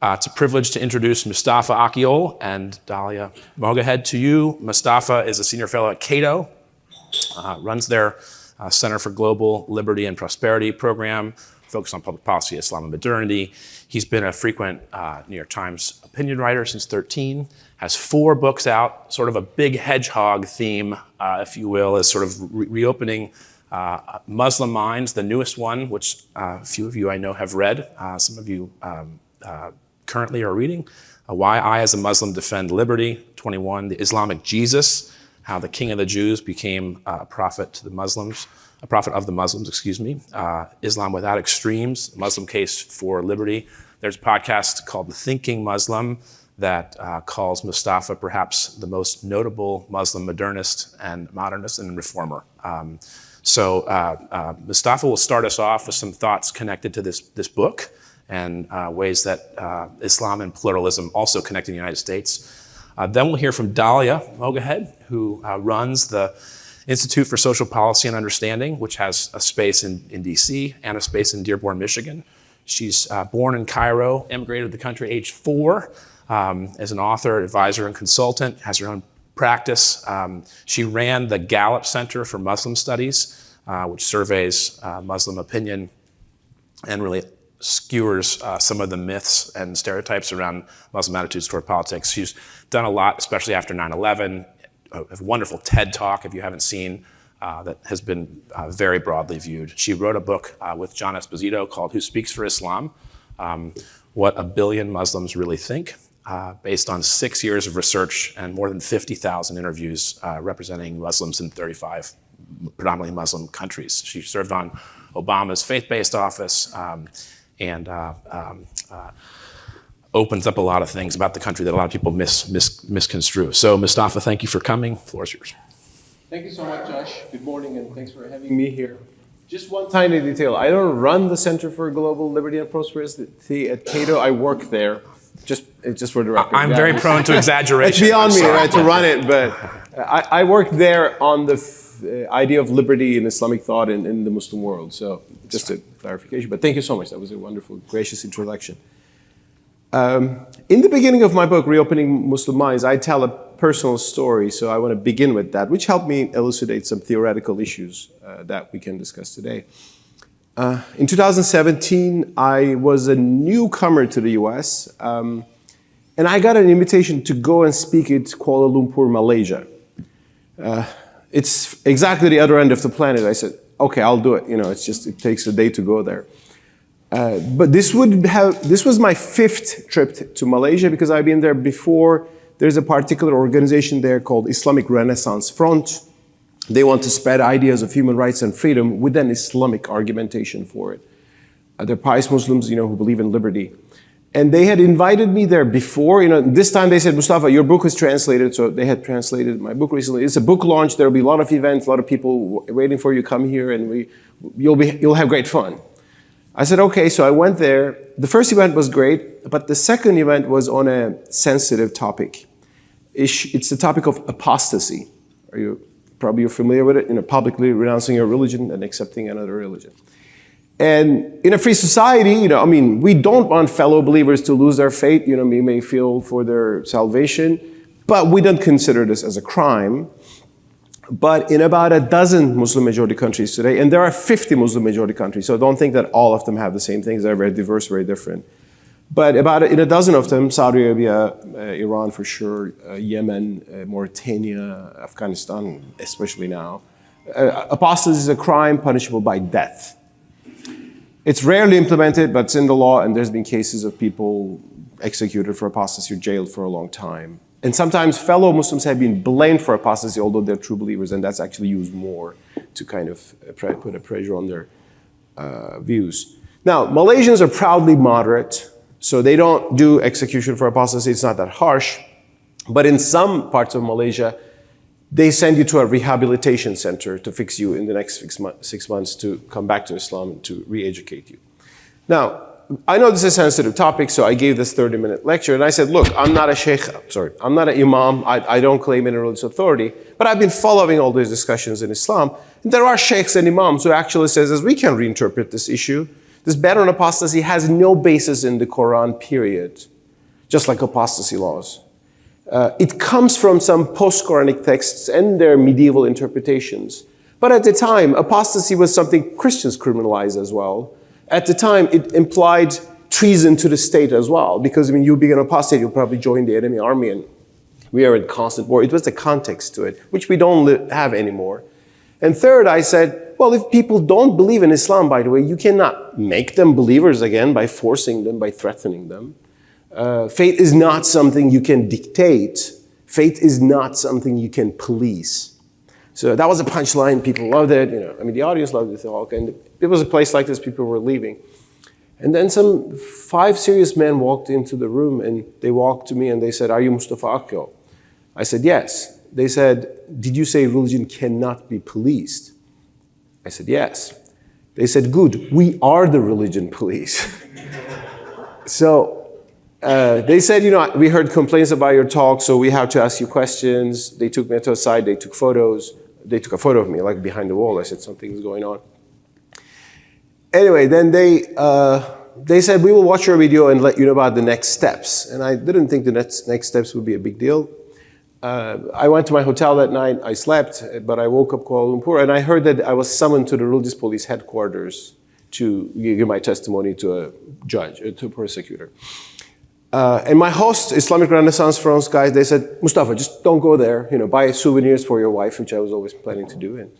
It's a privilege to introduce Mustafa Akyol and Dalia Mogahed to you. Mustafa is a senior fellow at Cato, runs their Center for Global Liberty and Prosperity program, focused on public policy, Islam and modernity. He's been a frequent New York Times opinion writer since 2013, has 4 books out, sort of a big hedgehog theme, if you will, is sort of reopening Muslim minds, the newest one, which a few of you I know have read, some of you currently are reading, Why I as a Muslim Defend Liberty, 21, The Islamic Jesus, how the King of the Jews became a prophet to the Muslims, a prophet of the Muslims, Islam Without Extremes, Muslim Case for Liberty. There's a podcast called The Thinking Muslim that calls Mustafa perhaps the most notable Muslim modernist and modernist and reformer. Mustafa will start us off with some thoughts connected to this book and ways that Islam and pluralism also connect in the United States. Then we'll hear from Dalia Mogahed, who runs the Institute for Social Policy and Understanding, which has a space in DC and a space in Dearborn, Michigan. She's born in Cairo, immigrated to the country age 4, as an author, advisor, and consultant, has her own practice. She ran the Gallup Center for Muslim Studies, which surveys Muslim opinion and really skewers some of the myths and stereotypes around Muslim attitudes toward politics. She's done a lot, especially after 9/11, a wonderful TED Talk, if you haven't seen, that has been very broadly viewed. She wrote a book with John Esposito called Who Speaks for Islam? What a Billion Muslims Really Think, based on 6 years of research and more than 50,000 interviews representing Muslims in 35 predominantly Muslim countries. She served on Obama's faith-based office, and opens up a lot of things about the country that a lot of people misconstrue. So Mustafa, thank you for coming. The floor is yours. Thank you so much, Josh. Good morning, and thanks for having me here. Just one tiny detail. I don't run the Center for Global Liberty and Prosperity at Cato. I work there, just for the record. I'm very prone to exaggeration. It's beyond me, right, to run it, but I work there on the idea of liberty and Islamic thought in the Muslim world. So just a clarification, but thank you so much. That was a wonderful, gracious introduction. In the beginning of my book, Reopening Muslim Minds, I tell a personal story, so I want to begin with that, which helped me elucidate some theoretical issues that we can discuss today. In 2017, I was a newcomer to the US, and I got an invitation to go and speak at Kuala Lumpur, Malaysia. It's exactly the other end of the planet. I said, okay, I'll do it. You know, it takes a day to go there. But this was my 5th trip to Malaysia because I've been there before. There's a particular organization there called Islamic Renaissance Front. They want to spread ideas of human rights and freedom with an Islamic argumentation for it. They're pious Muslims, who believe in liberty. And they had invited me there before. This time they said, Mustafa, your book is translated. So they had translated my book recently. It's a book launch. There'll be a lot of events, a lot of people waiting for you. Come here, and you'll have great fun. I said, okay, so I went there. The first event was great, but the second event was on a sensitive topic. It's the topic of apostasy. You're familiar with it, publicly renouncing your religion and accepting another religion. And in a free society, we don't want fellow believers to lose their faith. We may feel for their salvation, but we don't consider this as a crime. But in about a dozen Muslim majority countries today, and there are 50 Muslim majority countries, so don't think that all of them have the same things. They're very diverse, very different. But in a dozen of them, Saudi Arabia, Iran for sure, Yemen, Mauritania, Afghanistan, especially now, apostasy is a crime punishable by death. It's rarely implemented, but it's in the law, and there's been cases of people executed for apostasy or jailed for a long time. And sometimes fellow Muslims have been blamed for apostasy, although they're true believers, and that's actually used more to kind of put a pressure on their views. Now, Malaysians are proudly moderate, so they don't do execution for apostasy. It's not that harsh. But in some parts of Malaysia, they send you to a rehabilitation center to fix you in the next 6 months to come back to Islam and to re-educate you. Now, I know this is a sensitive topic, so I gave this 30-minute lecture, and I said, look, I'm not a sheikh, I'm not an imam, I don't claim any religious authority, but I've been following all these discussions in Islam. And there are sheikhs and imams who actually says we can reinterpret this issue. This ban on apostasy has no basis in the Quran, period, just like apostasy laws. It comes from some post-Quranic texts and their medieval interpretations. But at the time, apostasy was something Christians criminalized as well. At the time, it implied treason to the state as well, because when you become an apostate, you'll probably join the enemy army, and we are in constant war. It was the context to it, which we don't have anymore. And third, I said, well, if people don't believe in Islam, by the way, you cannot make them believers again by forcing them, by threatening them. Faith is not something you can dictate. Faith is not something you can police. So that was a punchline. People loved it. The audience loved the talk. And it was a place like this. People were leaving. And then some 5 serious men walked into the room, and they walked to me and they said, "Are you Mustafa Akil?" I said, "Yes." They said, "Did you say religion cannot be policed?" I said, "Yes." They said, "Good. We are the religion police." So they said, "We heard complaints about your talk, so we have to ask you questions." They took me to a side. They took photos. They took a photo of me, like behind the wall. I said, "Something's going on." Anyway, then they said, "We will watch your video and let you know about the next steps." And I didn't think the next steps would be a big deal. I went to my hotel that night. I slept, but I woke up Kuala Lumpur, and I heard that I was summoned to the religious police headquarters to give my testimony to a judge, to a prosecutor. And my host, Islamic Renaissance France guys, they said, "Mustafa, just don't go there. Buy souvenirs for your wife," which I was always planning to do. And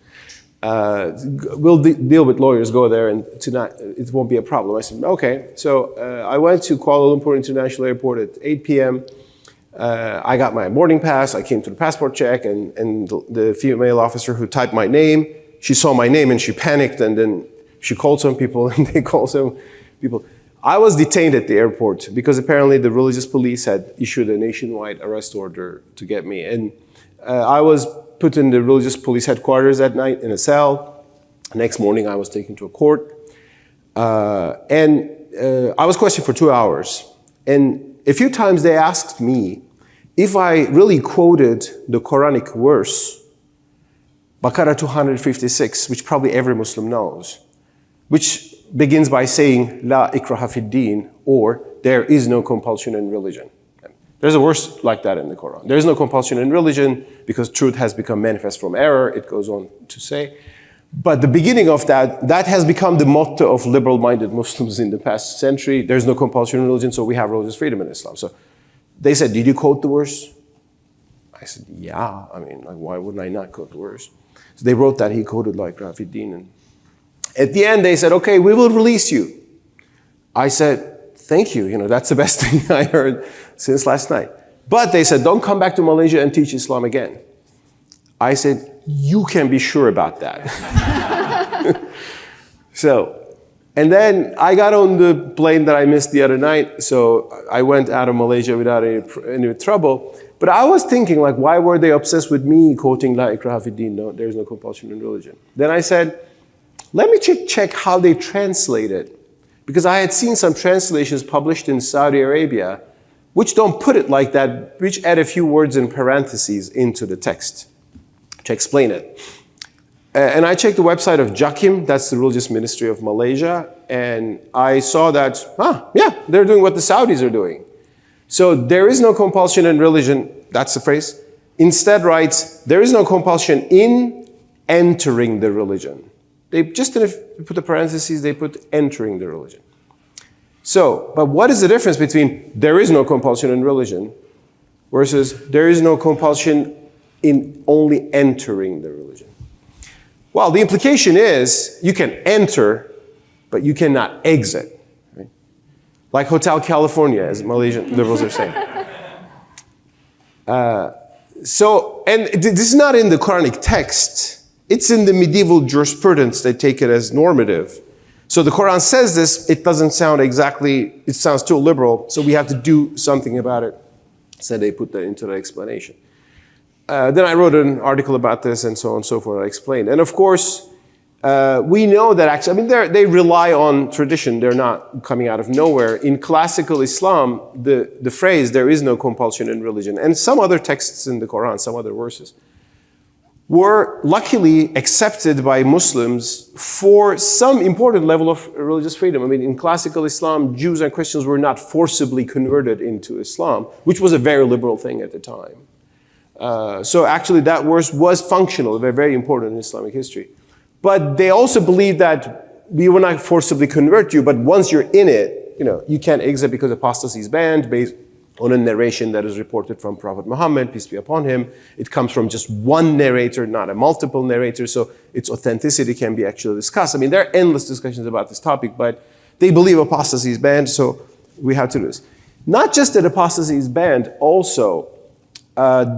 we'll deal with lawyers. Go there, and tonight it won't be a problem. I said, "Okay." So I went to Kuala Lumpur International Airport at 8 p.m. I got my boarding pass. I came to the passport check, and the female officer who typed my name, she saw my name and she panicked, and then she called some people, and they called some people. I was detained at the airport because apparently the religious police had issued a nationwide arrest order to get me. And I was put in the religious police headquarters that night in a cell. Next morning, I was taken to a court. And I was questioned for 2 hours. And a few times they asked me if I really quoted the Quranic verse, Baqarah 256, which probably every Muslim knows, which begins by saying, "La ikraha fid din," or "There is no compulsion in religion." There's a verse like that in the Quran. There is no compulsion in religion because truth has become manifest from error, it goes on to say. But the beginning of that has become the motto of liberal-minded Muslims in the past century. There's no compulsion in religion, so we have religious freedom in Islam. So they said, "Did you quote the verse?" I said, "Yeah. Why wouldn't I not quote the verse?" So they wrote that he quoted like Rafiddin. And at the end, they said, "Okay, we will release you." I said, "Thank you. That's the best thing I heard since last night." But they said, "Don't come back to Malaysia and teach Islam again." I said, "You can be sure about that." And then I got on the plane that I missed the other night. So I went out of Malaysia without any trouble. But I was thinking, why were they obsessed with me quoting La ikraha fid din? No, there's no compulsion in religion. Then I said, let me check how they translate it. Because I had seen some translations published in Saudi Arabia, which don't put it like that, which add a few words in parentheses into the text to explain it. And I checked the website of JAKIM, that's the religious ministry of Malaysia, and I saw that, they're doing what the Saudis are doing. So there is no compulsion in religion, that's the phrase. Instead writes, there is no compulsion in entering the religion. They just didn't put the parentheses, they put entering the religion. So, but what is the difference between there is no compulsion in religion versus there is no compulsion in only entering the religion? Well, the implication is you can enter, but you cannot exit. Right? Like Hotel California, as Malaysian liberals are saying. And this is not in the Quranic text. It's in the medieval jurisprudence. They take it as normative. So the Quran says this, it doesn't sound exactly, it sounds too liberal, so we have to do something about it. So they put that into the explanation. Then I wrote an article about this and so on and so forth, I explained. And of course, we know that actually, they rely on tradition, they're not coming out of nowhere. In classical Islam, the phrase, there is no compulsion in religion, and some other texts in the Quran, some other verses, were luckily accepted by Muslims for some important level of religious freedom. I mean, in classical Islam, Jews and Christians were not forcibly converted into Islam, which was a very liberal thing at the time. So actually that verse was functional, very important in Islamic history. But they also believed that we will not forcibly convert you, but once you're in it, you can't exit because apostasy is banned based on a narration that is reported from Prophet Muhammad, peace be upon him. It comes from just one narrator, not a multiple narrator, so its authenticity can be actually discussed. I mean, there are endless discussions about this topic, but they believe apostasy is banned, so we have to do this. Not just that apostasy is banned, also,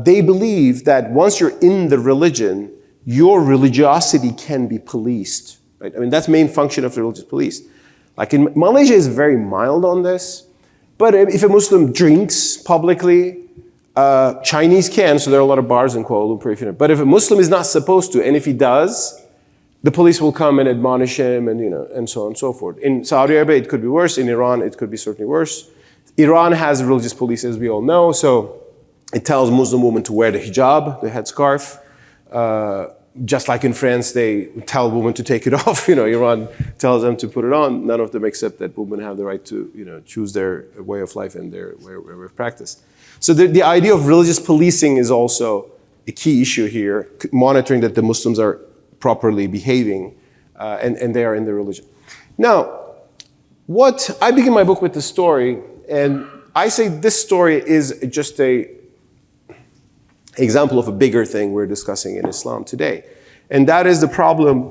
they believe that once you're in the religion, your religiosity can be policed. Right? I mean, that's the main function of the religious police. Like in Malaysia is very mild on this, but if a Muslim drinks publicly, Chinese can, so there are a lot of bars in Kuala Lumpur. But if a Muslim is not supposed to, and if he does, the police will come and admonish him, and so on and so forth. In Saudi Arabia, it could be worse. In Iran, it could be certainly worse. Iran has religious police, as we all know, so it tells Muslim women to wear the hijab, the headscarf. Just like in France, they tell women to take it off. Iran tells them to put it on. None of them accept that women have the right to, choose their way of life and their way of practice. So the idea of religious policing is also a key issue here, monitoring that the Muslims are properly behaving and they are in the religion. Now, I begin my book with the story, and I say this story is just a example of a bigger thing we're discussing in Islam today. And that is the problem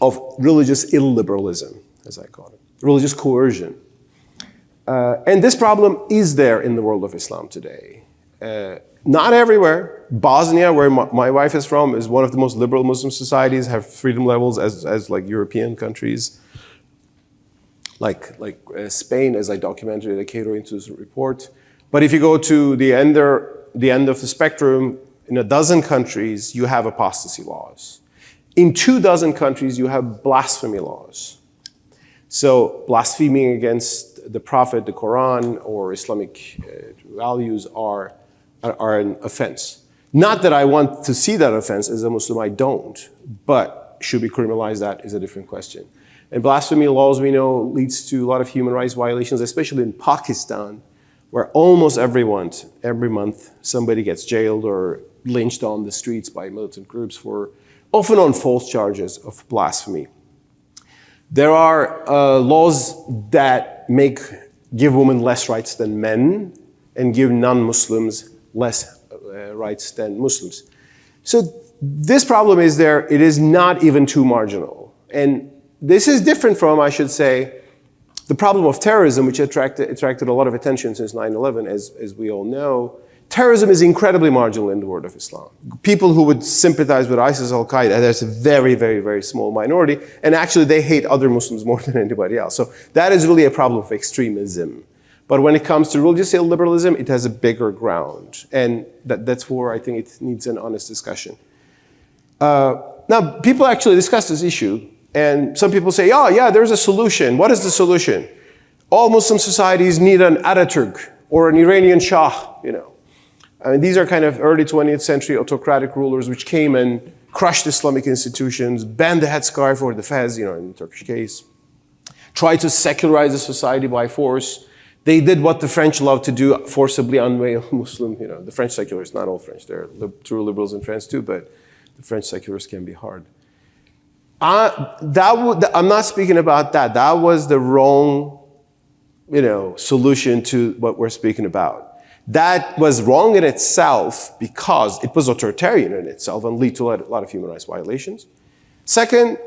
of religious illiberalism, as I call it, religious coercion. And this problem is there in the world of Islam today. Not everywhere. Bosnia, where my wife is from, is one of the most liberal Muslim societies, have freedom levels as like European countries. Like Spain, as I documented in catering to this report. But if you go to the end of the spectrum, in a dozen countries, you have apostasy laws. In 24 countries, you have blasphemy laws. So blaspheming against the Prophet, the Quran, or Islamic values are an offense. Not that I want to see that offense as a Muslim, I don't. But should we criminalize that is a different question. And blasphemy laws, we know, leads to a lot of human rights violations, especially in Pakistan, where almost every month, somebody gets jailed or lynched on the streets by militant groups often on false charges of blasphemy. There are laws that give women less rights than men and give non-Muslims less rights than Muslims. So this problem is there. It is not even too marginal. And this is different from, I should say, the problem of terrorism, which attracted a lot of attention since 9/11, as we all know. Terrorism is incredibly marginal in the world of Islam. People who would sympathize with ISIS, Al-Qaeda, there's a very, very, very small minority, and actually they hate other Muslims more than anybody else. So that is really a problem of extremism. But when it comes to religious illiberalism, it has a bigger ground, and that's where I think it needs an honest discussion. Now, people actually discuss this issue. And some people say, oh, yeah, there's a solution. What is the solution? All Muslim societies need an Ataturk or an Iranian Shah, I mean, these are kind of early 20th century autocratic rulers which came and crushed Islamic institutions, banned the headscarf or the fez, in the Turkish case, tried to secularize the society by force. They did what the French love to do, forcibly unveil Muslim, the French secularists, not all French, there are true liberals in France too, but the French secularists can be hard. I'm not speaking about that. That was the wrong, solution to what we're speaking about. That was wrong in itself because it was authoritarian in itself and lead to a lot of human rights violations. Second,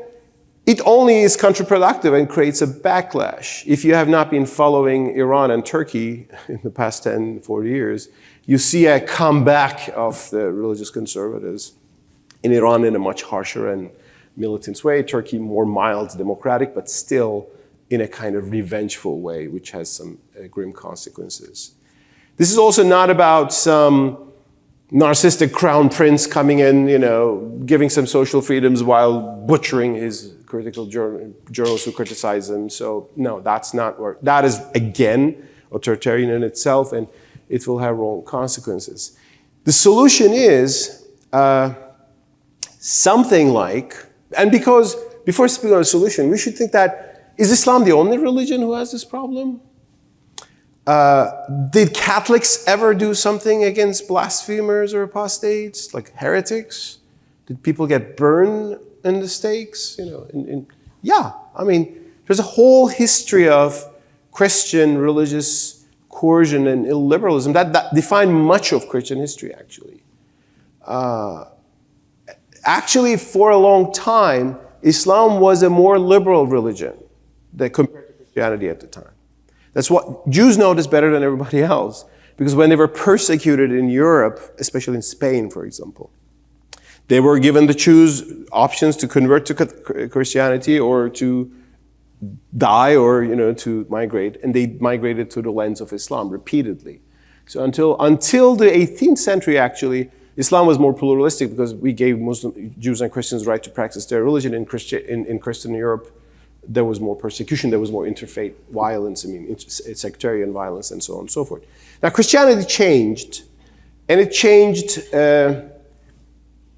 it only is counterproductive and creates a backlash. If you have not been following Iran and Turkey in the past 10, 40 years, you see a comeback of the religious conservatives in Iran in a much harsher and militant way, Turkey more mild, democratic, but still in a kind of revengeful way, which has some grim consequences. This is also not about some narcissistic crown prince coming in, giving some social freedoms while butchering his critical journalists who criticize him. So no, that's not where, that is again authoritarian in itself, and it will have wrong consequences. The solution is something like, and because before speaking on a solution, we should think that, is Islam the only religion who has this problem? Did Catholics ever do something against blasphemers or apostates, like heretics? Did people get burned in the stakes? Yeah, I mean, there's a whole history of Christian religious coercion and illiberalism that define much of Christian history, actually. Actually, for a long time, Islam was a more liberal religion compared to Christianity at the time. That's what Jews know this better than everybody else, because when they were persecuted in Europe, especially in Spain, for example, they were given to choose options to convert to Christianity or to die or to migrate, and they migrated to the lens of Islam repeatedly. So until the 18th century, actually, Islam was more pluralistic because we gave Jews and Christians the right to practice their religion. In Christian Europe, there was more persecution, there was more interfaith violence, sectarian violence, and so on and so forth. Now, Christianity changed, and it changed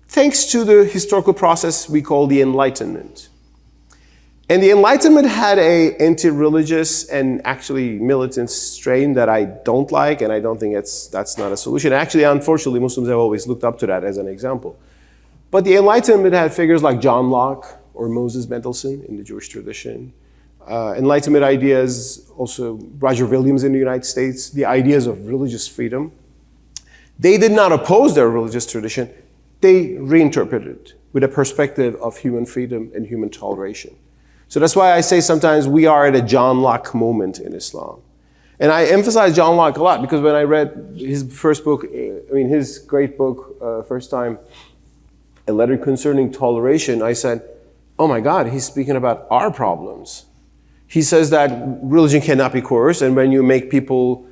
thanks to the historical process we call the Enlightenment. And the Enlightenment had an anti-religious and actually militant strain that I don't like, and I don't think that's not a solution. Actually, unfortunately, Muslims have always looked up to that as an example. But the Enlightenment had figures like John Locke or Moses Mendelssohn in the Jewish tradition. Enlightenment ideas, also Roger Williams in the United States, the ideas of religious freedom. They did not oppose their religious tradition. They reinterpreted it with a perspective of human freedom and human toleration. So that's why I say sometimes we are at a John Locke moment in Islam. And I emphasize John Locke a lot because when I read his first book, his great book, first time, A Letter Concerning Toleration, I said, oh my God, he's speaking about our problems. He says that religion cannot be coerced, and when you make people,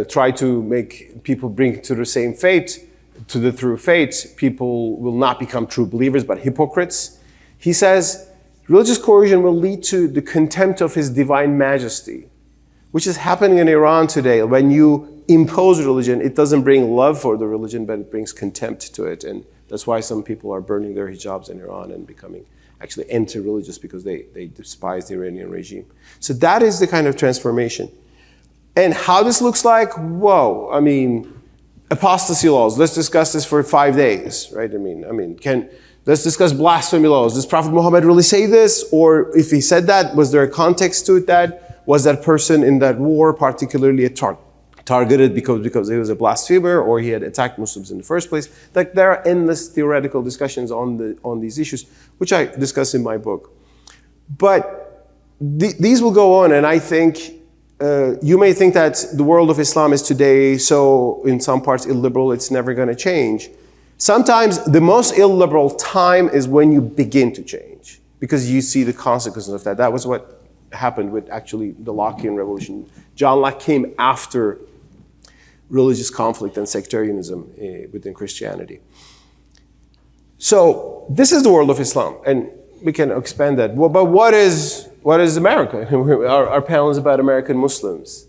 try to make people bring to the same faith, to the true faith, people will not become true believers, but hypocrites. He says, religious coercion will lead to the contempt of his divine majesty, which is happening in Iran today. When you impose religion, it doesn't bring love for the religion, but it brings contempt to it. And that's why some people are burning their hijabs in Iran and becoming actually anti-religious because they despise the Iranian regime. So that is the kind of transformation. And how this looks like, whoa, apostasy laws. Let's discuss this for 5 days, right? Let's discuss blasphemy laws. Does Prophet Muhammad really say this? Or if he said that, was there a context to it that? Was that person in that war particularly targeted because he was a blasphemer or he had attacked Muslims in the first place? Like there are endless theoretical discussions on these issues, which I discuss in my book. But these will go on, and I think you may think that the world of Islam is today so in some parts illiberal, it's never going to change. Sometimes the most illiberal time is when you begin to change because you see the consequences of that. That was what happened with actually the Lockean revolution. John Locke came after religious conflict and sectarianism within Christianity. So this is the world of Islam, and we can expand that. But what is America? Our panel is about American Muslims.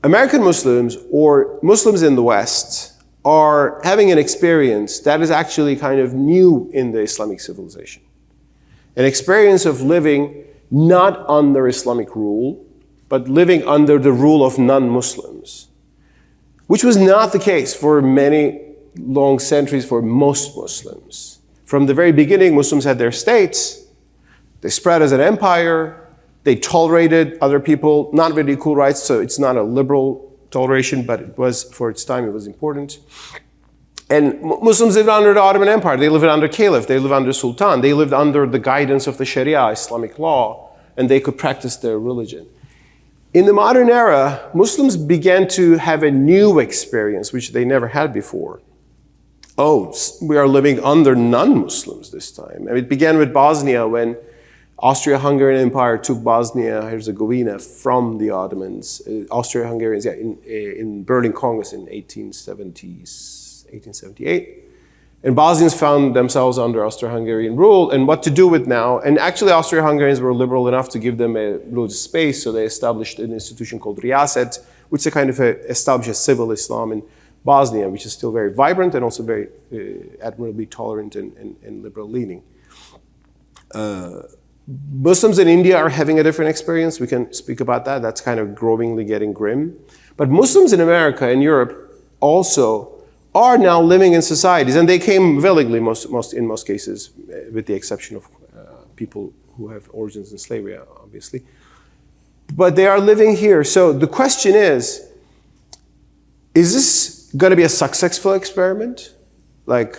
American Muslims, or Muslims in the West, are having an experience that is actually kind of new in the Islamic civilization. An experience of living not under Islamic rule, but living under the rule of non-Muslims, which was not the case for many long centuries for most Muslims. From the very beginning, Muslims had their states. They spread as an empire. They tolerated other people, not with equal rights, so it's not a liberal toleration, but it was, for its time, it was important. And Muslims lived under the Ottoman Empire. They lived under Caliph. They lived under Sultan. They lived under the guidance of the Sharia, Islamic law, and they could practice their religion. In the modern era, Muslims began to have a new experience, which they never had before. Oh, we are living under non-Muslims this time. And it began with Bosnia when Austria-Hungarian Empire took Bosnia-Herzegovina from the Ottomans. Austria-Hungarians, in Berlin Congress in 1878. And Bosnians found themselves under Austro-Hungarian rule and what to do with now. And actually Austro-Hungarians were liberal enough to give them a religious space, so they established an institution called Riyaset, which is a kind of established a civil Islam. And Bosnia, which is still very vibrant and also very admirably tolerant and liberal leaning. Muslims in India are having a different experience. We can speak about that. That's kind of growingly getting grim. But Muslims in America and Europe also are now living in societies, and they came willingly in most cases, with the exception of people who have origins in slavery, obviously. But they are living here. So the question is this going to be a successful experiment? Like,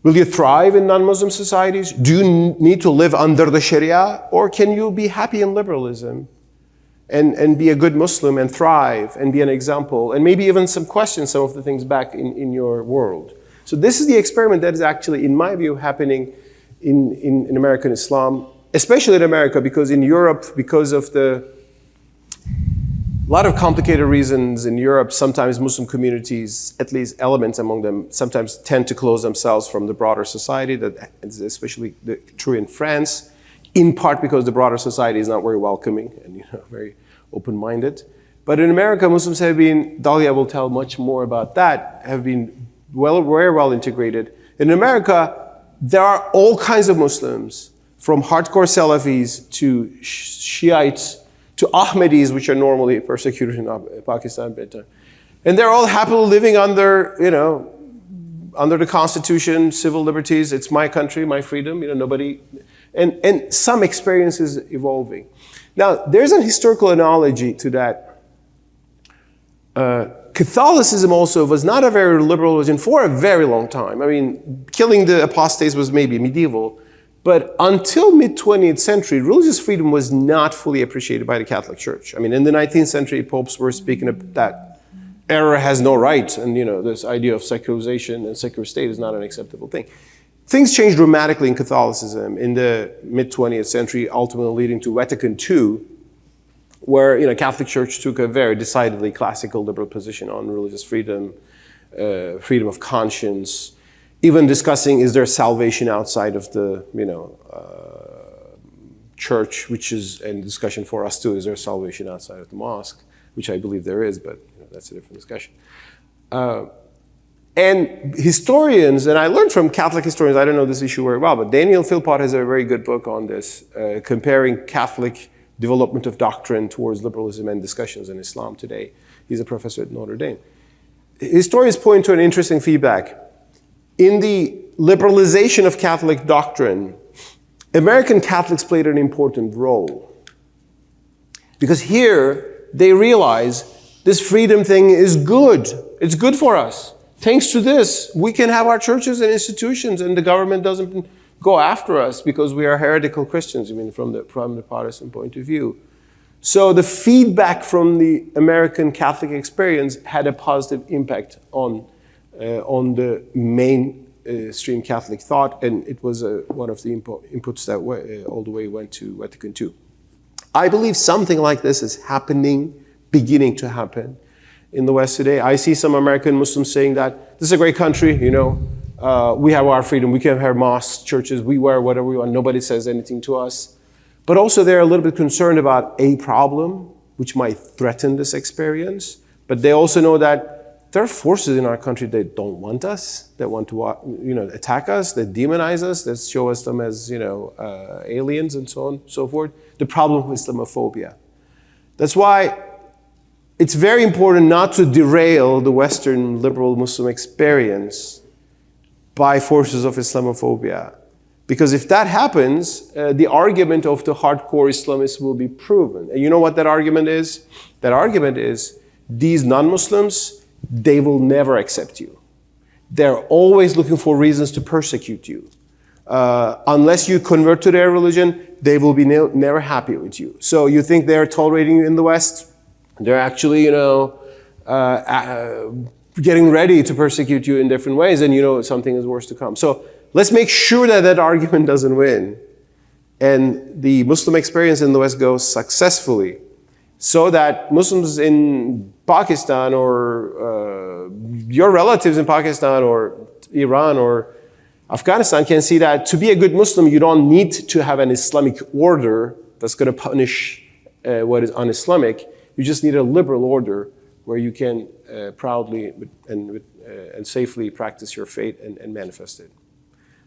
will you thrive in non-Muslim societies? Do you need to live under the Sharia? Or can you be happy in liberalism and be a good Muslim and thrive and be an example and maybe even question some of the things back in your world? So this is the experiment that is actually, in my view, happening in American Islam, especially in America, because in Europe, because of a lot of complicated reasons in Europe, sometimes Muslim communities, at least elements among them, sometimes tend to close themselves from the broader society. That is especially true in France, in part because the broader society is not very welcoming and very open-minded. But in America, Muslims have been, Dalia will tell much more about that, have been very well integrated. In America, there are all kinds of Muslims, from hardcore Salafis to Shiites, to Ahmadis, which are normally persecuted in Pakistan. And they're all happily living under the Constitution, civil liberties. It's my country, my freedom, nobody, and some experience is evolving. Now, there's a historical analogy to that. Catholicism also was not a very liberal religion for a very long time. I mean, killing the apostates was maybe medieval. But until mid-20th century, religious freedom was not fully appreciated by the Catholic Church. I mean, in the 19th century, popes were speaking of that error has no right, and this idea of secularization and secular state is not an acceptable thing. Things changed dramatically in Catholicism in the mid-20th century, ultimately leading to Vatican II, where Catholic Church took a very decidedly classical liberal position on religious freedom, freedom of conscience, even discussing, is there salvation outside of the church, which is a discussion for us too. Is there salvation outside of the mosque? Which I believe there is, but that's a different discussion. And historians, and I learned from Catholic historians, I don't know this issue very well, but Daniel Philpott has a very good book on this, comparing Catholic development of doctrine towards liberalism and discussions in Islam today. He's a professor at Notre Dame. Historians point to an interesting feedback. In the liberalization of Catholic doctrine, American Catholics played an important role. Because here, they realize this freedom thing is good. It's good for us. Thanks to this, we can have our churches and institutions, and the government doesn't go after us because we are heretical Christians, from the Protestant point of view. So the feedback from the American Catholic experience had a positive impact on the mainstream Catholic thought, and it was one of the inputs that all the way went to Vatican II. I believe something like this is beginning to happen in the West today. I see some American Muslims saying that this is a great country, we have our freedom, we can have mosques, churches, we wear whatever we want, nobody says anything to us. But also they're a little bit concerned about a problem which might threaten this experience, but they also know that there are forces in our country that don't want us, that want to attack us, that demonize us, that show us them as aliens and so on and so forth. The problem with Islamophobia. That's why it's very important not to derail the Western liberal Muslim experience by forces of Islamophobia. Because if that happens, the argument of the hardcore Islamists will be proven. And you know what that argument is? That argument is these non-Muslims, they will never accept you. They're always looking for reasons to persecute you. Unless you convert to their religion, they will be never happy with you. So you think they're tolerating you in the West? They're actually, getting ready to persecute you in different ways, and something is worse to come. So let's make sure that that argument doesn't win, and the Muslim experience in the West goes successfully, so that Muslims in Pakistan or your relatives in Pakistan or Iran or Afghanistan can see that to be a good Muslim, you don't need to have an Islamic order that's going to punish what is un-Islamic. You just need a liberal order where you can proudly and safely practice your faith and manifest it.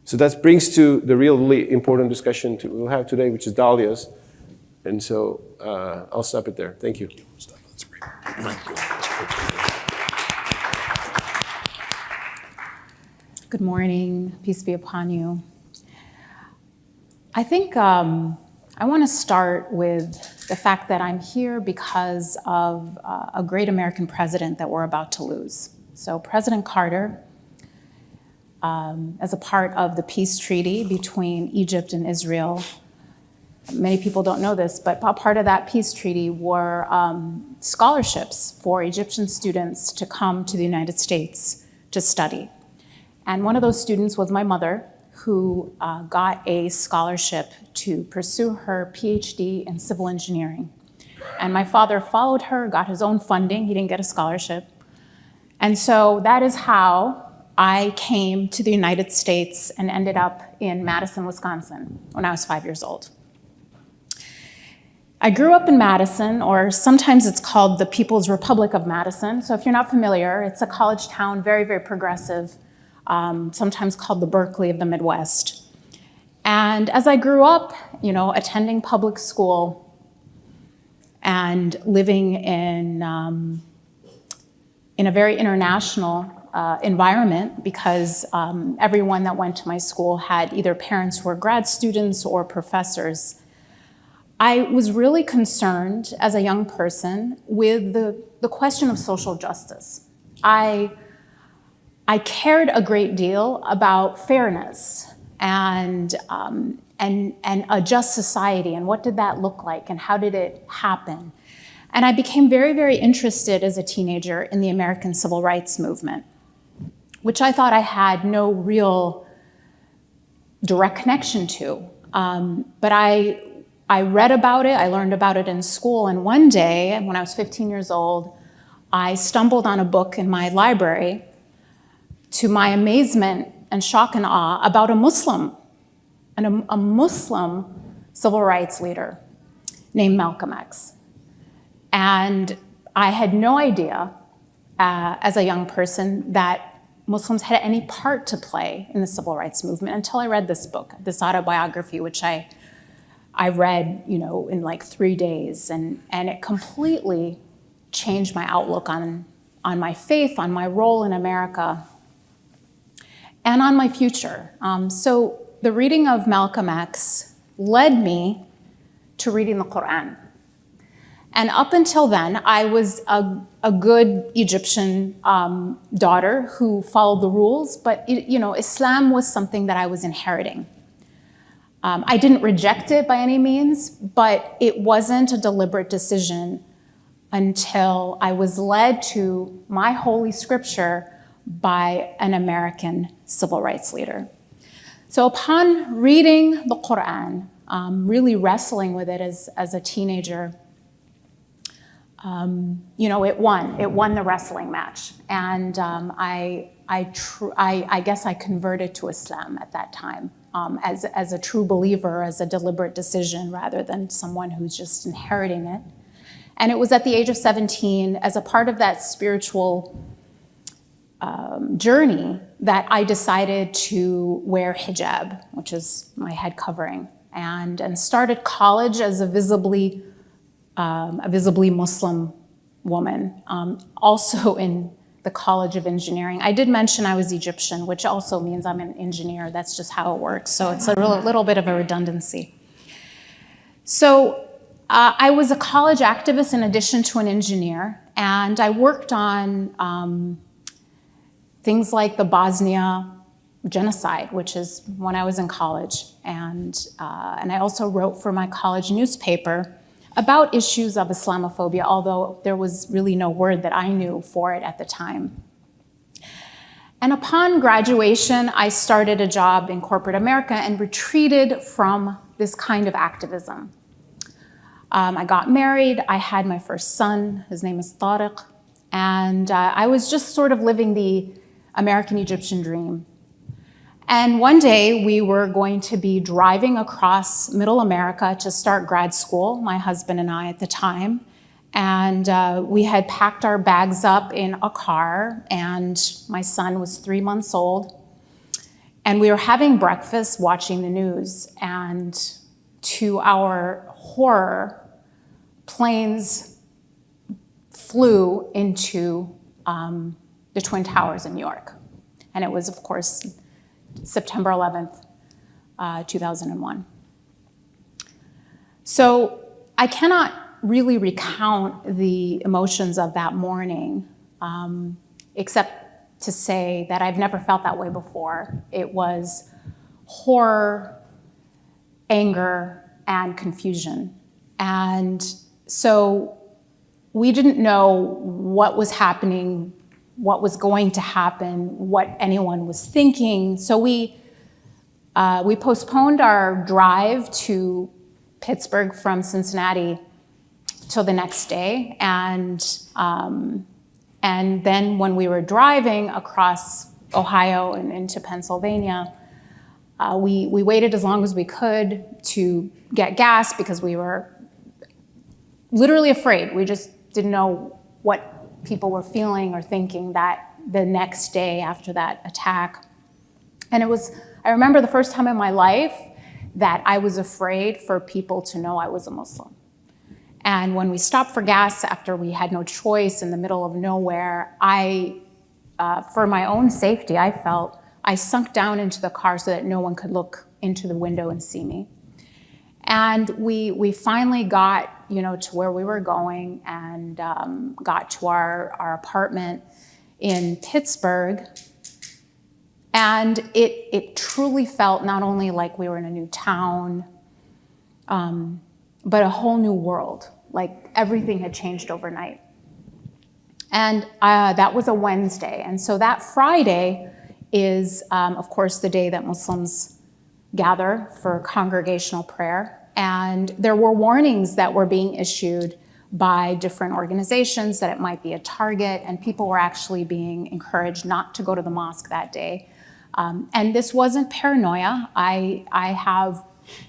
So that brings to the really important discussion we'll have today, which is Dahlia's. And so I'll stop it there. Thank you. That's great. Thank you. Good morning. Peace be upon you. I think I want to start with the fact that I'm here because of a great American president that we're about to lose. So President Carter, as a part of the peace treaty between Egypt and Israel, many people don't know this, but a part of that peace treaty were scholarships for Egyptian students to come to the United States to study. And one of those students was my mother, who got a scholarship to pursue her PhD in civil engineering. And my father followed her, got his own funding. He didn't get a scholarship. And so that is how I came to the United States and ended up in Madison, Wisconsin, when I was 5 years old. I grew up in Madison, or sometimes it's called the People's Republic of Madison. So if you're not familiar, it's a college town, very, very progressive, sometimes called the Berkeley of the Midwest. And as I grew up, attending public school and living in a very international environment, because everyone that went to my school had either parents who were grad students or professors, I was really concerned as a young person with the question of social justice. I cared a great deal about fairness and a just society, and what did that look like, and how did it happen? And I became very, very interested as a teenager in the American Civil Rights Movement, which I thought I had no real direct connection to. But I read about it, I learned about it in school, and one day, when I was 15 years old, I stumbled on a book in my library, to my amazement and shock and awe, about a Muslim civil rights leader named Malcolm X. And I had no idea, as a young person, that Muslims had any part to play in the civil rights movement until I read this book, this autobiography, which I read, in like 3 days, and it completely changed my outlook on my faith, on my role in America, and on my future. So the reading of Malcolm X led me to reading the Quran. And up until then, I was a good Egyptian daughter who followed the rules, but Islam was something that I was inheriting. I didn't reject it by any means, but it wasn't a deliberate decision until I was led to my holy scripture by an American civil rights leader. So upon reading the Quran, really wrestling with it as a teenager, it won the wrestling match. And I guess I converted to Islam at that time, as a true believer, as a deliberate decision, rather than someone who's just inheriting it. And it was at the age of 17, as a part of that spiritual journey, that I decided to wear hijab, which is my head covering, and started college as a visibly Muslim woman, also in the College of Engineering. I did mention I was Egyptian, which also means I'm an engineer. That's just how it works. So it's a little bit of a redundancy. So I was a college activist in addition to an engineer, and I worked on things like the Bosnia genocide, which is when I was in college. And I also wrote for my college newspaper about issues of Islamophobia, although there was really no word that I knew for it at the time. And upon graduation, I started a job in corporate America and retreated from this kind of activism. I got married, I had my first son, his name is Tariq, and I was just sort of living the American Egyptian dream. And one day we were going to be driving across middle America to start grad school, my husband and I at the time. And we had packed our bags up in a car, and my son was 3 months old. And we were having breakfast, watching the news, and to our horror, planes flew into the Twin Towers in New York. And it was, of course, September 11th, 2001. So I cannot really recount the emotions of that morning, except to say that I've never felt that way before. It was horror, anger, and confusion. And so we didn't know what was happening, what was going to happen, what anyone was thinking. So we postponed our drive to Pittsburgh from Cincinnati till the next day. And then when we were driving across Ohio and into Pennsylvania, we waited as long as we could to get gas because we were literally afraid. We just didn't know what people were feeling or thinking that the next day after that attack. And I remember the first time in my life that I was afraid for people to know I was a Muslim. And when we stopped for gas after we had no choice in the middle of nowhere, for my own safety, I sunk down into the car so that no one could look into the window and see me. And we finally got, to where we were going and got to our apartment in Pittsburgh. And it truly felt not only like we were in a new town, but a whole new world, like everything had changed overnight. And that was a Wednesday. And so that Friday is, of course, the day that Muslims gather for congregational prayer. And there were warnings that were being issued by different organizations that it might be a target, and people were actually being encouraged not to go to the mosque that day. And this wasn't paranoia. I have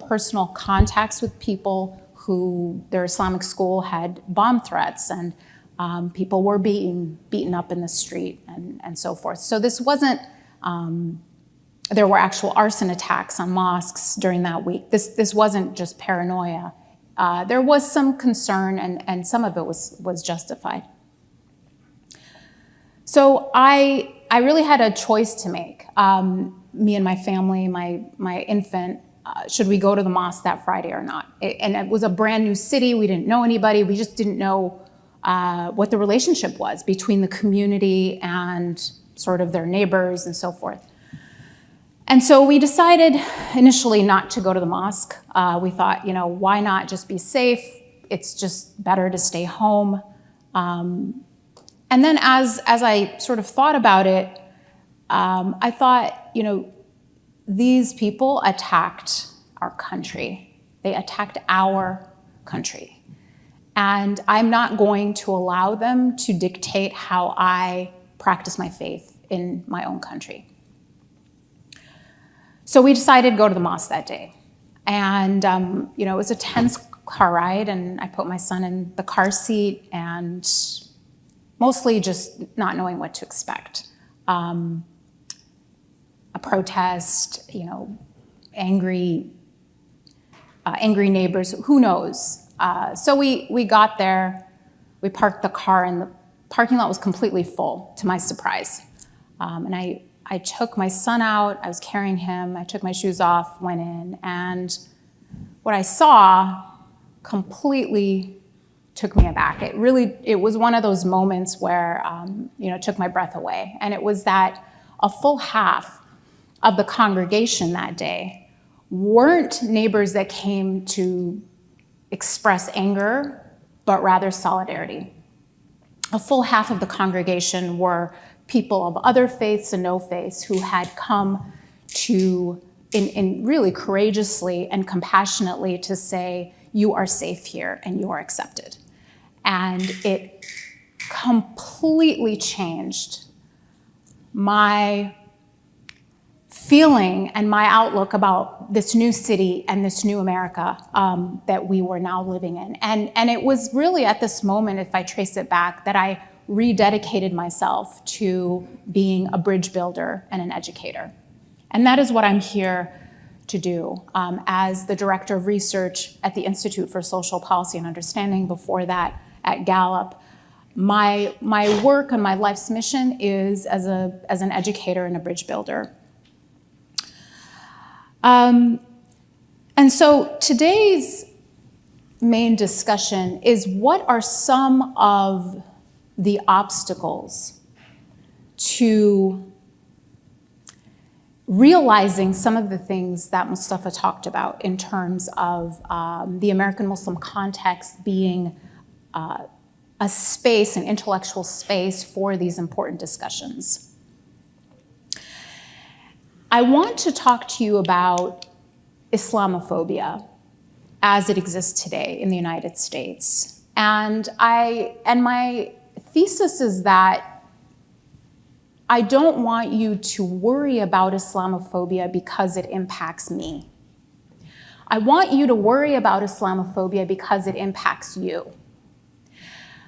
personal contacts with people who their Islamic school had bomb threats, and people were being beaten up in the street and so forth. So this wasn't, there were actual arson attacks on mosques during that week. This wasn't just paranoia. There was some concern, and some of it was justified. So I really had a choice to make. Me and my family, my infant, should we go to the mosque that Friday or not? And it was a brand new city. We didn't know anybody. We just didn't know what the relationship was between the community and sort of their neighbors and so forth. And so we decided initially not to go to the mosque. We thought, why not just be safe? It's just better to stay home. And then as I sort of thought about it, I thought, these people attacked our country. They attacked our country. And I'm not going to allow them to dictate how I practice my faith in my own country. So we decided to go to the mosque that day. And, it was a tense car ride, and I put my son in the car seat, and mostly just not knowing what to expect. A protest, angry neighbors, who knows? So we got there, we parked the car, and the parking lot was completely full, to my surprise. And I took my son out, I was carrying him, I took my shoes off, went in, and what I saw completely took me aback. It was one of those moments where, it took my breath away. And it was that a full half of the congregation that day weren't neighbors that came to express anger, but rather solidarity. A full half of the congregation were people of other faiths and no faiths who had come to, in really courageously and compassionately, to say, you are safe here and you are accepted. And it completely changed my feeling and my outlook about this new city and this new America that we were now living in. And it was really at this moment, if I trace it back, that I rededicated myself to being a bridge builder and an educator. And that is what I'm here to do as the director of research at the Institute for Social Policy and Understanding, before that at Gallup. My work and my life's mission is as an educator and a bridge builder. And so today's main discussion is, what are some of the obstacles to realizing some of the things that Mustafa talked about in terms of the American Muslim context being a space, an intellectual space for these important discussions. I want to talk to you about Islamophobia as it exists today in the United States. And my thesis is that I don't want you to worry about Islamophobia because it impacts me. I want you to worry about Islamophobia because it impacts you.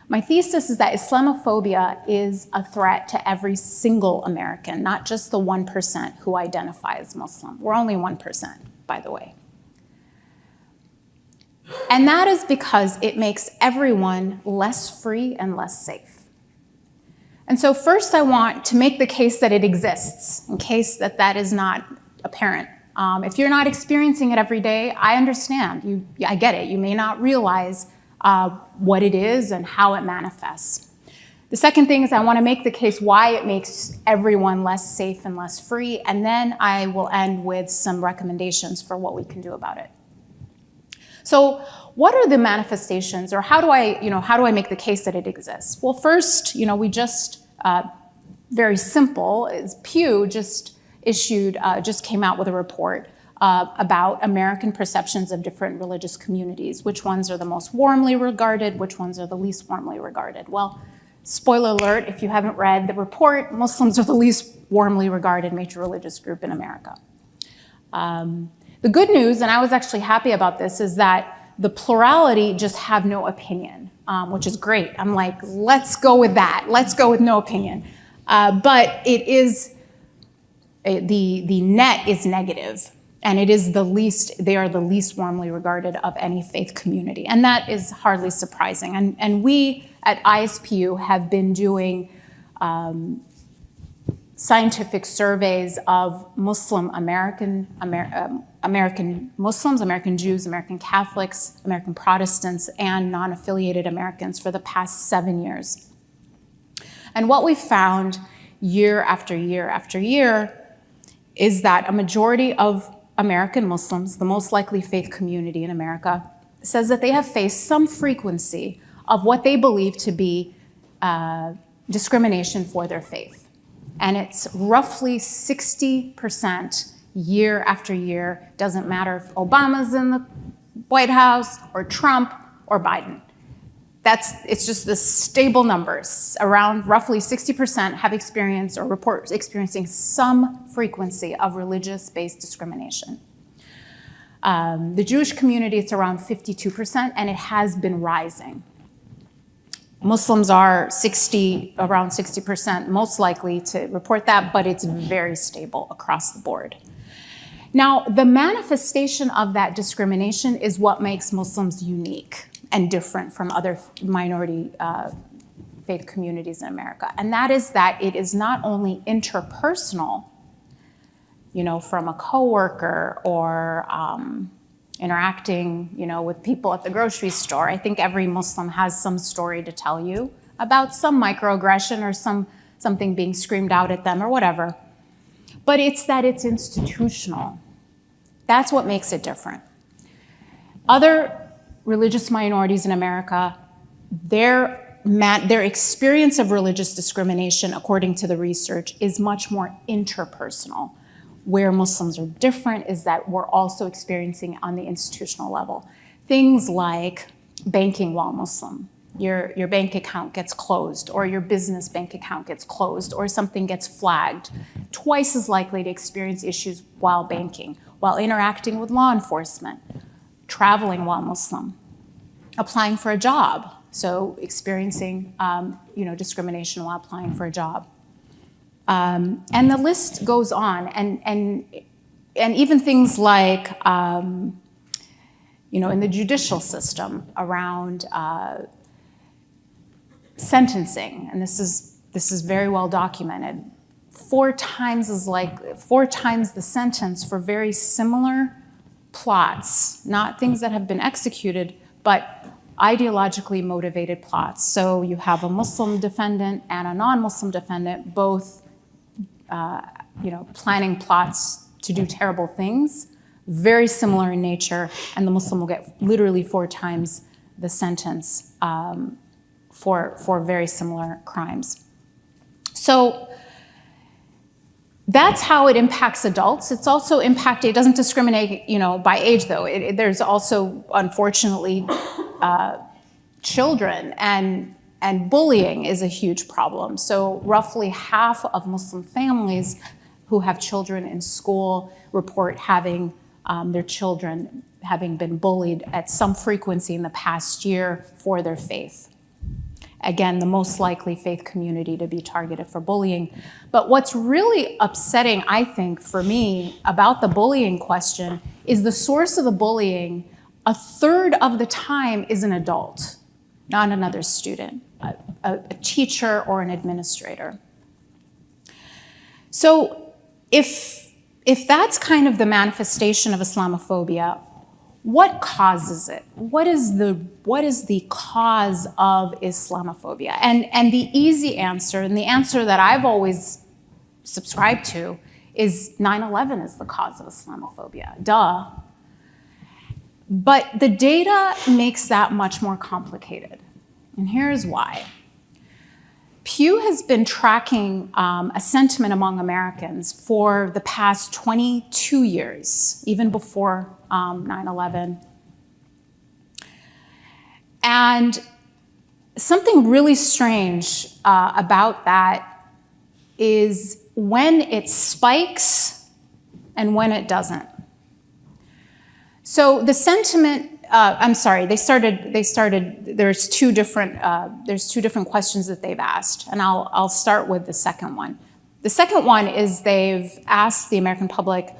My thesis is that Islamophobia is a threat to every single American, not just the 1% who identify as Muslim. We're only 1%, by the way. And that is because it makes everyone less free and less safe. And so first I want to make the case that it exists, in case that is not apparent. If you're not experiencing it every day, I understand. I get it. You may not realize what it is and how it manifests. The second thing is I want to make the case why it makes everyone less safe and less free, and then I will end with some recommendations for what we can do about it. So what are the manifestations, or how do I make the case that it exists? Well, first, we just, very simple, is Pew just came out with a report about American perceptions of different religious communities. Which ones are the most warmly regarded? Which ones are the least warmly regarded? Well, spoiler alert, if you haven't read the report, Muslims are the least warmly regarded major religious group in America. The good news, and I was actually happy about this, is that the plurality just have no opinion, which is great. I'm like, let's go with that. Let's go with no opinion. But it is, the net is negative. And they are the least warmly regarded of any faith community. And that is hardly surprising. And we at ISPU have been doing scientific surveys of American Muslims, American Jews, American Catholics, American Protestants, and non-affiliated Americans for the past 7 years. And what we found year after year after year is that a majority of American Muslims, the most likely faith community in America, says that they have faced some frequency of what they believe to be discrimination for their faith. And it's roughly 60% year after year. Doesn't matter if Obama's in the White House or Trump or Biden. It's just the stable numbers. Around roughly 60% have experienced or report experiencing some frequency of religious-based discrimination. The Jewish community, it's around 52%, and it has been rising. Muslims are around 60% most likely to report that, but it's very stable across the board. Now, the manifestation of that discrimination is what makes Muslims unique and different from other minority faith communities in America. And that is that it is not only interpersonal, from a coworker or interacting, with people at the grocery store. I think every Muslim has some story to tell you about some microaggression or something being screamed out at them or whatever. But it's that it's institutional. That's what makes it different. Other religious minorities in America, their experience of religious discrimination, according to the research, is much more interpersonal. Where Muslims are different is that we're also experiencing on the institutional level things like banking while Muslim, your bank account gets closed, or your business bank account gets closed, or something gets flagged. Twice as likely to experience issues while banking, while interacting with law enforcement, traveling while Muslim, applying for a job, so experiencing discrimination while applying for a job. And the list goes on, and even things like in the judicial system around sentencing, and this is very well documented. 4 times the sentence for very similar plots, not things that have been executed, but ideologically motivated plots. So you have a Muslim defendant and a non-Muslim defendant, both planning plots to do terrible things, very similar in nature, and the Muslim will get literally 4 times the sentence for very similar crimes. So that's how it impacts adults. It's also impacted, it doesn't discriminate, by age though. There's also, unfortunately, children, and bullying is a huge problem. So roughly half of Muslim families who have children in school report having their children having been bullied at some frequency in the past year for their faith. Again, the most likely faith community to be targeted for bullying. But what's really upsetting, I think, for me about the bullying question is the source of the bullying, 1/3 of the time, is an adult, not another student, a teacher or an administrator. So if that's kind of the manifestation of Islamophobia, what causes it? What is the cause of Islamophobia? And the easy answer, and the answer that I've always subscribed to, is 9/11 is the cause of Islamophobia. Duh. But the data makes that much more complicated. And here's why. Pew has been tracking a sentiment among Americans for the past 22 years, even before 9/11. And something really strange about that is when it spikes and when it doesn't. So the sentiment, there's two different questions that they've asked, and I'll start with the second one. The second one is they've asked the American public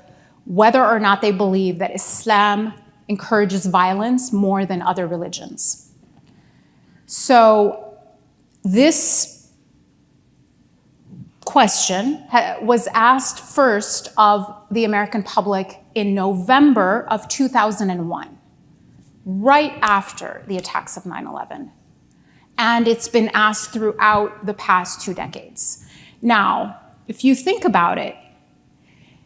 whether or not they believe that Islam encourages violence more than other religions. So this question was asked first of the American public in November of 2001, right after the attacks of 9/11. And it's been asked throughout the past 2 decades. Now, if you think about it,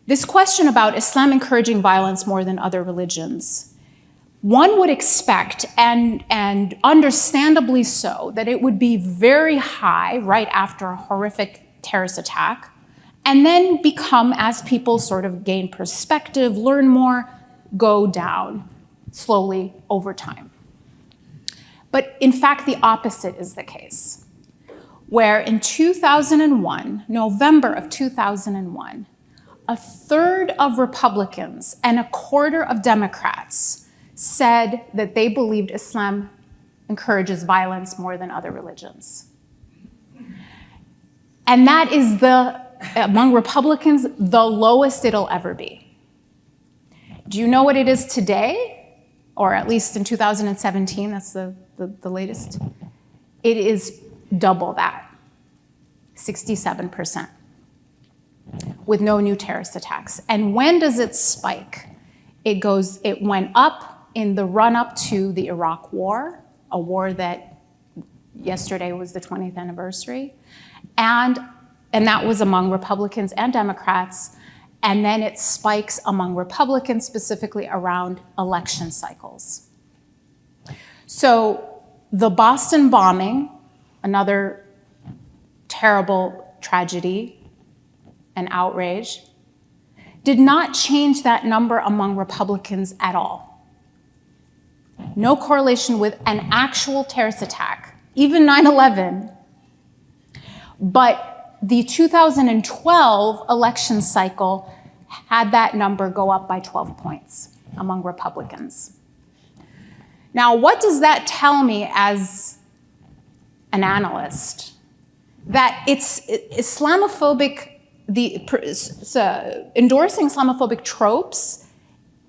this question about Islam encouraging violence more than other religions, one would expect, and understandably so, that it would be very high right after a horrific terrorist attack, and then become, as people sort of gain perspective, learn more, go down slowly over time. But in fact, the opposite is the case, where in 2001, November of 2001, 1/3 of Republicans and 1/4 of Democrats said that they believed Islam encourages violence more than other religions. And that is among Republicans, the lowest it'll ever be. Do you know what it is today? Or at least in 2017, that's the latest. It is double that, 67%, with no new terrorist attacks. And when does it spike? It went up in the run-up to the Iraq War, a war that yesterday was the 20th anniversary. And that was among Republicans and Democrats. And then it spikes among Republicans, specifically around election cycles. So the Boston bombing, another terrible tragedy and outrage, did not change that number among Republicans at all. No correlation with an actual terrorist attack even 9/11. But the 2012 election cycle had that number go up by 12 points among Republicans. Now, what does that tell me as an analyst? That it's Islamophobic, endorsing Islamophobic tropes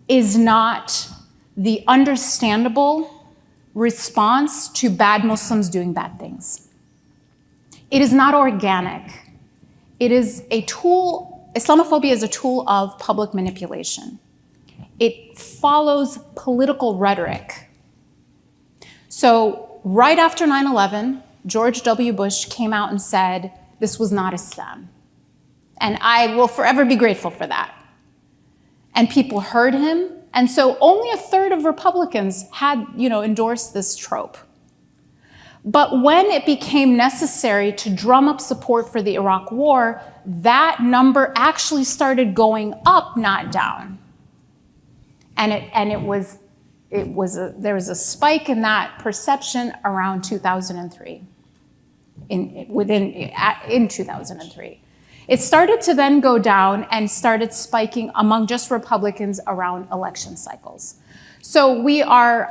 is not the understandable response to bad Muslims doing bad things. It is not organic. It is a tool, Islamophobia is a tool of public manipulation. It follows political rhetoric. So right after 9/11, George W. Bush came out and said, this was not Islam. And I will forever be grateful for that. And people heard him. And so only a third of Republicans had, endorsed this trope. But when it became necessary to drum up support for the Iraq War, that number actually started going up, not down. And there was a spike in that perception around 2003. In 2003. It started to then go down and started spiking among just Republicans around election cycles. So we are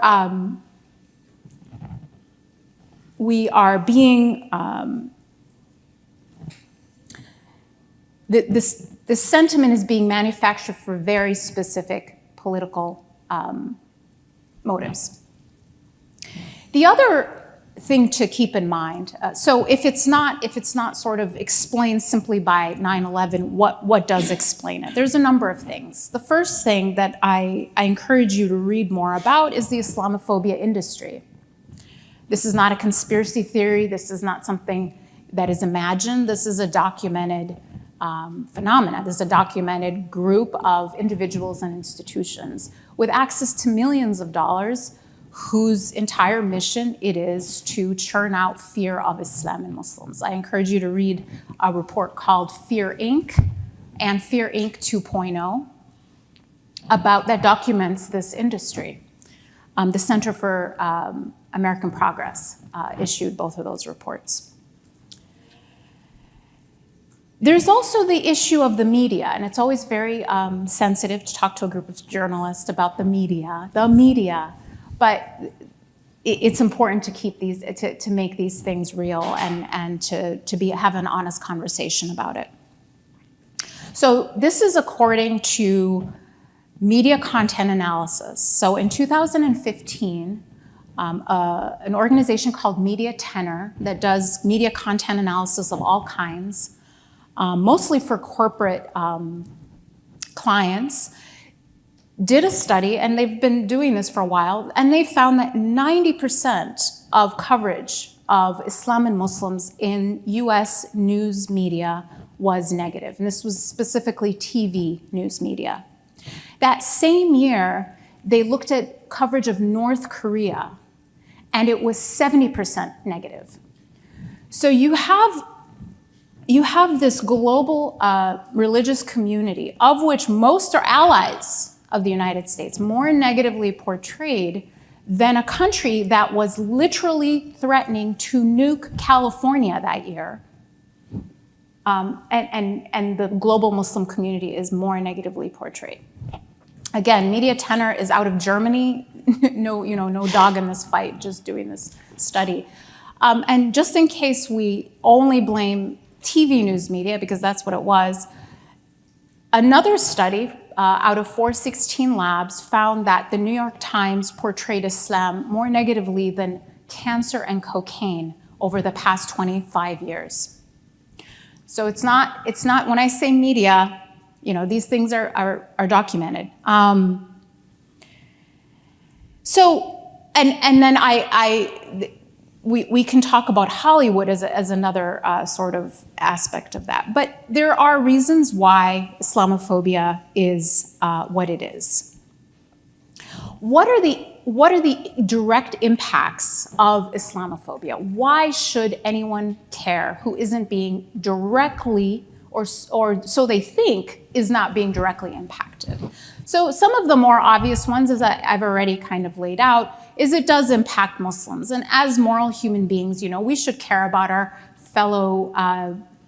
being, this sentiment is being manufactured for very specific political motives. The other thing to keep in mind, so if it's not sort of explained simply by 9/11, what does explain it? There's a number of things. The first thing that I encourage you to read more about is the Islamophobia industry. This is not a conspiracy theory. This is not something that is imagined. This is a documented phenomena. This is a documented group of individuals and institutions with access to millions of dollars whose entire mission it is to churn out fear of Islam and Muslims. I encourage you to read a report called Fear Inc. and Fear Inc. 2.0 that documents this industry. The Center for American Progress issued both of those reports. There's also the issue of the media, and it's always very sensitive to talk to a group of journalists about the media. But it's important to keep these, to make these things real and to have an honest conversation about it. So this is according to media content analysis. So in 2015, an organization called Media Tenor that does media content analysis of all kinds, mostly for corporate clients, did a study, and they've been doing this for a while, and they found that 90% of coverage of Islam and Muslims in US news media was negative. And this was specifically TV news media. That same year, they looked at coverage of North Korea, and it was 70% negative. So you have this global religious community, of which most are allies of the United States, more negatively portrayed than a country that was literally threatening to nuke California that year. And the global Muslim community is more negatively portrayed. Again, Media Tenor is out of Germany. No dog in this fight, just doing this study. And just in case we only blame TV news media, because that's what it was, another study out of 416 labs found that the New York Times portrayed Islam more negatively than cancer and cocaine over the past 25 years. So it's not when I say media, these things are documented. We can talk about Hollywood as another sort of aspect of that. But there are reasons why Islamophobia is what it is. What are the direct impacts of Islamophobia? Why should anyone care who isn't being directly, or so they think, is not being directly impacted? So some of the more obvious ones, as I've already kind of laid out, is it does impact Muslims. And as moral human beings, we should care about our fellow,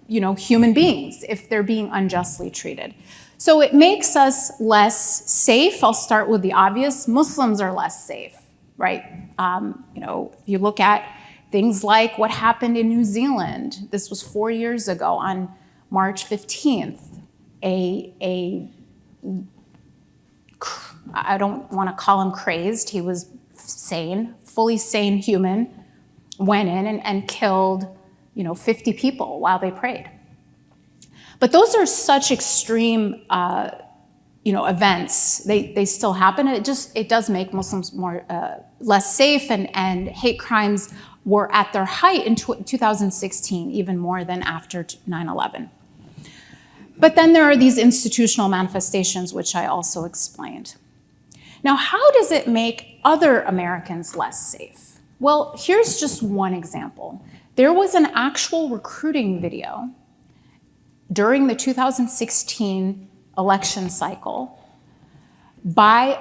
human beings if they're being unjustly treated. So it makes us less safe. I'll start with the obvious. Muslims are less safe, right? If you look at things like what happened in New Zealand, this was 4 years ago on March 15th, I don't want to call him crazed, he was sane, fully sane human, went in and killed 50 people while they prayed. But those are such extreme events. They still happen. It does make Muslims more less safe, and hate crimes were at their height in 2016, even more than after 9/11. But then there are these institutional manifestations, which I also explained. Now, how does it make other Americans less safe? Well, here's just one example. There was an actual recruiting video during the 2016 election cycle by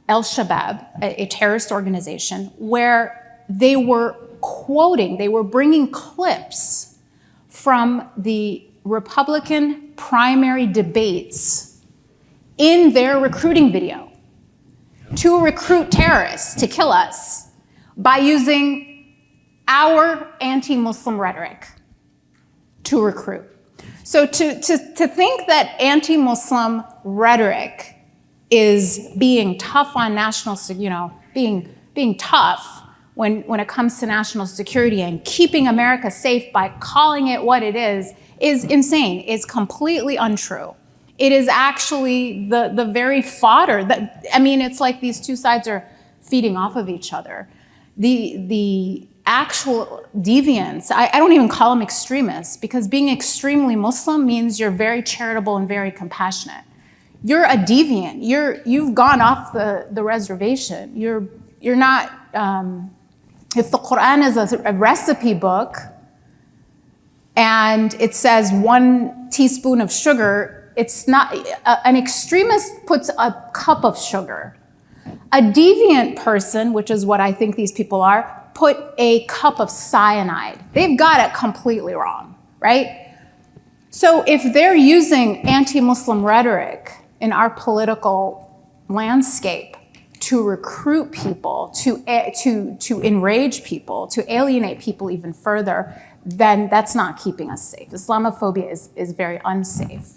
Al-Shabaab, a terrorist organization, where they were bringing clips from the Republican primary debates in their recruiting video to recruit terrorists to kill us by using our anti-Muslim rhetoric to recruit. So to think that anti-Muslim rhetoric is being tough on being tough when it comes to national security and keeping America safe by calling it what it is insane, is completely untrue. It is actually the very fodder it's like these two sides are feeding off of each other. The actual deviants, I don't even call them extremists, because being extremely Muslim means you're very charitable and very compassionate. You're a deviant. You've gone off the reservation. You're not. If the Quran is a recipe book and it says 1 teaspoon of sugar, it's not. An extremist puts a cup of sugar. A deviant person, which is what I think these people are, put a cup of cyanide. They've got it completely wrong, right? So if they're using anti-Muslim rhetoric in our political landscape to recruit people, to enrage people, to alienate people even further, then that's not keeping us safe. Islamophobia is very unsafe.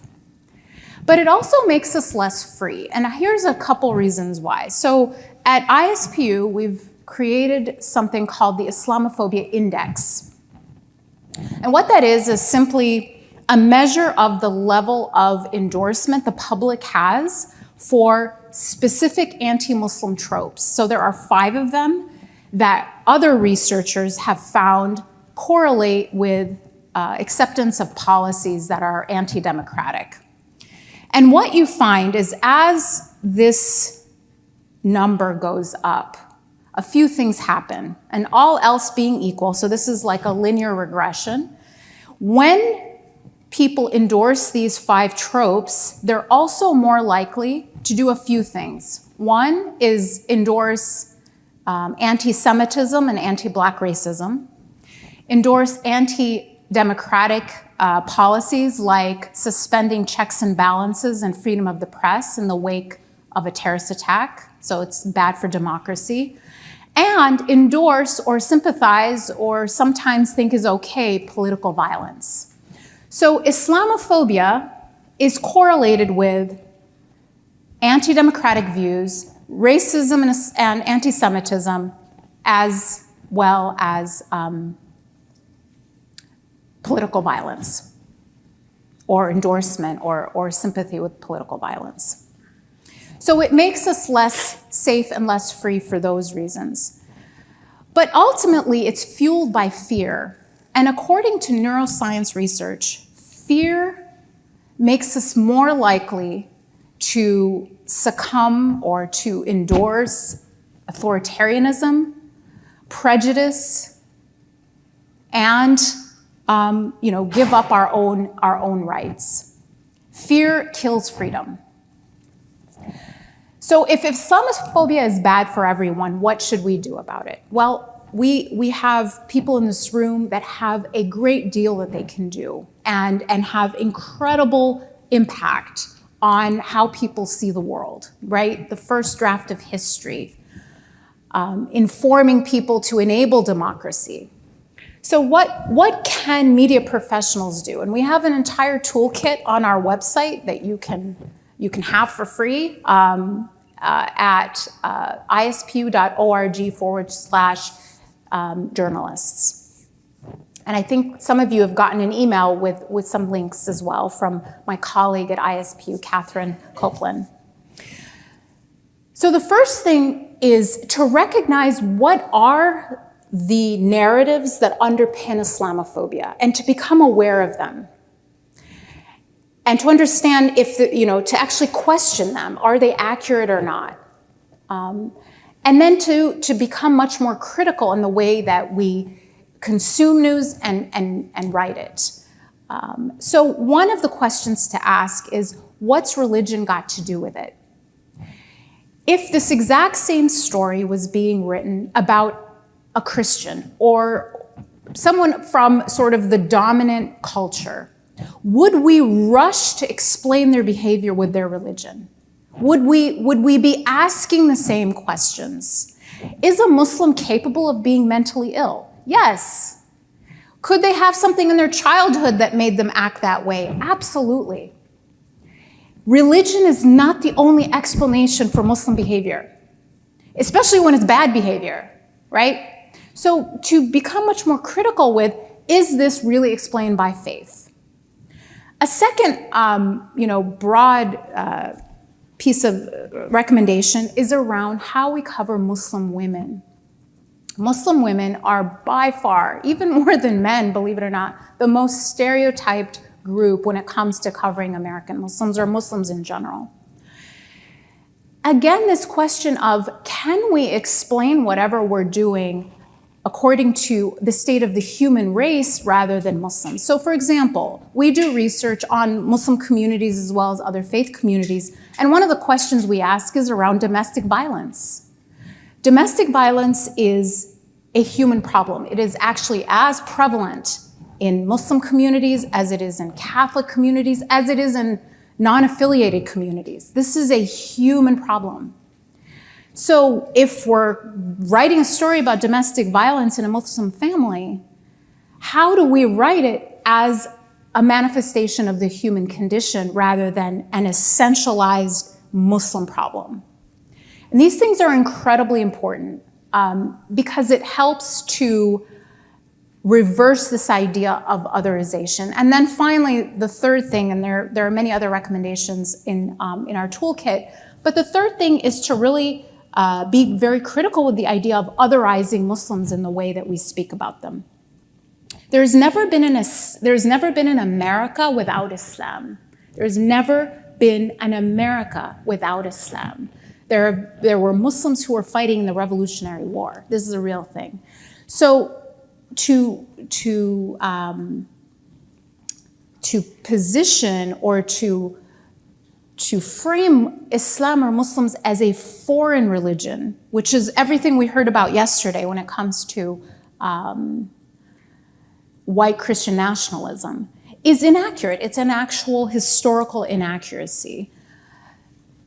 But it also makes us less free. And here's a couple reasons why. So at ISPU, we've created something called the Islamophobia Index. And what that is simply a measure of the level of endorsement the public has for specific anti-Muslim tropes. So there are 5 of them that other researchers have found correlate with acceptance of policies that are anti-democratic. And what you find is as this number goes up, a few things happen, and all else being equal, so this is like a linear regression. When people endorse these 5 tropes, they're also more likely to do a few things. One is endorse anti-Semitism and anti-Black racism, endorse anti-democratic policies like suspending checks and balances and freedom of the press in the wake of a terrorist attack, so it's bad for democracy, and endorse or sympathize or sometimes think is okay political violence. So Islamophobia is correlated with anti-democratic views, racism and anti-Semitism, as well as political violence or endorsement or sympathy with political violence. So it makes us less safe and less free for those reasons. But ultimately, it's fueled by fear. And according to neuroscience research, fear makes us more likely to succumb or to endorse authoritarianism, prejudice, and give up our own rights. Fear kills freedom. So if Islamophobia is bad for everyone, what should we do about it? Well, we have people in this room that have a great deal that they can do and have incredible impact on how people see the world, right? The first draft of history, informing people to enable democracy. So what can media professionals do? And we have an entire toolkit on our website that you can have for free at ispu.org/journalists. And I think some of you have gotten an email with some links as well from my colleague at ISPU, Catherine Copeland. So the first thing is to recognize what are the narratives that underpin Islamophobia and to become aware of them. And to understand to actually question them. Are they accurate or not? And then to become much more critical in the way that we consume news and write it. So one of the questions to ask is, what's religion got to do with it? If this exact same story was being written about a Christian or someone from sort of the dominant culture, would we rush to explain their behavior with their religion? Would we be asking the same questions? Is a Muslim capable of being mentally ill? Yes. Could they have something in their childhood that made them act that way? Absolutely. Religion is not the only explanation for Muslim behavior, especially when it's bad behavior, right? So to become much more critical with, is this really explained by faith? A second, broad piece of recommendation is around how we cover Muslim women. Muslim women are by far, even more than men, believe it or not, the most stereotyped group when it comes to covering American Muslims or Muslims in general. Again, this question of, can we explain whatever we're doing according to the state of the human race rather than Muslims? So for example, we do research on Muslim communities as well as other faith communities, and one of the questions we ask is around domestic violence. Domestic violence is a human problem. It is actually as prevalent in Muslim communities as it is in Catholic communities, as it is in non-affiliated communities. This is a human problem. So if we're writing a story about domestic violence in a Muslim family, how do we write it as a manifestation of the human condition rather than an essentialized Muslim problem? And these things are incredibly important because it helps to reverse this idea of otherization. And then finally, the third thing, and there are many other recommendations in our toolkit, but the third thing is to really be very critical with the idea of otherizing Muslims in the way that we speak about them. There's never been an America without Islam. There's never been an America without Islam. There were Muslims who were fighting in the Revolutionary War. This is a real thing. So to position or to frame Islam or Muslims as a foreign religion, which is everything we heard about yesterday when it comes to white Christian nationalism, is inaccurate. It's an actual historical inaccuracy.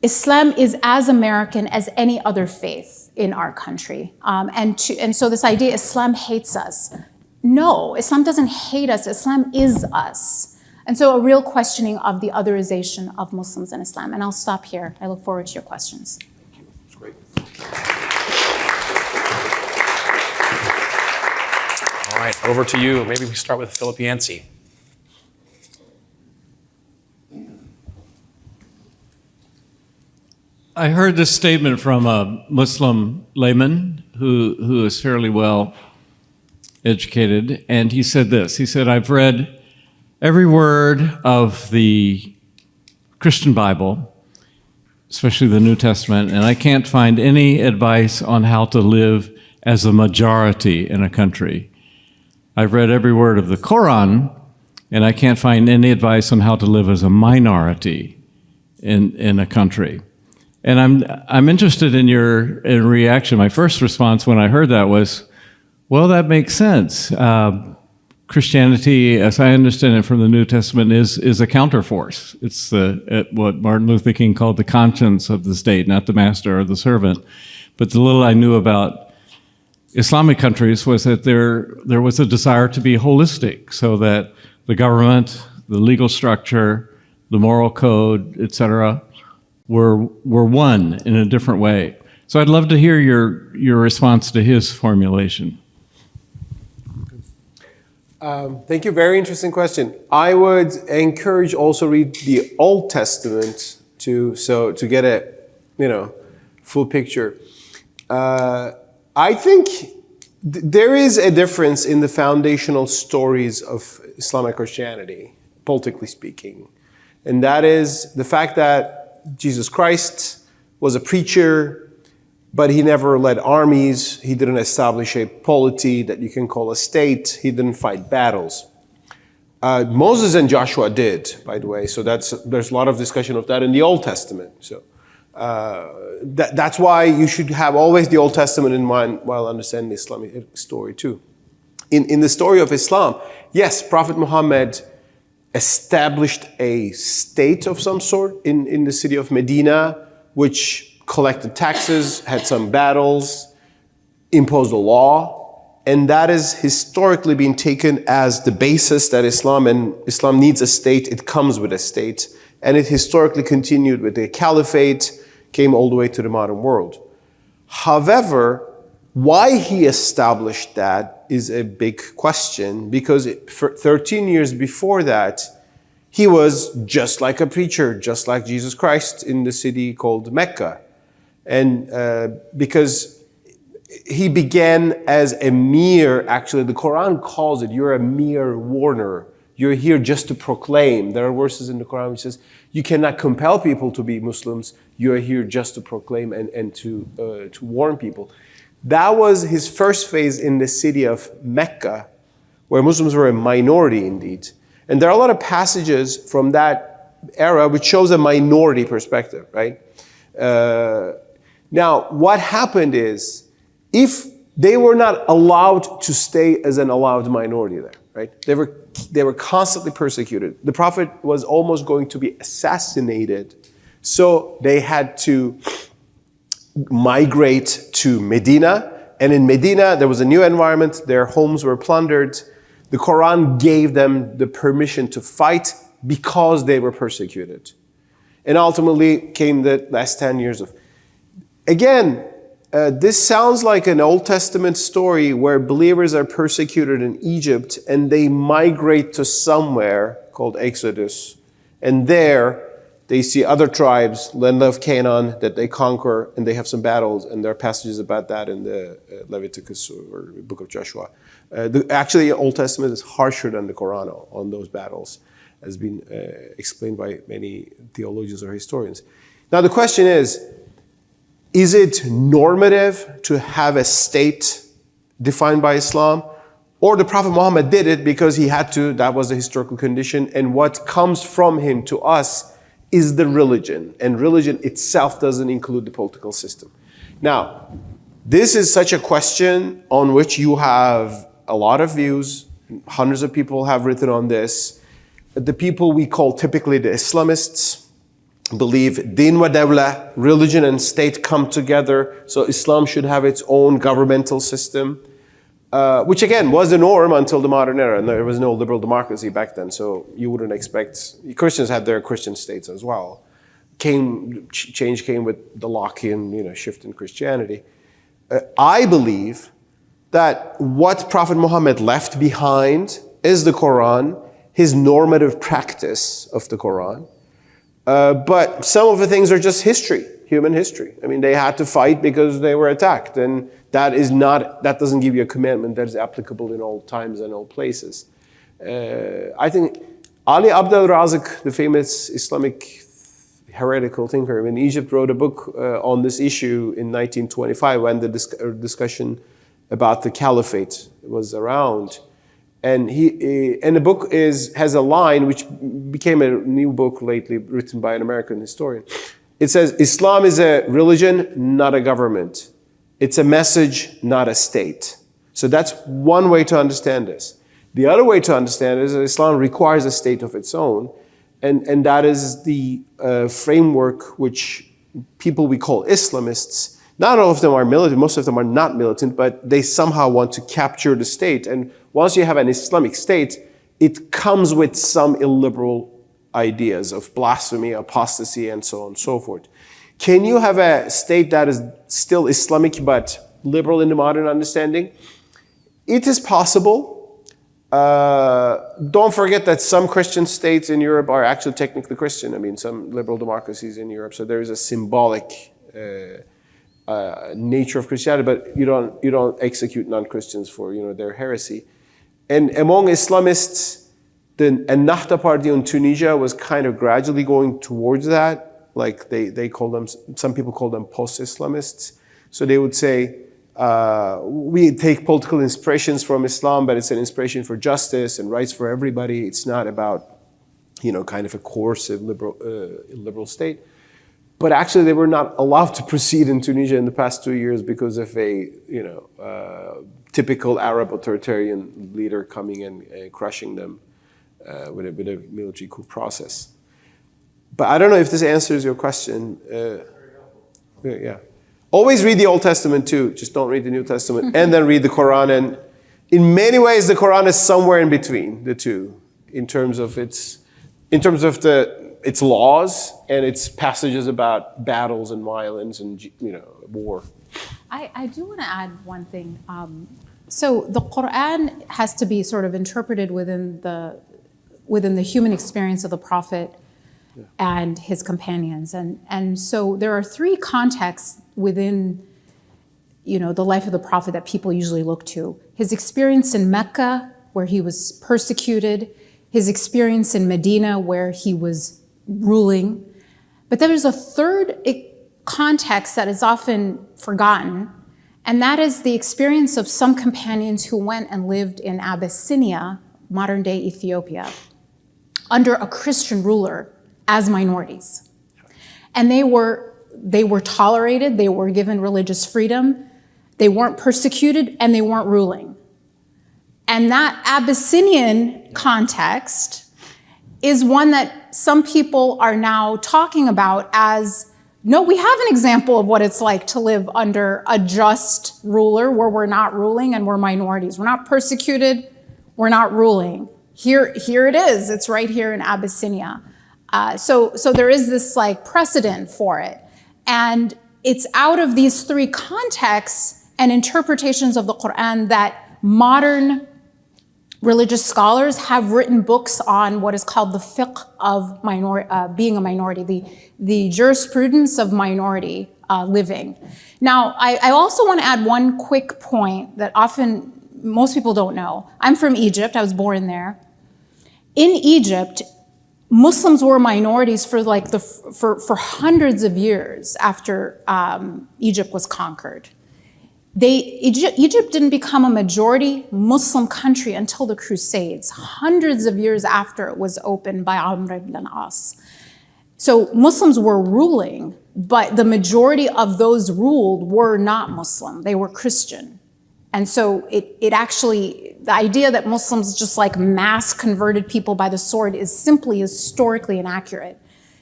Islam is as American as any other faith in our country. And so this idea, Islam hates us. No, Islam doesn't hate us. Islam is us. And so a real questioning of the otherization of Muslims in Islam. And I'll stop here. I look forward to your questions. Thank you. That's great. All right, over to you. Maybe we start with Philip Yancey. I heard this statement from a Muslim layman who is fairly well educated, and he said this. He said, I've read every word of the Christian Bible, especially the New Testament, and I can't find any advice on how to live as a majority in a country. I've read every word of the Quran, and I can't find any advice on how to live as a minority in a country. And I'm interested in your reaction. My first response when I heard that was, well, that makes sense. Christianity, as I understand it from the New Testament, is a counterforce. It's what Martin Luther King called the conscience of the state, not the master or the servant. But the little I knew about Islamic countries was that there was a desire to be holistic, so that the government, the legal structure, the moral code, etc., were one in a different way. So I'd love to hear your response to his formulation. Thank you. Very interesting question. I would encourage also read the Old Testament to get a full picture. I think there is a difference in the foundational stories of Islamic Christianity, politically speaking, and that is the fact that Jesus Christ was a preacher, but he never led armies. He didn't establish a polity that you can call a state. He didn't fight battles. Moses and Joshua did, by the way. So there's a lot of discussion of that in the Old Testament. So that's why you should have always the Old Testament in mind while understanding the Islamic story too. In the story of Islam, yes, Prophet Muhammad established a state of some sort in the city of Medina, which collected taxes, had some battles, imposed a law, and that is historically being taken as the basis that Islam needs a state, it comes with a state, and it historically continued with the caliphate, came all the way to the modern world. However, why he established that is a big question, because for 13 years before that, he was just like a preacher, just like Jesus Christ in the city called Mecca. And because he began as a mere, actually the Quran calls it, you're a mere warner. You're here just to proclaim. There are verses in the Quran which says, you cannot compel people to be Muslims. You're here just to proclaim and to warn people. That was his first phase in the city of Mecca, where Muslims were a minority indeed. And there are a lot of passages from that era which shows a minority perspective, right? Now, what happened is, if they were not allowed to stay as an allowed minority there, right? They were constantly persecuted. The Prophet was almost going to be assassinated. So they had to migrate to Medina. And in Medina, there was a new environment. Their homes were plundered. The Quran gave them the permission to fight because they were persecuted. And ultimately came the last 10 years of... Again, this sounds like an Old Testament story where believers are persecuted in Egypt and they migrate to somewhere called Exodus. And there they see other tribes, land of Canaan, that they conquer, and they have some battles, and there are passages about that in the Leviticus or book of Joshua. Actually, the Old Testament is harsher than the Quran on those battles, has been explained by many theologians or historians. Now the question is it normative to have a state defined by Islam? Or the Prophet Muhammad did it because he had to, that was the historical condition, and what comes from him to us is the religion, and religion itself doesn't include the political system. Now, this is such a question on which you have a lot of views. Hundreds of people have written on this. The people we call typically the Islamists believe din wa dawla, religion and state come together, so Islam should have its own governmental system, which again was the norm until the modern era, and there was no liberal democracy back then, so you wouldn't expect, Christians had their Christian states as well. Change came with the Lockean shift in Christianity. I believe that what Prophet Muhammad left behind is the Quran, his normative practice of the Quran. But some of the things are just history, human history. I mean, they had to fight because they were attacked, and that doesn't give you a commandment that is applicable in all times and all places. I think Ali Abdel Razak, the famous Islamic heretical thinker in Egypt, wrote a book on this issue in 1925 when the discussion about the caliphate was around. And the book has a line which became a new book lately written by an American historian. It says, Islam is a religion, not a government. It's a message, not a state. So that's one way to understand this. The other way to understand it is that Islam requires a state of its own, and that is the framework which people we call Islamists, not all of them are militant, most of them are not militant, but they somehow want to capture the state. And once you have an Islamic state, it comes with some illiberal ideas of blasphemy, apostasy, and so on and so forth. Can you have a state that is still Islamic but liberal in the modern understanding? It is possible. Don't forget that some Christian states in Europe are actually technically Christian. I mean, some liberal democracies in Europe. So there is a symbolic nature of Christianity, but you don't execute non-Christians for their heresy. And among Islamists, the Ennahda party in Tunisia was kind of gradually going towards that. Like they call them, some people call them post-Islamists. So they would say, we take political inspirations from Islam, but it's an inspiration for justice and rights for everybody. It's not about, kind of a coercive liberal state. But actually, they were not allowed to proceed in Tunisia in the past 2 years because of a, typical Arab authoritarian leader coming and crushing them with a military coup process. But I don't know if this answers your question. Yeah. Always read the Old Testament too. Just don't read the New Testament, and then read the Quran. And in many ways, the Quran is somewhere in between the two, in terms of its laws and its passages about battles and violence and war. I do want to add one thing. So the Quran has to be sort of interpreted within the human experience of the Prophet and his companions. And so there are three contexts within the life of the Prophet that people usually look to. His experience in Mecca, where he was persecuted, his experience in Medina, where he was ruling. But then there's a third context that is often forgotten, and that is the experience of some companions who went and lived in Abyssinia, modern-day Ethiopia, under a Christian ruler as minorities. And they were tolerated, they were given religious freedom, they weren't persecuted, and they weren't ruling. And that Abyssinian context is one that some people are now talking about as, no, we have an example of what it's like to live under a just ruler where we're not ruling and we're minorities. We're not persecuted, we're not ruling. Here it is, it's right here in Abyssinia. So there is this precedent for it. And it's out of these three contexts and interpretations of the Quran that modern religious scholars have written books on what is called the fiqh of being a minority, the jurisprudence of minority living. Now, I also want to add one quick point that often most people don't know. I'm from Egypt, I was born there. In Egypt, Muslims were minorities for hundreds of years after Egypt was conquered. Egypt didn't become a majority Muslim country until the Crusades, hundreds of years after it was opened by Amr ibn al-As. So Muslims were ruling, but the majority of those ruled were not Muslim, they were Christian. And so it actually, the idea that Muslims just mass converted people by the sword is simply historically inaccurate.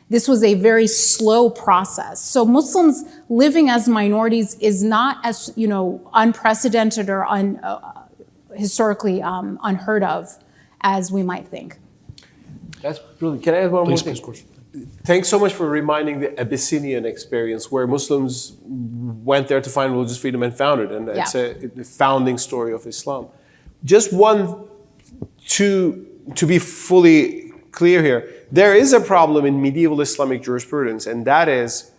This was a very slow process. So Muslims living as minorities is not as, unprecedented or historically unheard of as we might think. That's brilliant. Can I add one more thing? Of course. Thanks so much for reminding the Abyssinian experience where Muslims went there to find religious freedom and found it. And it's a founding story of Islam. Just one, to be fully clear here, there is a problem in medieval Islamic jurisprudence, and that is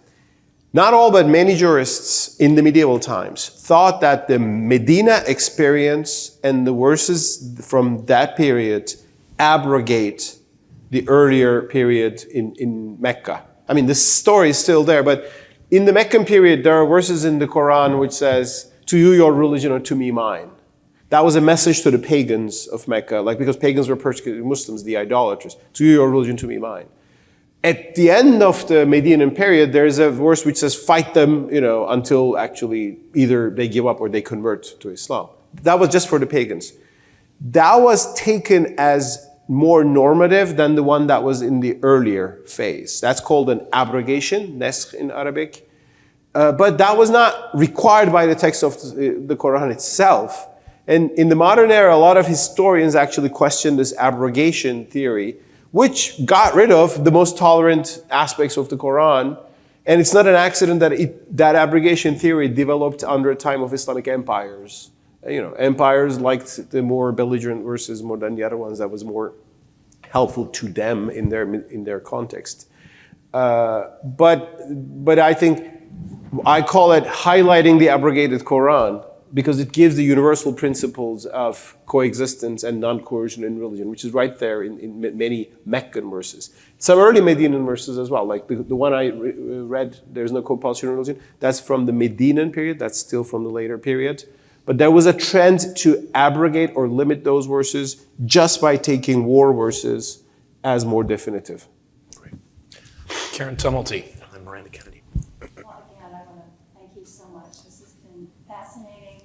not all but many jurists in the medieval times thought that the Medina experience and the verses from that period abrogate the earlier period in Mecca. I mean, the story is still there, but in the Meccan period, there are verses in the Quran which says, to you your religion or to me mine. That was a message to the pagans of Mecca, because pagans were persecuting Muslims, the idolaters. To you your religion, to me mine. At the end of the Medinan period, there's a verse which says, fight them, until actually either they give up or they convert to Islam. That was just for the pagans. That was taken as more normative than the one that was in the earlier phase. That's called an abrogation, naskh in Arabic. But that was not required by the text of the Quran itself. And in the modern era, a lot of historians actually question this abrogation theory, which got rid of the most tolerant aspects of the Quran. And it's not an accident that that abrogation theory developed under a time of Islamic empires. Empires liked the more belligerent verses more than the other ones. That was more helpful to them in their context. But I think I call it highlighting the abrogated Quran, because it gives the universal principles of coexistence and non-coercion in religion, which is right there in many Meccan verses. Some early Medinan verses as well, like the one I read, there's no compulsion in religion, that's from the Medinan period, that's still from the later period. But there was a trend to abrogate or limit those verses just by taking war verses as more definitive. Great. Karen Tumulty and then Miranda Kennedy. Well, again, I want to thank you so much. This has been fascinating.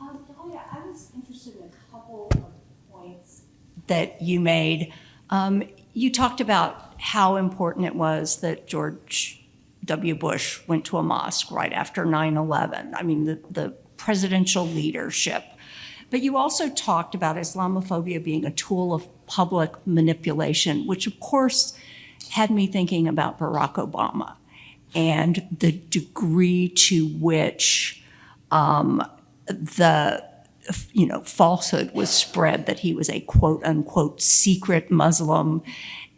Dalia, I was interested in a couple of points that you made. You talked about how important it was that George W. Bush went to a mosque right after 9/11. I mean, the presidential leadership. But you also talked about Islamophobia being a tool of public manipulation, which of course had me thinking about Barack Obama and the degree to which the falsehood was spread that he was a quote unquote secret Muslim.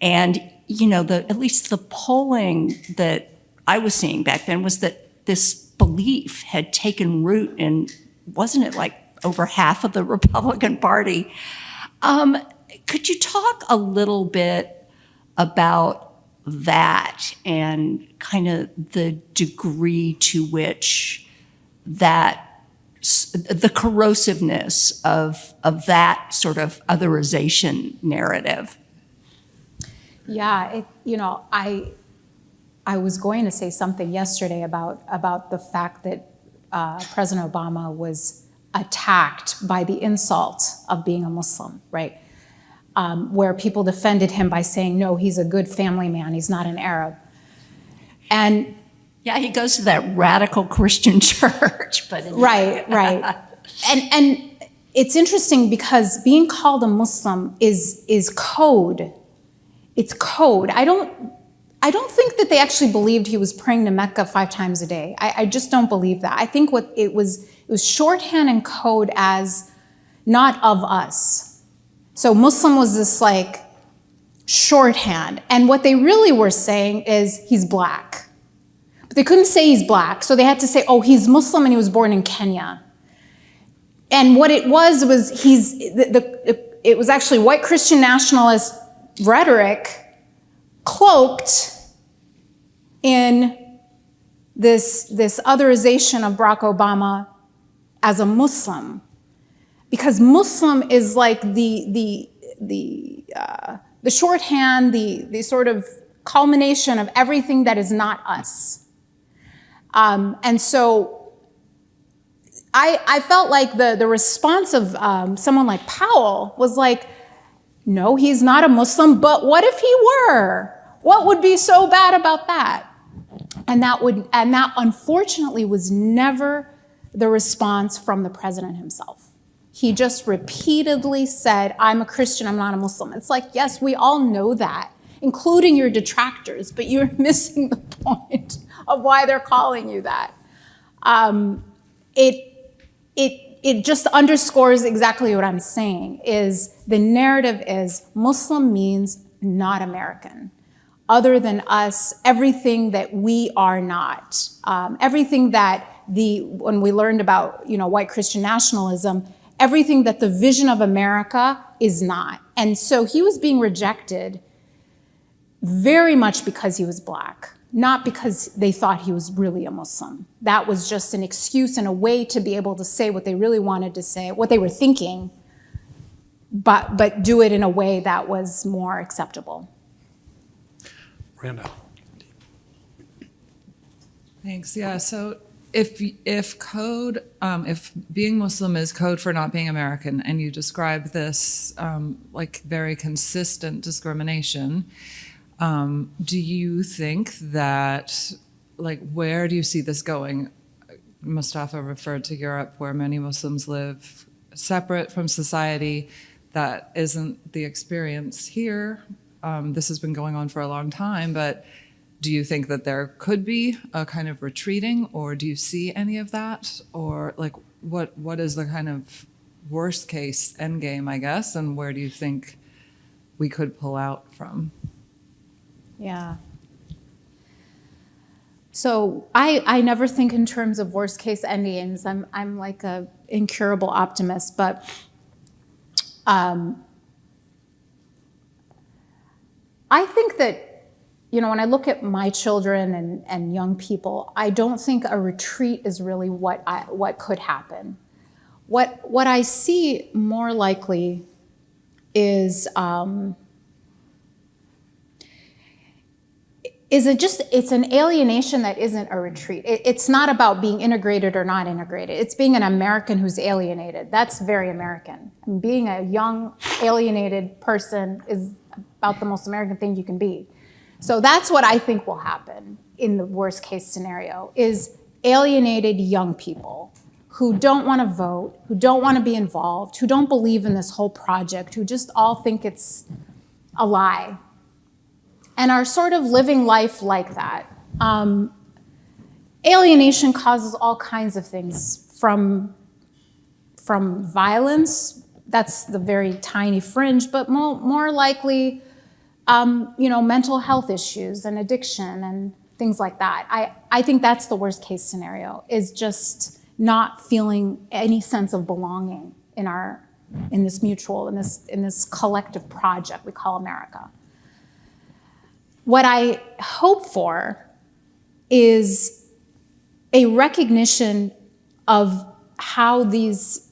And, at least the polling that I was seeing back then was that this belief had taken root in, wasn't it like over half of the Republican Party? Could you talk a little bit about that and kind of the degree to which the corrosiveness of that sort of otherization narrative? Yeah, I was going to say something yesterday about the fact that President Obama was attacked by the insult of being a Muslim, right? Where people defended him by saying, no, he's a good family man, he's not an Arab. And yeah, he goes to that radical Christian church, but right. And it's interesting because being called a Muslim is code. It's code. I don't think that they actually believed he was praying to Mecca 5 times a day. I just don't believe that. I think what it was shorthand and code as not of us. So Muslim was this like shorthand. And what they really were saying is he's black. But they couldn't say he's black. So they had to say, oh, he's Muslim and he was born in Kenya. And what it was it was actually white Christian nationalist rhetoric cloaked in this otherization of Barack Obama as a Muslim, because Muslim is like the shorthand, the sort of culmination of everything that is not us. And so I felt like the response of someone like Powell was like, no, he's not a Muslim, but what if he were? What would be so bad about that? And that unfortunately was never the response from the president himself. He just repeatedly said, I'm a Christian, I'm not a Muslim. It's like, yes, we all know that, including your detractors, but you're missing the point of why they're calling you that. It just underscores exactly what I'm saying, is the narrative is Muslim means not American. Other than us, everything that we are not, everything that when we learned about, white Christian nationalism, everything that the vision of America is not. And so he was being rejected very much because he was black, not because they thought he was really a Muslim. That was just an excuse and a way to be able to say what they really wanted to say, what they were thinking, but do it in a way that was more acceptable. Randa. Thanks. Yeah. So if code, if being Muslim is code for not being American, and you describe this like very consistent discrimination, do you think that, like, where do you see this going? Mustafa referred to Europe, where many Muslims live separate from society. That isn't the experience here. This has been going on for a long time, but do you think that there could be a kind of retreating, or do you see any of that? Or like, what is the kind of worst case end game, I guess, and where do you think we could pull out from? Yeah. So I never think in terms of worst case endings. I'm like a incurable optimist, but I think that, when I look at my children and young people, I don't think a retreat is really what could happen. What I see more likely is it's an alienation that isn't a retreat. It's not about being integrated or not integrated. It's being an American who's alienated. That's very American. And being a young, alienated person is about the most American thing you can be. So that's what I think will happen in the worst case scenario, is alienated young people who don't want to vote, who don't want to be involved, who don't believe in this whole project, who just all think it's a lie, and are sort of living life like that. Alienation causes all kinds of things, from violence, that's the very tiny fringe, but more likely, mental health issues and addiction and things like that. I think that's the worst case scenario, is just not feeling any sense of belonging in this mutual, in this collective project we call America. What I hope for is a recognition of how these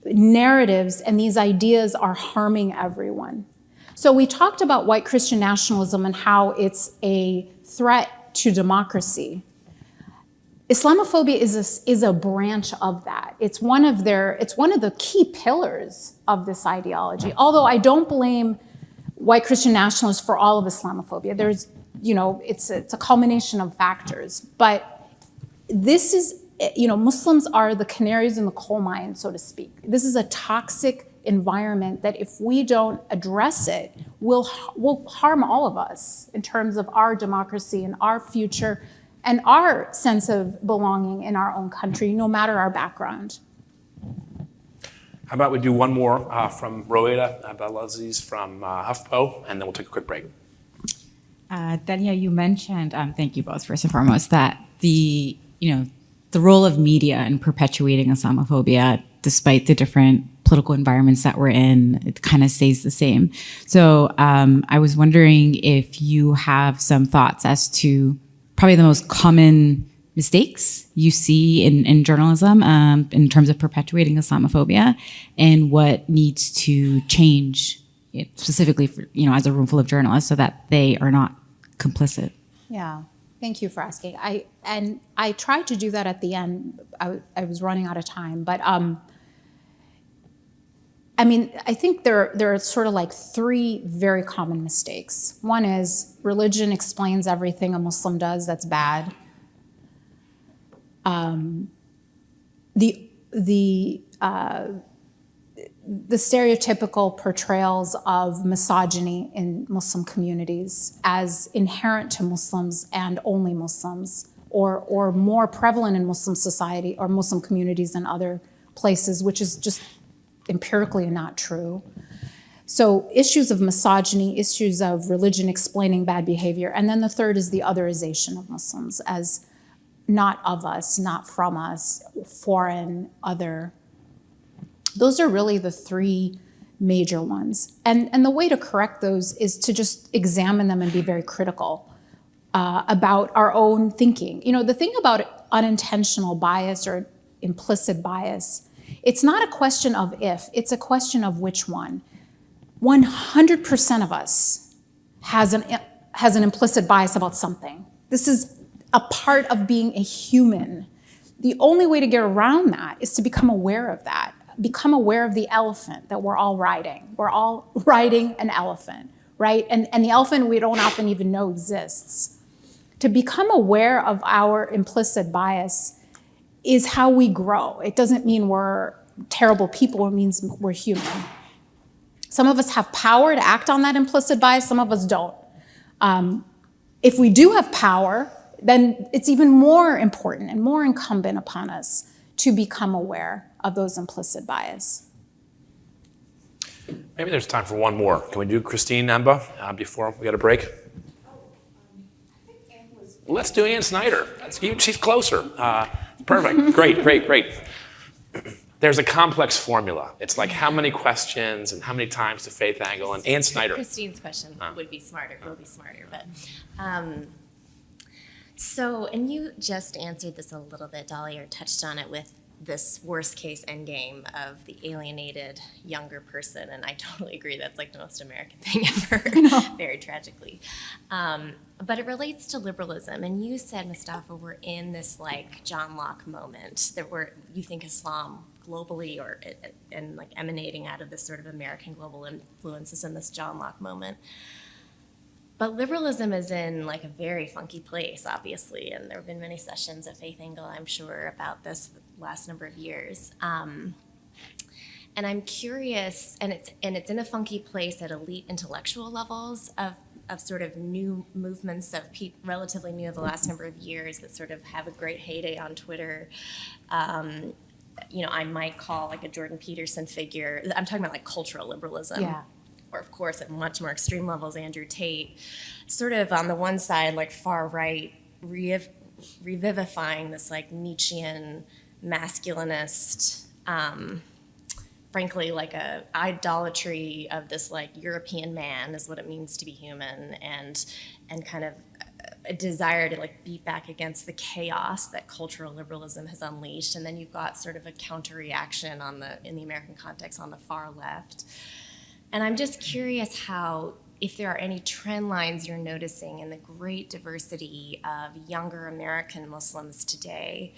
narratives and these ideas are harming everyone. So we talked about white Christian nationalism and how it's a threat to democracy. Islamophobia is a branch of that. It's one of the key pillars of this ideology. Although I don't blame white Christian nationalists for all of Islamophobia. There's, it's a culmination of factors. But this is, Muslims are the canaries in the coal mine, so to speak. This is a toxic environment that, if we don't address it, will harm all of us in terms of our democracy and our future and our sense of belonging in our own country, no matter our background. How about we do one more from Roeda Abdelaziz from HuffPo, and then we'll take a quick break. Dalia, you mentioned, thank you both first and foremost, that the role of media in perpetuating Islamophobia, despite the different political environments that we're in, it kind of stays the same. So I was wondering if you have some thoughts as to probably the most common mistakes you see in journalism in terms of perpetuating Islamophobia, and what needs to change specifically for, as a room full of journalists, so that they are not complicit. Yeah, thank you for asking. I tried to do that at the end. I was running out of time, but I think there are sort of like three very common mistakes. One is religion explains everything a Muslim does that's bad. The stereotypical portrayals of misogyny in Muslim communities as inherent to Muslims and only Muslims, or more prevalent in Muslim society or Muslim communities than other places, which is just empirically not true. So issues of misogyny, issues of religion explaining bad behavior, and then the third is the otherization of Muslims as not of us, not from us, foreign, other. Those are really the three major ones. And the way to correct those is to just examine them and be very critical about our own thinking. The thing about unintentional bias or implicit bias, it's not a question of if, it's a question of which one. 100% of us has has an implicit bias about something. This is a part of being a human. The only way to get around that is to become aware of that. Become aware of the elephant that we're all riding. We're all riding an elephant, right? And the elephant we don't often even know exists. To become aware of our implicit bias is how we grow. It doesn't mean we're terrible people, it means we're human. Some of us have power to act on that implicit bias, some of us don't. If we do have power, then it's even more important and more incumbent upon us to become aware of those implicit bias. Maybe there's time for one more. Can we do Christine Nemba before we got a break? Let's do Ann Snyder. She's closer. Perfect. Great. There's a complex formula. It's like how many questions and how many times to faith angle. And Ann Snyder. Christine's question will be smarter, but so, and you just answered this a little bit, Dolly, or touched on it with this worst case endgame of the alienated younger person, and I totally agree, that's like the most American thing ever, very tragically. But it relates to liberalism, and you said, Mustafa, we're in this like John Locke moment, that you think Islam globally and like emanating out of this sort of American global influences in this John Locke moment. But liberalism is in like a very funky place, obviously, and there have been many sessions at Faith Angle, I'm sure, about this the last number of years. And I'm curious, and it's in a funky place at elite intellectual levels of sort of new movements of relatively new of the last number of years that sort of have a great heyday on Twitter. I might call like a Jordan Peterson figure. I'm talking about like cultural liberalism. Yeah. Or of course at much more extreme levels, Andrew Tate, sort of on the one side, like far right, revivifying this like Nietzschean masculinist, frankly, like a idolatry of this like European man is what it means to be human, and kind of a desire to like beat back against the chaos that cultural liberalism has unleashed. And then you've got sort of a counter reaction in the American context on the far left. And I'm just curious if there are any trend lines you're noticing in the great diversity of younger American Muslims today.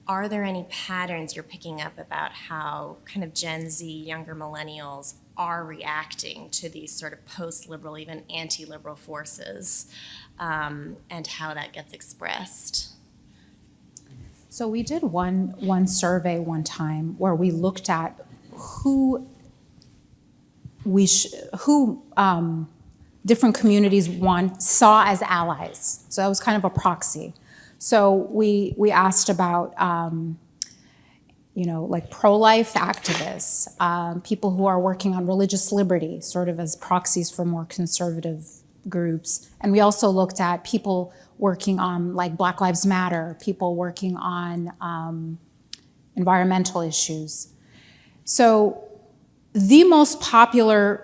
Are there any patterns you're picking up about how kind of Gen Z, younger millennials are reacting to these sort of post-liberal, even anti-liberal forces, and how that gets expressed? So we did one survey one time where we looked at who different communities saw as allies. So that was kind of a proxy. So we asked about, like pro-life activists, people who are working on religious liberty, sort of as proxies for more conservative groups. And we also looked at people working on like Black Lives Matter, people working on environmental issues. So the most popular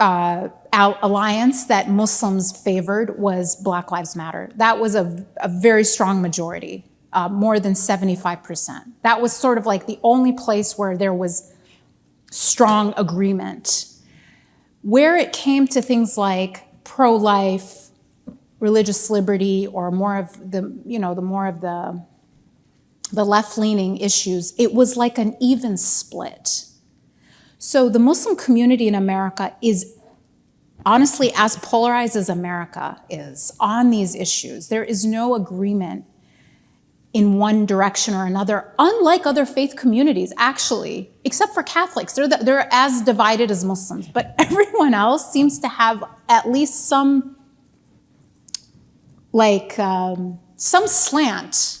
alliance that Muslims favored was Black Lives Matter. That was a very strong majority, more than 75%. That was sort of like the only place where there was strong agreement. Where it came to things like pro-life, religious liberty, or more of the left-leaning issues, it was like an even split. So the Muslim community in America is honestly as polarized as America is on these issues. There is no agreement in one direction or another, unlike other faith communities, actually, except for Catholics. They're as divided as Muslims, but everyone else seems to have at least some slant.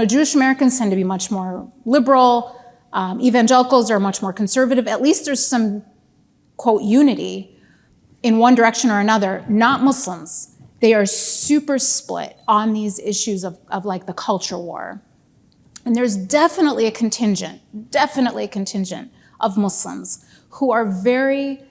Jewish Americans tend to be much more liberal. Evangelicals are much more conservative. At least there's some, quote, unity in one direction or another. Not Muslims. They are super split on these issues of like the culture war. And there's definitely a contingent of Muslims who are very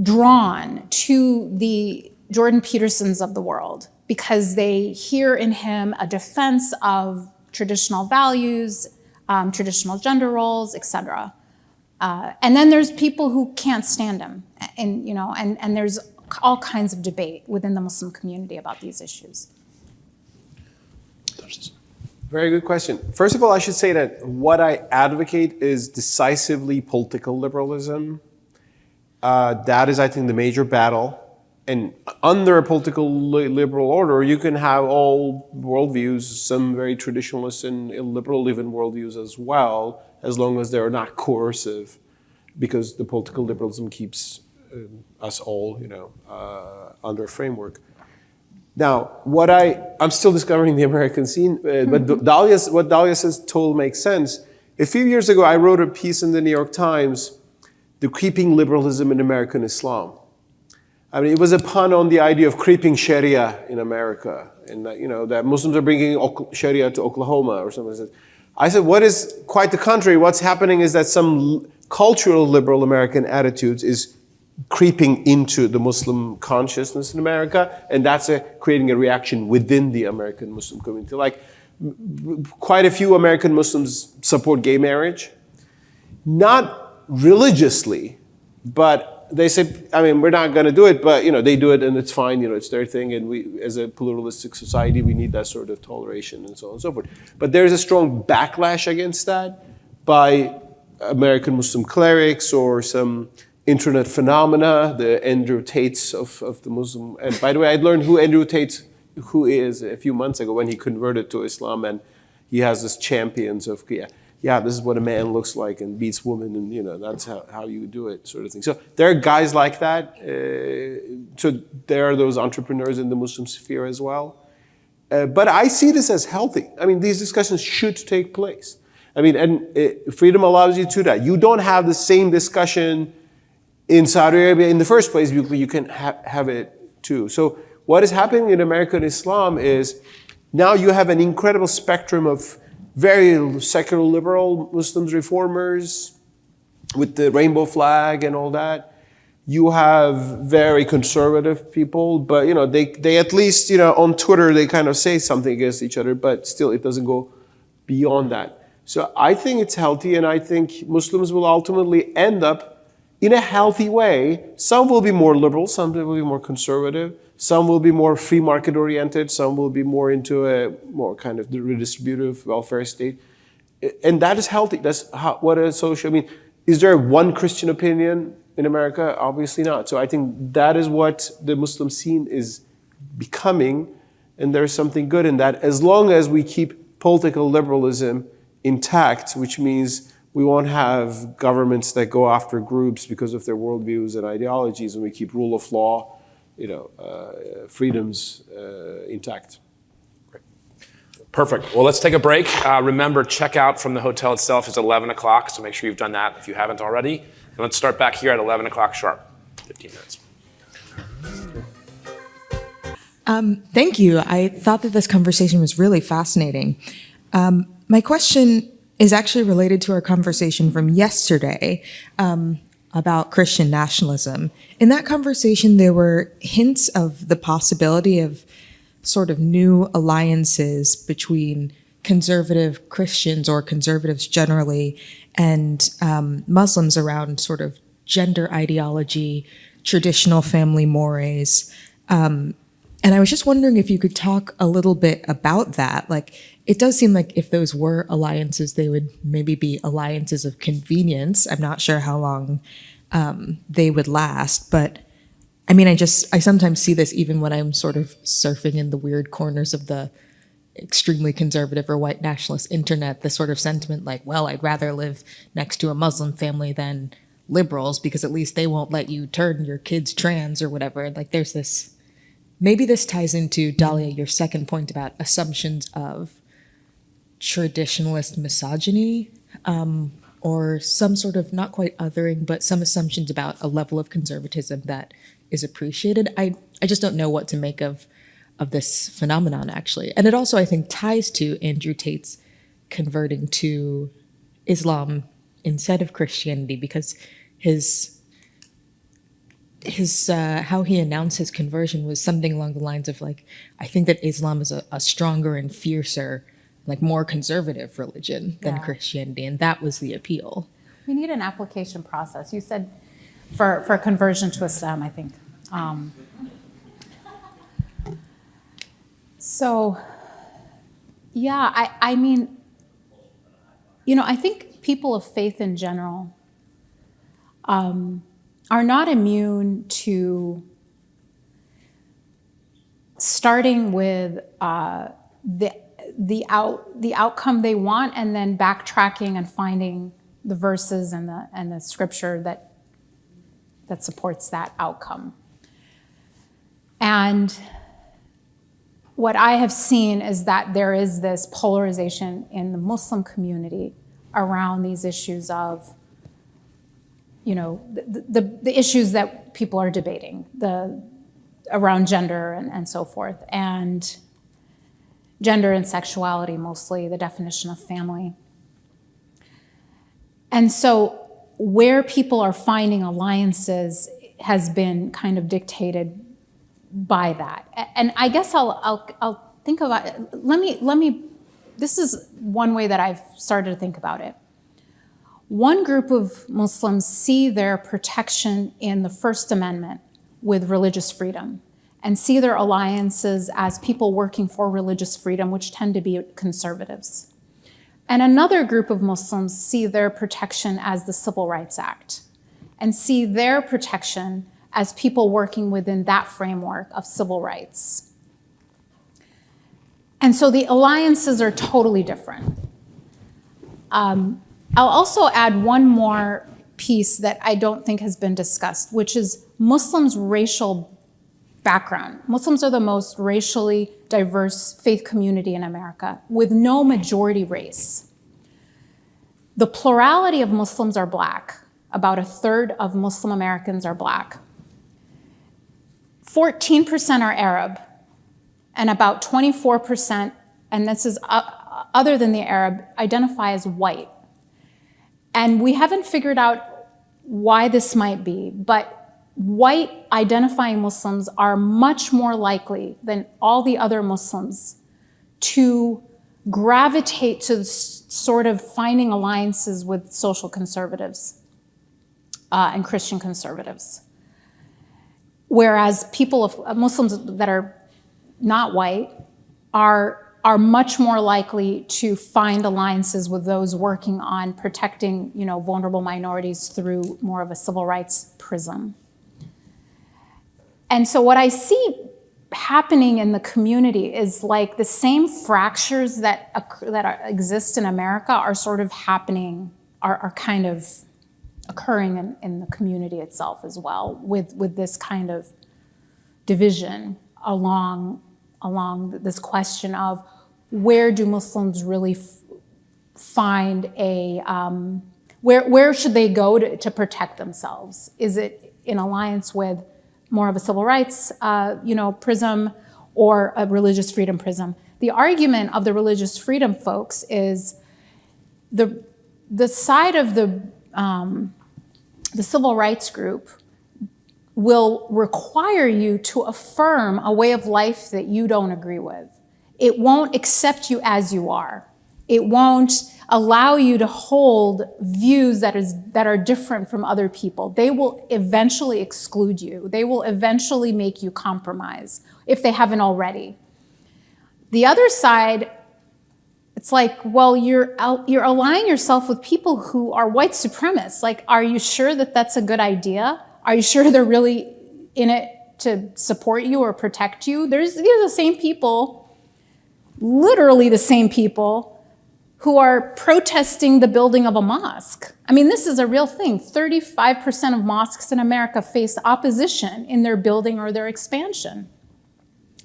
drawn to the Jordan Petersons of the world because they hear in him a defense of traditional values, traditional gender roles, etc. And then there's people who can't stand him, and there's all kinds of debate within the Muslim community about these issues. Very good question. First of all, I should say that what I advocate is decisively political liberalism. That is, I think, the major battle. And under a political liberal order, you can have all worldviews, some very traditionalist and illiberal even worldviews as well, as long as they're not coercive, because the political liberalism keeps us all, under a framework. Now, I'm still discovering the American scene, but what Dahlia says totally makes sense. A few years ago, I wrote a piece in the New York Times, The Creeping Liberalism in American Islam. I mean, it was a pun on the idea of creeping Sharia in America, and that Muslims are bringing Sharia to Oklahoma or something like that. I said, what is quite the contrary? What's happening is that some cultural liberal American attitudes is creeping into the Muslim consciousness in America, and that's creating a reaction within the American Muslim community. Like, quite a few American Muslims support gay marriage, not religiously, but they say, I mean, we're not going to do it, but they do it, and it's fine. It's their thing, and we, as a pluralistic society, we need that sort of toleration and so on and so forth. But there's a strong backlash against that by American Muslim clerics or some internet phenomena, the Andrew Tates of the Muslim. And by the way, I learned who Andrew Tate is a few months ago when he converted to Islam, and he has this champions of, this is what a man looks like and beats women, and that's how you do it, sort of thing. So there are guys like that. So there are those entrepreneurs in the Muslim sphere as well. But I see this as healthy. I mean, these discussions should take place. I mean, and freedom allows you to do that. You don't have the same discussion in Saudi Arabia in the first place. You can have it too. So what is happening in American Islam is now you have an incredible spectrum of very secular liberal Muslims, reformers with the rainbow flag and all that. You have very conservative people, but they at least on Twitter they kind of say something against each other, but still it doesn't go beyond that. So I think it's healthy, and I think Muslims will ultimately end up in a healthy way. Some will be more liberal, some will be more conservative, some will be more free market oriented, some will be more into a more kind of redistributive welfare state. And that is healthy. That's what a social, is there one Christian opinion in America? Obviously not. So I think that is what the Muslim scene is becoming, and there's something good in that, as long as we keep political liberalism intact, which means we won't have governments that go after groups because of their worldviews and ideologies, and we keep rule of law, freedoms intact. Great. Perfect. Well, let's take a break. Remember, checkout from the hotel itself is 11 o'clock, so make sure you've done that if you haven't already. And let's start back here at 11 o'clock sharp, 15 minutes. Thank you. I thought that this conversation was really fascinating. My question is actually related to our conversation from yesterday about Christian nationalism. In that conversation, there were hints of the possibility of sort of new alliances between conservative Christians or conservatives generally and Muslims around sort of gender ideology, traditional family mores. And I was just wondering if you could talk a little bit about that. Like, it does seem like if those were alliances, they would maybe be alliances of convenience. I'm not sure how long they would last, but I sometimes see this even when I'm sort of surfing in the weird corners of the extremely conservative or white nationalist internet, the sort of sentiment like, well, I'd rather live next to a Muslim family than liberals because at least they won't let you turn your kids trans or whatever. Like, there's this. Maybe this ties into, Dahlia, your second point about assumptions of traditionalist misogyny, or some sort of, not quite othering, but some assumptions about a level of conservatism that is appreciated. I just don't know what to make of this phenomenon, actually. And it also, I think, ties to Andrew Tate's converting to Islam instead of Christianity, because his how he announced his conversion was something along the lines of like, I think that Islam is a stronger and fiercer, like more conservative religion than Christianity, and that was the appeal. We need an application process. You said for conversion to Islam, I think So, yeah, I mean, you know, I think people of faith in general are not immune to starting with the outcome they want, and then backtracking and finding the verses and the scripture that supports that outcome. And what I have seen is that there is this polarization in the Muslim community around these issues of, you know, the issues that people are debating, around gender and so forth, and gender and sexuality mostly, the definition of family. And so where people are finding alliances has been kind of dictated by that. And I guess I'll think about it. Let me, this is one way that I've started to think about it. One group of Muslims see their protection in the First Amendment with religious freedom, and see their alliances as people working for religious freedom, which tend to be conservatives. And another group of Muslims see their protection as the Civil Rights Act, and see their protection as people working within that framework of civil rights. And so the alliances are totally different. I'll also add one more piece that I don't think has been discussed, which is Muslims' racial background. Muslims are the most racially diverse faith community in America, with no majority race. The plurality of Muslims are Black. About a third of Muslim Americans are Black. 14% are Arab, and about 24%, and this is other than the Arab, identify as white. And we haven't figured out why this might be, but white identifying Muslims are much more likely than all the other Muslims to gravitate to sort of finding alliances with social conservatives and Christian conservatives. Whereas people of Muslims that are not white are much more likely to find alliances with those working on protecting, you know, vulnerable minorities through more of a civil rights prism. And so what I see happening in the community is like the same fractures that exist in America are sort of happening, are kind of occurring in the community itself as well, with this kind of division along this question of where do Muslims really find a, where should they go to protect themselves? Is it in alliance with more of a civil rights prism or a religious freedom prism? The argument of the religious freedom folks is the side of the civil rights group will require you to affirm a way of life that you don't agree with. It won't accept you as you are. It won't allow you to hold views that are different from other people. They will eventually exclude you. They will eventually make you compromise if they haven't already. The other side, it's like, well, you're allying yourself with people who are white supremacists. Like, are you sure that that's a good idea? Are you sure they're really in it to support you or protect you? These are the same people, literally the same people, who are protesting the building of a mosque. I mean, this is a real thing. 35% of mosques in America face opposition in their building or their expansion.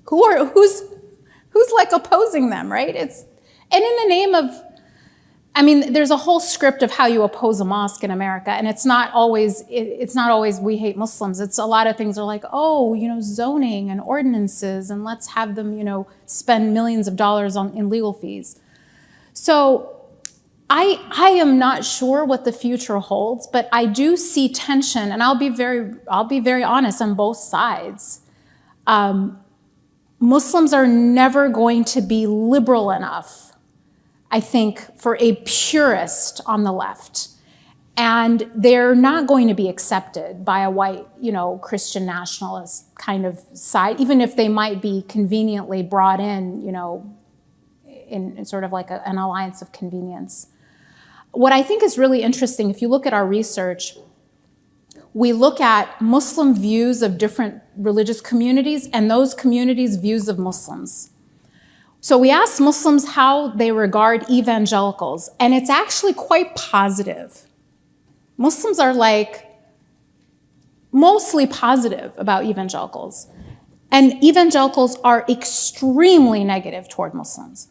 Who's like opposing them, right? And in the name of, I mean, there's a whole script of how you oppose a mosque in America, and it's not always we hate Muslims. It's a lot of things are like, oh, zoning and ordinances, and let's have them, spend millions of dollars in legal fees. So I am not sure what the future holds, but I do see tension, and I'll be very honest on both sides. Muslims are never going to be liberal enough, I think, for a purist on the left. And they're not going to be accepted by a white, Christian nationalist kind of side, even if they might be conveniently brought in, in sort of like an alliance of convenience. What I think is really interesting, if you look at our research, we look at Muslim views of different religious communities and those communities' views of Muslims. So we asked Muslims how they regard evangelicals, and it's actually quite positive. Muslims are mostly positive about evangelicals, and evangelicals are extremely negative toward Muslims.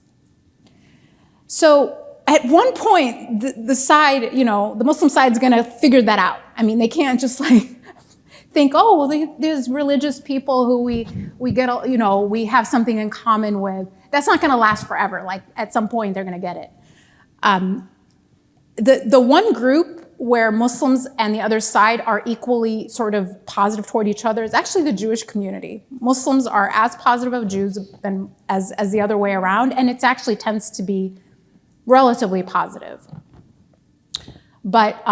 So at one point, the side, the Muslim side is going to figure that out. I mean, they can't just think, oh, well, there's religious people who we get, we have something in common with. That's not going to last forever. At some point, they're going to get it. The one group where Muslims and the other side are equally sort of positive toward each other is actually the Jewish community. Muslims are as positive of Jews as the other way around, and it actually tends to be relatively positive. But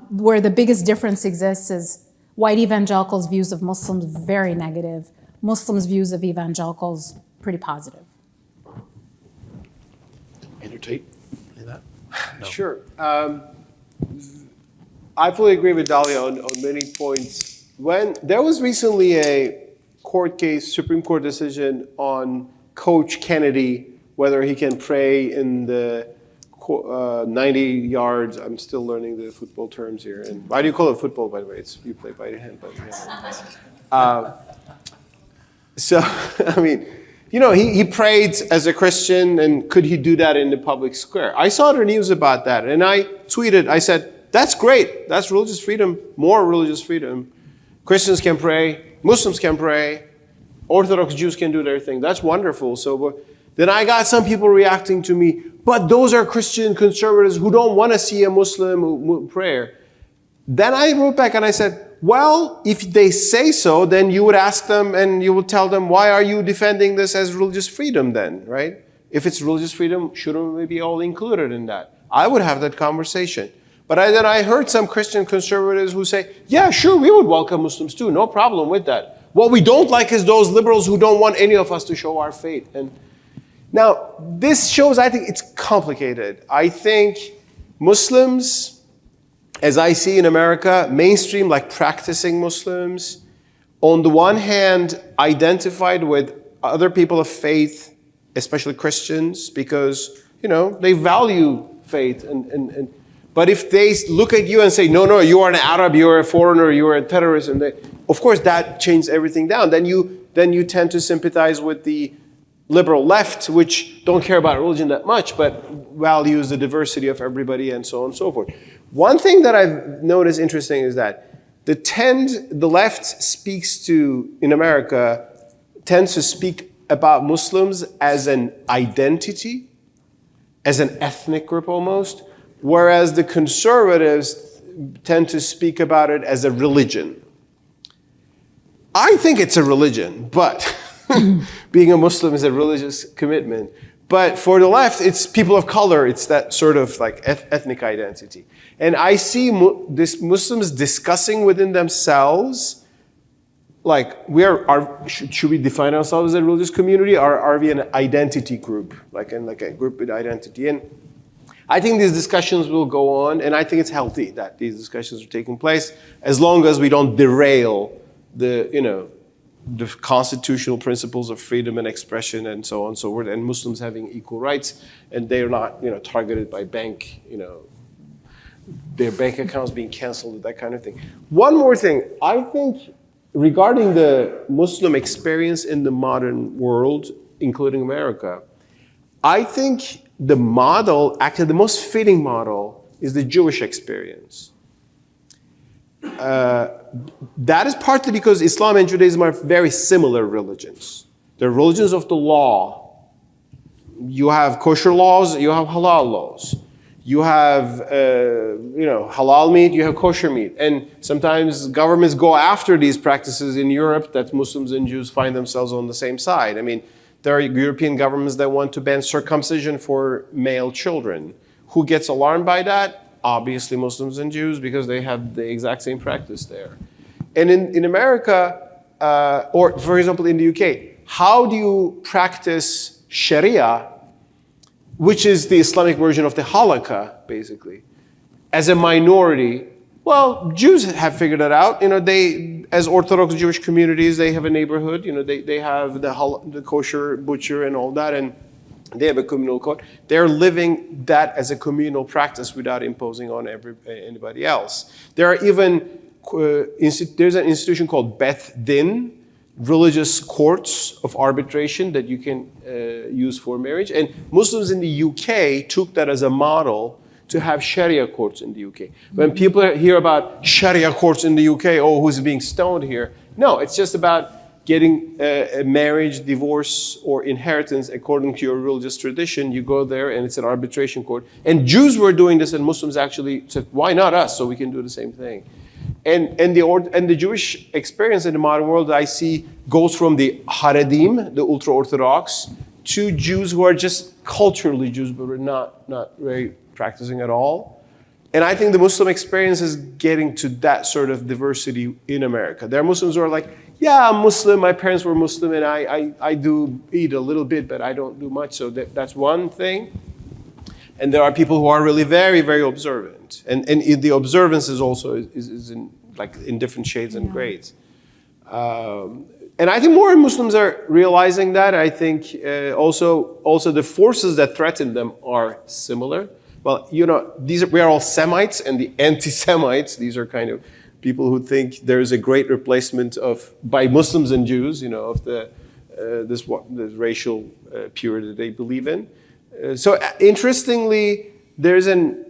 where the biggest difference exists is white evangelicals' views of Muslims very negative, Muslims' views of evangelicals pretty positive. Andrew Tate, any of that? No. Sure. I fully agree with Dahlia on many points. When there was recently a court case, Supreme Court decision on Coach Kennedy, whether he can pray in the 90 yards. I'm still learning the football terms here. And why do you call it football, by the way? You play by your hand. But yeah. So, I mean, he prayed as a Christian, and could he do that in the public square? I saw the news about that, and I tweeted, I said, that's great. That's religious freedom, more religious freedom. Christians can pray, Muslims can pray, Orthodox Jews can do their thing. That's wonderful. So then I got some people reacting to me, but those are Christian conservatives who don't want to see a Muslim prayer. Then I wrote back and I said, well, if they say so, then you would ask them and you would tell them, why are you defending this as religious freedom then, right? If it's religious freedom, shouldn't we be all included in that? I would have that conversation. But then I heard some Christian conservatives who say, yeah, sure, we would welcome Muslims too, no problem with that. What we don't like is those liberals who don't want any of us to show our faith. And now, this shows, I think it's complicated. I think Muslims, as I see in America, mainstream, practicing Muslims, on the one hand, identified with other people of faith, especially Christians, because, they value faith. But if they look at you and say, no, you are an Arab, you are a foreigner, you are a terrorist, and of course that changes everything down. Then you tend to sympathize with the liberal left, which don't care about religion that much, but values the diversity of everybody and so on and so forth. One thing that I've noticed interesting is that the left speaks to, in America, tends to speak about Muslims as an identity, as an ethnic group almost, whereas the conservatives tend to speak about it as a religion. I think it's a religion, but being a Muslim is a religious commitment. But for the left, it's people of color. It's that sort of ethnic identity. And I see this Muslims discussing within themselves, should we define ourselves as a religious community, or are we an identity group, a group with identity? And I think these discussions will go on, and I think it's healthy that these discussions are taking place, as long as we don't derail the constitutional principles of freedom and expression and so on and so forth, and Muslims having equal rights, and they're not, targeted by their bank accounts being canceled, that kind of thing. One more thing, I think regarding the Muslim experience in the modern world, including America, I think the model, actually the most fitting model, is the Jewish experience. That is partly because Islam and Judaism are very similar religions. They're religions of the law. You have kosher laws, you have halal laws. You have, halal meat, you have kosher meat. And sometimes governments go after these practices in Europe that Muslims and Jews find themselves on the same side. I mean, there are European governments that want to ban circumcision for male children. Who gets alarmed by that? obviously Muslims and Jews because they have the exact same practice there. And in America, or for example in the UK, how do you practice Sharia, which is the Islamic version of the halakha, basically, as a minority? Well, Jews have figured that out. They, as Orthodox Jewish communities, they have a neighborhood. They have the kosher butcher and all that, and they have a communal code. They're living that as a communal practice without imposing on anybody else. There are even there's an institution called Beth Din, religious courts of arbitration that you can use for marriage. And Muslims in the UK took that as a model to have Sharia courts in the UK. When people hear about Sharia courts in the UK, oh, who's being stoned here? No, it's just about getting a marriage, divorce, or inheritance according to your religious tradition. You go there and it's an arbitration court. And Jews were doing this and Muslims actually said, why not us? So we can do the same thing. And the Jewish experience in the modern world I see goes from the Haredim, the ultra-Orthodox, to Jews who are just culturally Jews, but are not very practicing at all. And I think the Muslim experience is getting to that sort of diversity in America. There are Muslims who are like, yeah, I'm Muslim, my parents were Muslim, and I do eat a little bit, but I don't do much, so that's one thing. And there are people who are really very, very observant. And the observance is also is in different shades and grades. And I think more Muslims are realizing that. I think also the forces that threaten them are similar. Well, we are all Semites, and the anti-Semites, these are kind of people who think there is a great replacement by Muslims and Jews, of this racial purity that they believe in. So interestingly, there's an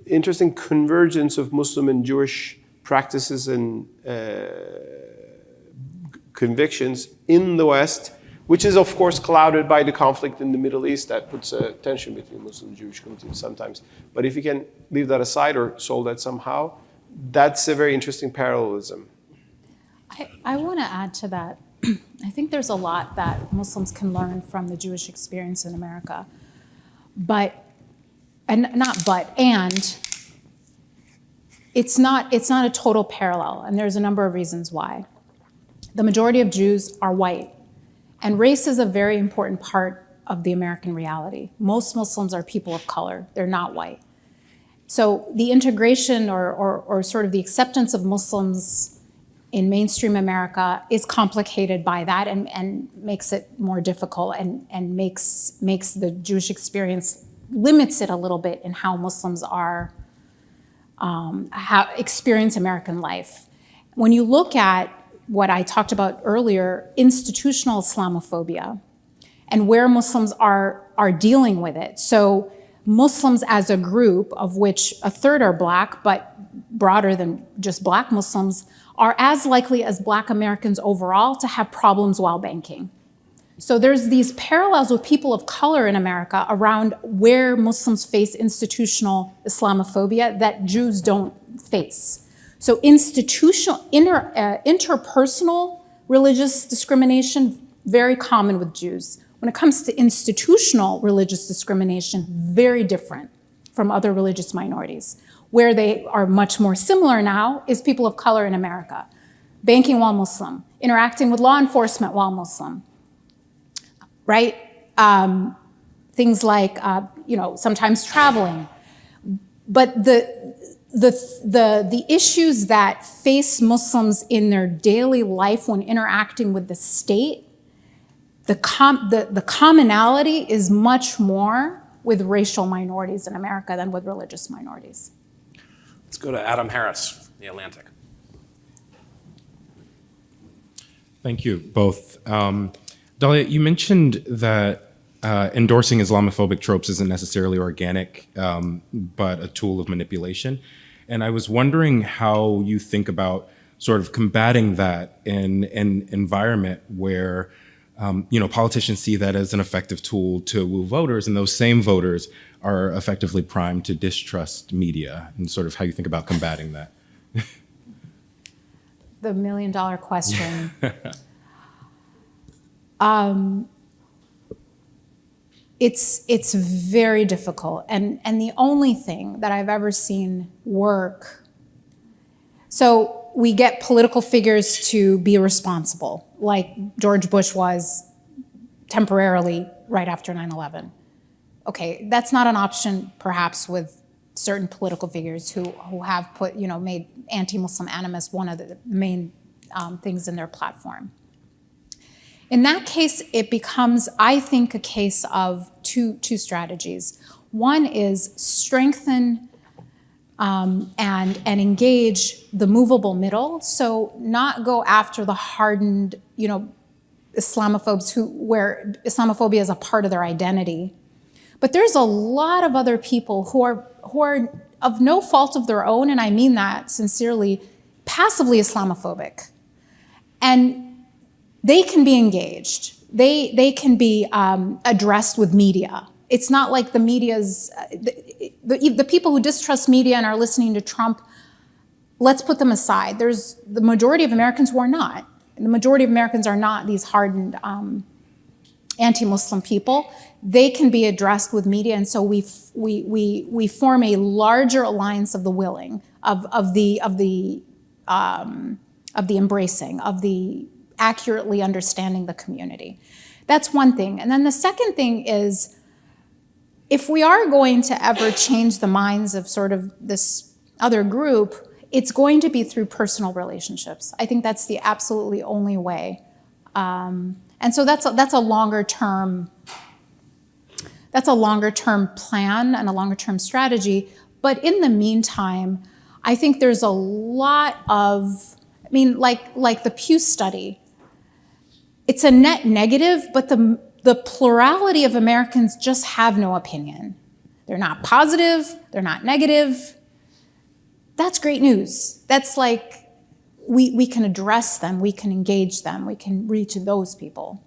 interesting convergence of Muslim and Jewish practices and convictions in the West, which is of course clouded by the conflict in the Middle East that puts a tension between Muslim and Jewish communities sometimes. But if you can leave that aside or solve that somehow, that's a very interesting parallelism. I want to add to that. I think there's a lot that Muslims can learn from the Jewish experience in America. And it's not a total parallel, and there's a number of reasons why. The majority of Jews are white, and race is a very important part of the American reality. Most Muslims are people of color, they're not white. So the integration or sort of the acceptance of Muslims in mainstream America is complicated by that and makes it more difficult and makes the Jewish experience, limits it a little bit in how Muslims are, experience American life. When you look at what I talked about earlier, institutional Islamophobia, and where Muslims are dealing with it. So Muslims as a group, of which a third are Black, but broader than just Black Muslims, are as likely as Black Americans overall to have problems while banking. So there's these parallels with people of color in America around where Muslims face institutional Islamophobia that Jews don't face. So institutional, interpersonal religious discrimination, very common with Jews. When it comes to institutional religious discrimination, very different from other religious minorities. Where they are much more similar now is people of color in America. Banking while Muslim, interacting with law enforcement while Muslim, right? Things like, sometimes traveling. But the issues that face Muslims in their daily life when interacting with the state, the commonality is much more with racial minorities in America than with religious minorities. Let's go to Adam Harris, The Atlantic. Thank you both. Dalia, you mentioned that endorsing Islamophobic tropes isn't necessarily organic, but a tool of manipulation. And I was wondering how you think about sort of combating that in an environment where politicians see that as an effective tool to woo voters, and those same voters are effectively primed to distrust media, and sort of how you think about combating that. The million-dollar question. it's very difficult. And the only thing that I've ever seen work, so we get political figures to be responsible, like George Bush was temporarily right after 9/11. Okay, that's not an option perhaps with certain political figures who have put, made anti-Muslim animus one of the main things in their platform. In that case, it becomes, I think, a case of two strategies. One is strengthen and engage the movable middle, so not go after the hardened, Islamophobes where Islamophobia is a part of their identity. But there's a lot of other people who are of no fault of their own, and I mean that sincerely, passively Islamophobic. And they can be engaged. They can be addressed with media. It's not like the media's, the people who distrust media and are listening to Trump, let's put them aside. There's the majority of Americans who are not. And the majority of Americans are not these hardened anti-Muslim people. They can be addressed with media, and so we form a larger alliance of the willing, of the embracing, of the accurately understanding the community. That's one thing. And then the second thing is, if we are going to ever change the minds of sort of this other group, it's going to be through personal relationships. I think that's the absolutely only way. And so that's a longer term plan and a longer term strategy. But in the meantime, I think there's a lot of, like the Pew study, it's a net negative, but the plurality of Americans just have no opinion. They're not positive, they're not negative. That's great news. That's like, we can address them, we can engage them, we can reach those people.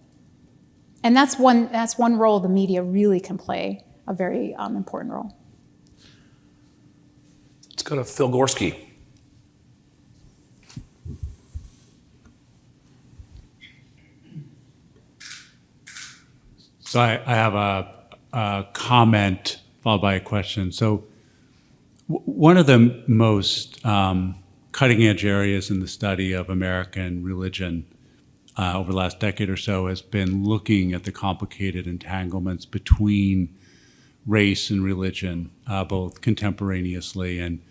And that's one role the media really can play, a very important role. Let's go to Phil Gorski. So I have a comment followed by a question. So one of the most cutting edge areas in the study of American religion over the last decade or so has been looking at the complicated entanglements between race and religion, both contemporaneously and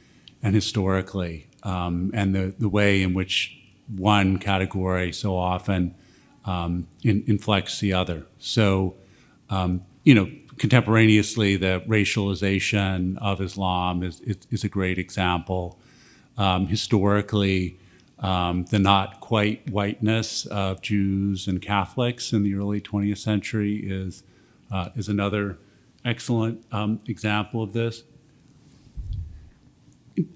historically, and the way in which one category so often inflects the other. So, contemporaneously, the racialization of Islam is a great example. Historically, the not quite whiteness of Jews and Catholics in the early 20th century is another excellent example of this.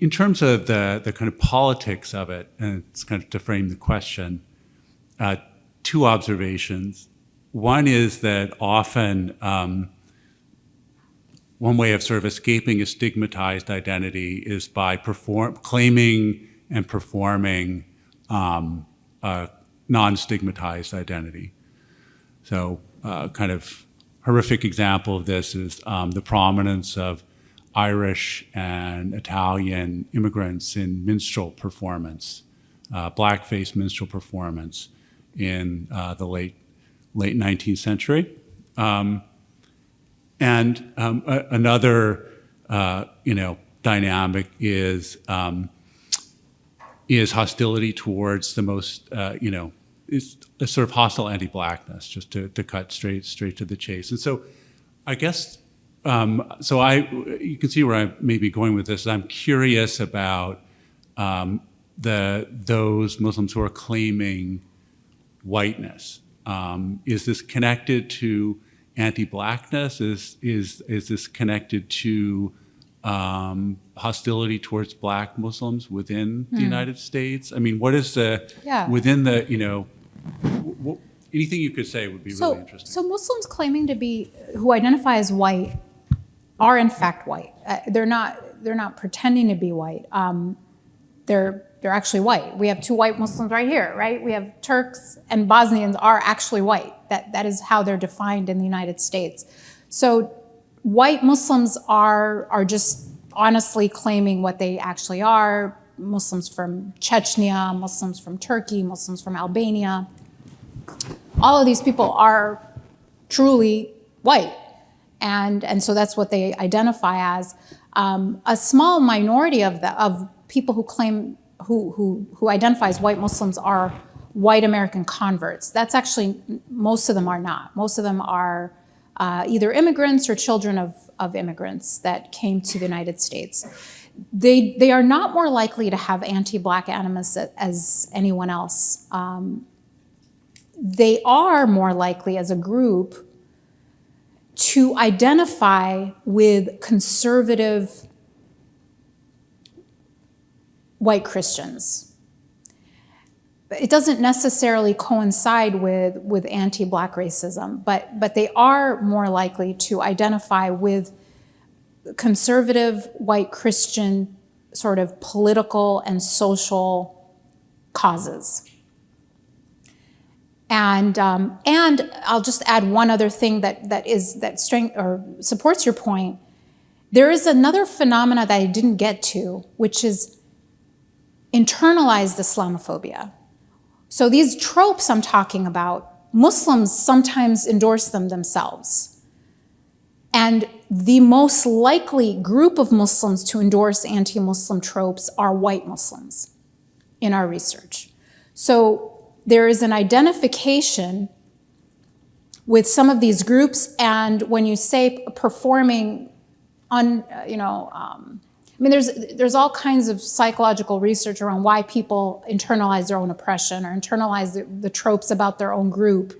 In terms of the kind of politics of it, and it's kind of to frame the question, two observations. One is that often one way of sort of escaping a stigmatized identity is by claiming and performing a non-stigmatized identity. So kind of horrific example of this is the prominence of Irish and Italian immigrants in minstrel performance, blackface minstrel performance in the late 19th century. And another dynamic is hostility towards the most is a sort of hostile anti-blackness, just to cut straight to the chase. And so I guess you can see where I may be going with this. I'm curious about those Muslims who are claiming whiteness. Is this connected to anti-blackness? Is this connected to hostility towards black Muslims within the United States? I mean, what is within the, anything you could say would be really interesting. So Muslims claiming to be, who identify as white, are in fact white. They're not pretending to be white. They're actually white. We have two white Muslims right here, right? We have Turks and Bosnians are actually white. That is how they're defined in the United States. So white Muslims are just honestly claiming what they actually are. Muslims from Chechnya, Muslims from Turkey, Muslims from Albania. All of these people are truly white. And so that's what they identify as. A small minority of people who claim, who identify as white Muslims are white American converts. That's actually, most of them are not. Most of them are either immigrants or children of immigrants that came to the United States. They are not more likely to have anti-Black animus as anyone else. They are more likely as a group to identify with conservative white Christians. It doesn't necessarily coincide with anti-Black racism, but they are more likely to identify with conservative white Christian sort of political and social causes. And I'll just add one other thing that supports your point. There is another phenomena that I didn't get to, which is internalized Islamophobia. So these tropes I'm talking about, Muslims sometimes endorse them themselves. And the most likely group of Muslims to endorse anti-Muslim tropes are white Muslims in our research. So there is an identification with some of these groups, and when you say performing there's all kinds of psychological research around why people internalize their own oppression or internalize the tropes about their own group.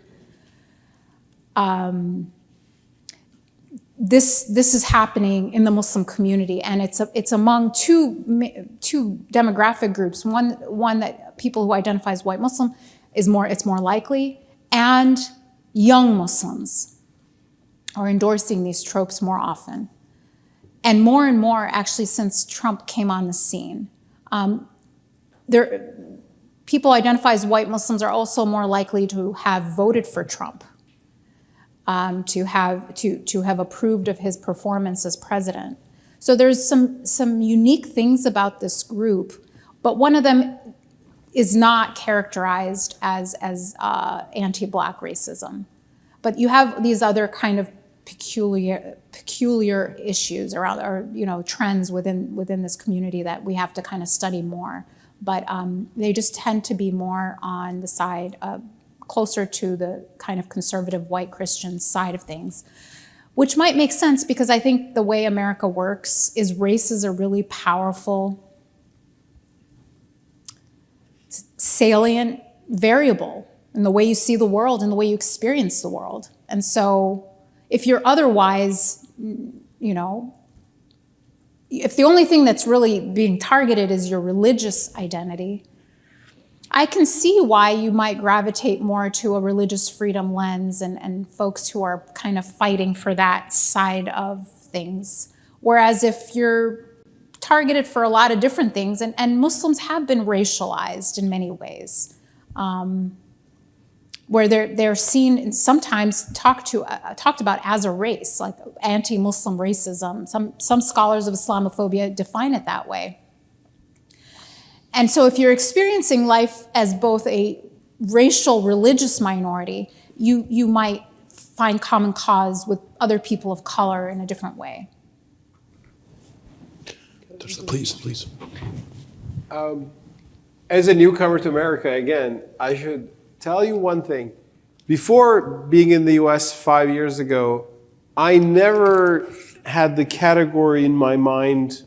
This is happening in the Muslim community, and it's among two demographic groups. One that people who identify as white Muslim it's more likely, and young Muslims are endorsing these tropes more often. And more, actually, since Trump came on the scene. People identify as white Muslims are also more likely to have voted for Trump, to have approved of his performance as president. So there's some unique things about this group, but one of them is not characterized as anti-Black racism. But you have these other kind of peculiar issues around, or trends within this community that we have to kind of study more. But they just tend to be more on the side closer to the kind of conservative white Christian side of things, which might make sense because I think the way America works is race is a really powerful, salient variable in the way you see the world and the way you experience the world. And so if you're otherwise, if the only thing that's really being targeted is your religious identity, I can see why you might gravitate more to a religious freedom lens and folks who are kind of fighting for that side of things. Whereas if you're targeted for a lot of different things, and Muslims have been racialized in many ways, where they're seen and sometimes talked about as a race, like anti-Muslim racism. Some scholars of Islamophobia define it that way. And so if you're experiencing life as both a racial religious minority, you might find common cause with other people of color in a different way. Please. As a newcomer to America, again, I should tell you one thing. Before being in the US 5 years ago, I never had the category in my mind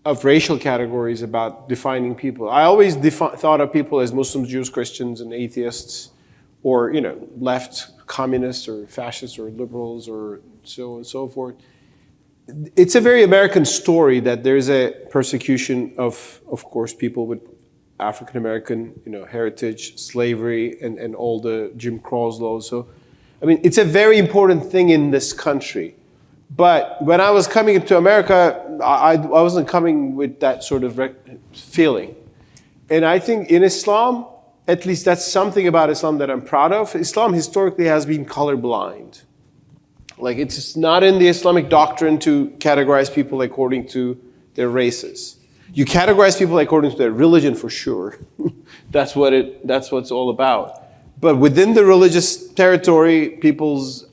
of racial categories about defining people. I always thought of people as Muslims, Jews, Christians, and atheists, or left communists or fascists or liberals or so on and so forth. It's a very American story that there's a persecution of course, people with African American, heritage, slavery, and all the Jim Crow laws. So, it's a very important thing in this country. But when I was coming into America, I wasn't coming with that sort of feeling. And I think in Islam, at least that's something about Islam that I'm proud of. Islam historically has been colorblind. Like, it's not in the Islamic doctrine to categorize people according to their races. You categorize people according to their religion for sure. That's what it's all about. But within the religious territory, people's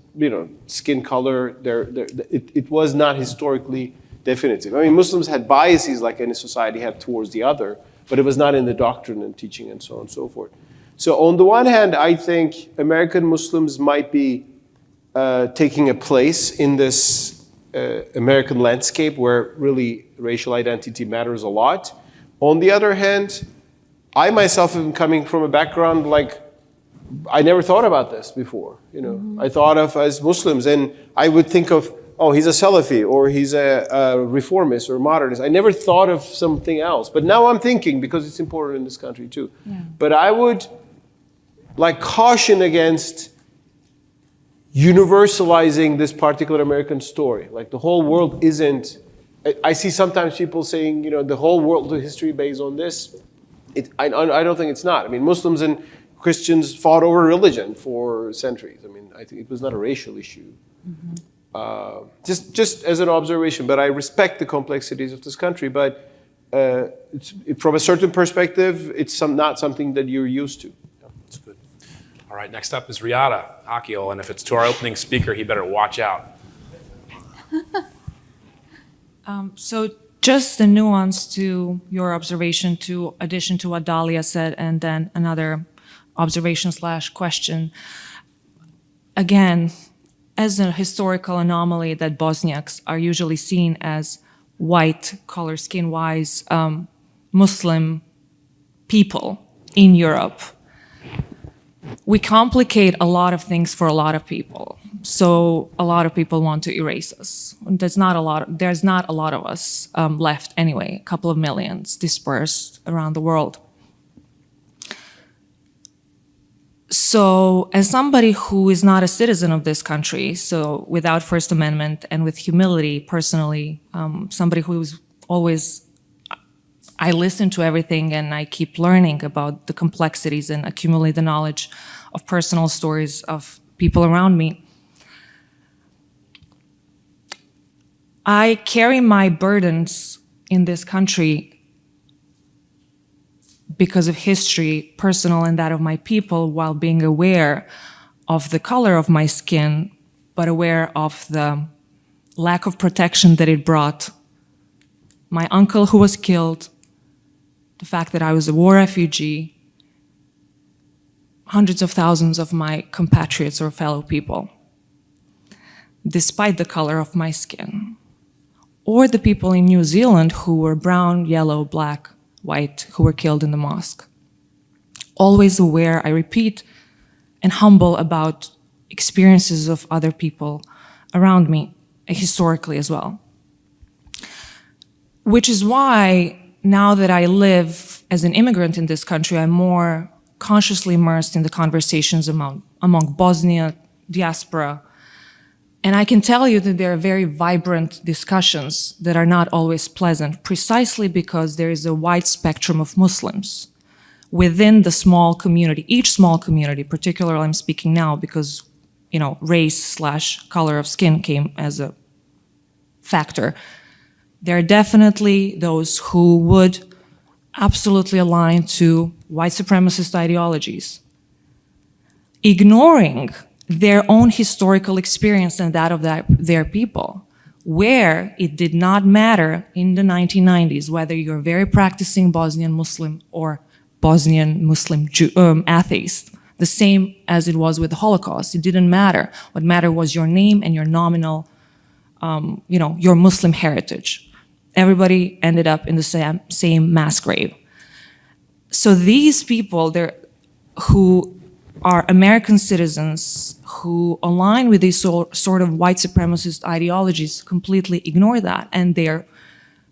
skin color, it was not historically definitive. I mean, Muslims had biases like any society had towards the other, but it was not in the doctrine and teaching and so on and so forth. So on the one hand, I think American Muslims might be taking a place in this American landscape where really racial identity matters a lot. On the other hand, I myself am coming from a background like I never thought about this before. I thought of as Muslims, and I would think of, oh, he's a Salafi, or he's a reformist or modernist. I never thought of something else, but now I'm thinking because it's important in this country too. Yeah. But I would caution against universalizing this particular American story. Like the whole world isn't. I see sometimes people saying, the whole world history based on this. I don't think it's not. I mean, Muslims and Christians fought over religion for centuries. I mean, I think it was not a racial issue. Mm-hmm. Just as an observation, but I respect the complexities of this country. But from a certain perspective, it's not something that you're used to. Yeah, that's good. All right, next up is Riyada Akil, and if it's to our opening speaker, he better watch out. So just the nuance to your observation, to addition to what Dalia said, and then another observation/question. Again, as a historical anomaly that Bosniaks are usually seen as white, color skin-wise, Muslim people in Europe, we complicate a lot of things for a lot of people. So a lot of people want to erase us. There's not a lot of us left anyway, a couple of millions dispersed around the world. So as somebody who is not a citizen of this country, so without First Amendment and with humility personally, somebody who is always, I listen to everything and I keep learning about the complexities and accumulate the knowledge of personal stories of people around me. I carry my burdens in this country because of history, personal and that of my people, while being aware of the color of my skin, but aware of the lack of protection that it brought. My uncle who was killed, the fact that I was a war refugee, hundreds of thousands of my compatriots or fellow people, despite the color of my skin. Or the people in New Zealand who were brown, yellow, black, white, who were killed in the mosque. Always aware, I repeat, and humble about experiences of other people around me, historically as well. Which is why, now that I live as an immigrant in this country, I'm more consciously immersed in the conversations among Bosnia diaspora. And I can tell you that there are very vibrant discussions that are not always pleasant, precisely because there is a wide spectrum of Muslims within the small community, each small community, particularly I'm speaking now because, race/color of skin came as a factor. There are definitely those who would absolutely align to white supremacist ideologies, ignoring their own historical experience and that of their people, where it did not matter in the 1990s whether you're very practicing Bosnian Muslim or Bosnian Muslim atheist, the same as it was with the Holocaust. It didn't matter. What mattered was your name and your nominal, your Muslim heritage. Everybody ended up in the same mass grave. So these people, who are American citizens who align with these sort of white supremacist ideologies, completely ignore that, and they're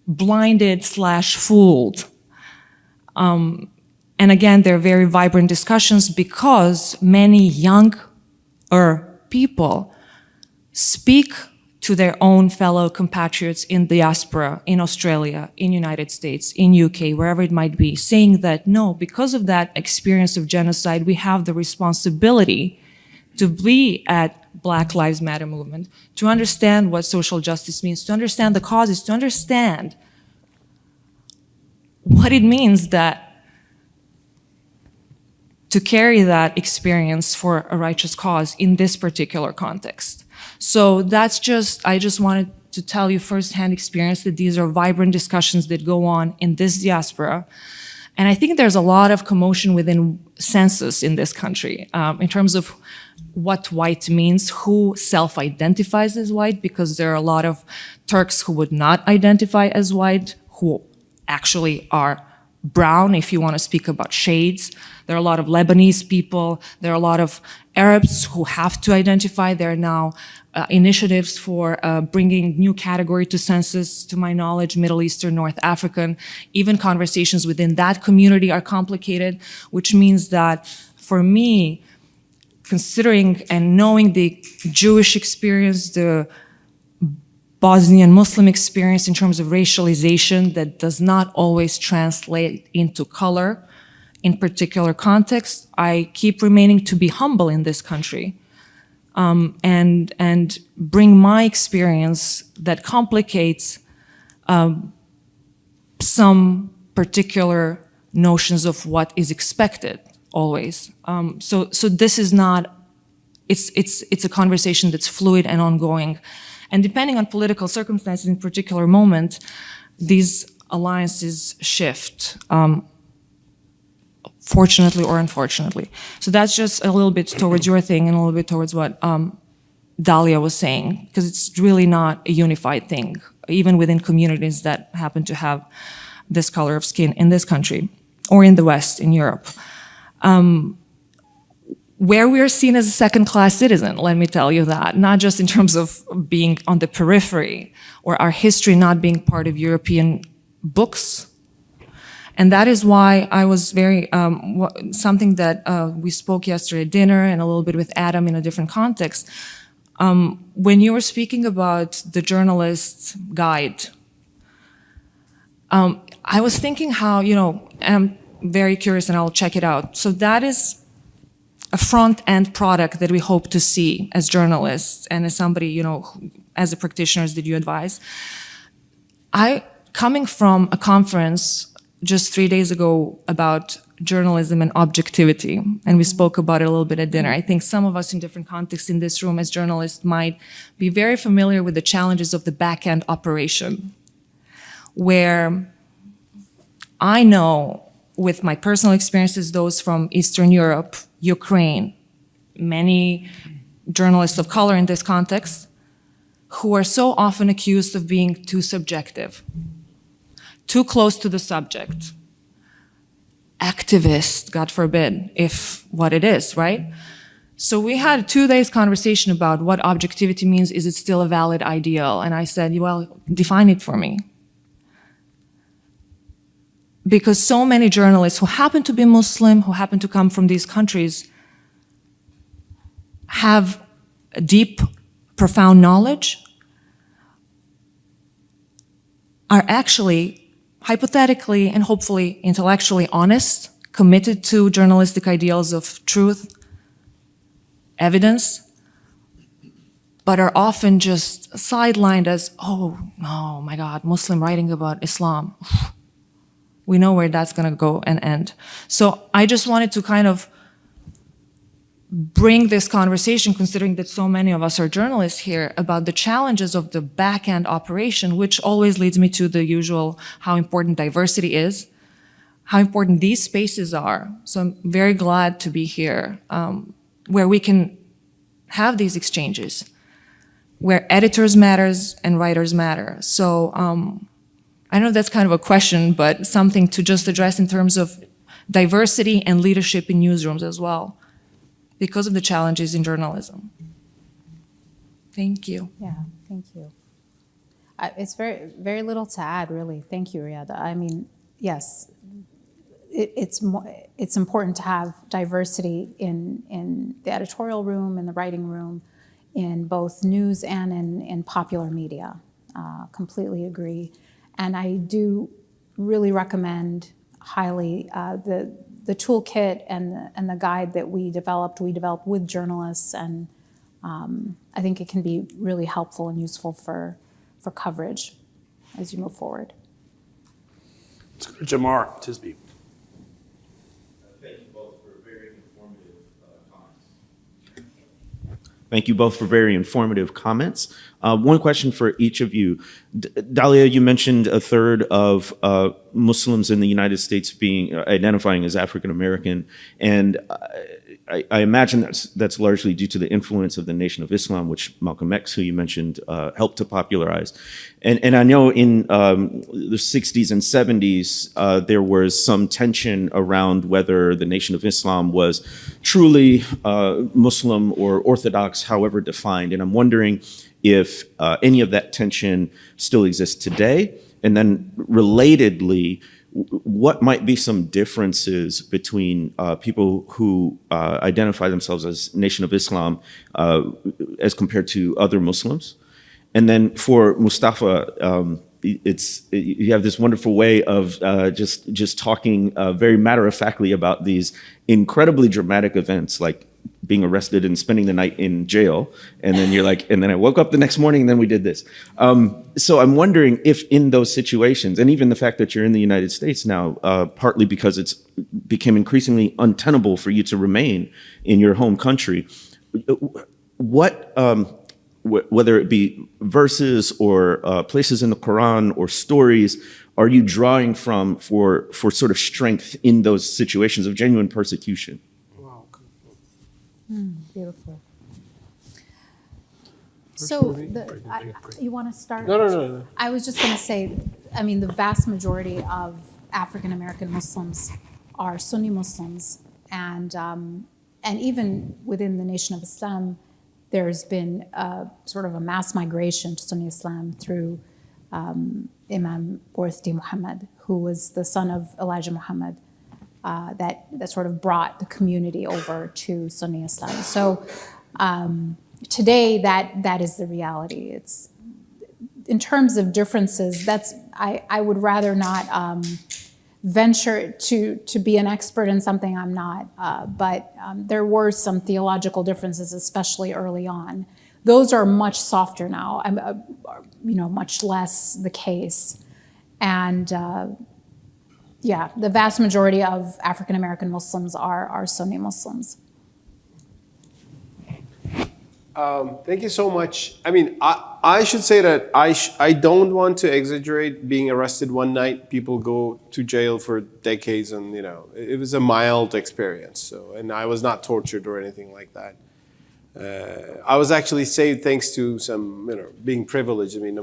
blinded/fooled. And again, there are very vibrant discussions because many younger people speak to their own fellow compatriots in diaspora, in Australia, in United States, in UK, wherever it might be, saying that no, because of that experience of genocide, we have the responsibility to be at Black Lives Matter movement, to understand what social justice means, to understand the causes, to understand what it means to carry that experience for a righteous cause in this particular context. So I just wanted to tell you firsthand experience that these are vibrant discussions that go on in this diaspora. And I think there's a lot of commotion within census in this country in terms of what white means, who self-identifies as white, because there are a lot of Turks who would not identify as white, who actually are brown, if you want to speak about shades. There are a lot of Lebanese people. There are a lot of Arabs who have to identify. There are now initiatives for bringing new category to census, to my knowledge, Middle Eastern, North African. Even conversations within that community are complicated, which means that for me, considering and knowing the Jewish experience, the Bosnian Muslim experience in terms of racialization that does not always translate into color in particular contexts, I keep remaining to be humble in this country and bring my experience that complicates some particular notions of what is expected always. So this is not, it's a conversation that's fluid and ongoing. And depending on political circumstances in particular moment, these alliances shift, fortunately or unfortunately. So that's just a little bit towards your thing and a little bit towards what Dalia was saying, because it's really not a unified thing, even within communities that happen to have this color of skin in this country or in the West, in Europe. Where we are seen as a second-class citizen, let me tell you that, not just in terms of being on the periphery or our history not being part of European books. And that is why I was very, something that we spoke yesterday at dinner and a little bit with Adam in a different context. When you were speaking about the journalist's guide, I was thinking how, I'm very curious and I'll check it out. So that is a front-end product that we hope to see as journalists and as somebody, as a practitioner that you advise. Coming from a conference just 3 days ago about journalism and objectivity, and we spoke about it a little bit at dinner. I think some of us in different contexts in this room as journalists might be very familiar with the challenges of the back-end operation, where I know with my personal experiences, those from Eastern Europe, Ukraine, many journalists of color in this context, who are so often accused of being too subjective, too close to the subject, activist, God forbid, if what it is, right? So we had a 2 days conversation about what objectivity means. Is it still a valid ideal? And I said, well, define it for me. Because so many journalists who happen to be Muslim, who happen to come from these countries, have a deep, profound knowledge, are actually hypothetically and hopefully intellectually honest, committed to journalistic ideals of truth, evidence, but are often just sidelined as, oh my God, Muslim writing about Islam. We know where that's going to go and end. So I just wanted to kind of bring this conversation, considering that so many of us are journalists here, about the challenges of the back-end operation, which always leads me to the usual how important diversity is, how important these spaces are. So I'm very glad to be here, where we can have these exchanges, where editors matters and writers matter. So I know that's kind of a question, but something to just address in terms of diversity and leadership in newsrooms as well, because of the challenges in journalism. Thank you. Yeah, thank you. It's very little to add, really. Thank you, Riyadh. I mean, yes, it's important to have diversity in the editorial room, in the writing room, in both news and in popular media. Completely agree. And I do really recommend highly the toolkit and the guide that we developed with journalists and I think it can be really helpful and useful for coverage as you move forward. Let's go to Jamar Tisby. Thank you both for very informative comments. Thank you both for very informative comments. One question for each of you. Dalia, you mentioned a third of Muslims in the United States identifying as African American, and I imagine that's largely due to the influence of the Nation of Islam, which Malcolm X, who you mentioned, helped to popularize. And I know in the 60s and 70s, there was some tension around whether the Nation of Islam was truly Muslim or Orthodox, however defined. And I'm wondering if any of that tension still exists today. And then relatedly, what might be some differences between people who identify themselves as Nation of Islam as compared to other Muslims? And then for Mustafa, you have this wonderful way of just talking very matter-of-factly about these incredibly dramatic events, like being arrested and spending the night in jail, and then you're like, and then I woke up the next morning and then we did this. So I'm wondering if in those situations, and even the fact that you're in the United States now, partly because it's became increasingly untenable for you to remain in your home country, what, whether it be verses or places in the Quran or stories, are you drawing from for sort of strength in those situations of genuine persecution? Beautiful. So, you want to start? No. I was just going to say, I mean, the vast majority of African American Muslims are Sunni Muslims, and even within the Nation of Islam, there's been sort of a mass migration to Sunni Islam through Imam Orthdi Muhammad, who was the son of Elijah Muhammad. That sort of brought the community over to Sunni Islam. So today, that is the reality. It's in terms of differences. I would rather not venture to be an expert in something I'm not. But there were some theological differences, especially early on. Those are much softer now. Much less the case, and. Yeah, the vast majority of African American Muslims are Sunni Muslims. Thank you so much. I mean, I should say that I don't want to exaggerate being arrested one night. People go to jail for decades, and it was a mild experience. So, and I was not tortured or anything like that. I was actually saved thanks to some, being privileged. I mean,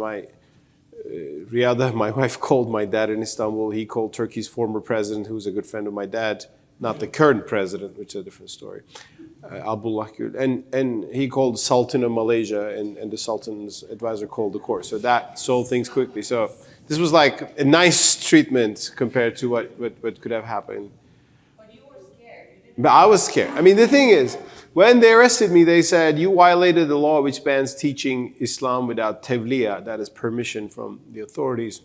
Riyadh, my wife, called my dad in Istanbul. He called Turkey's former president, who's a good friend of my dad, not the current president, which is a different story, Abdullah Gül. And he called Sultan of Malaysia, and the Sultan's advisor called the court. So that solved things quickly. So this was like a nice treatment compared to what could have happened. But you were scared. But I was scared. I mean, the thing is, when they arrested me, they said, you violated the law which bans teaching Islam without tawliya, that is permission from the authorities.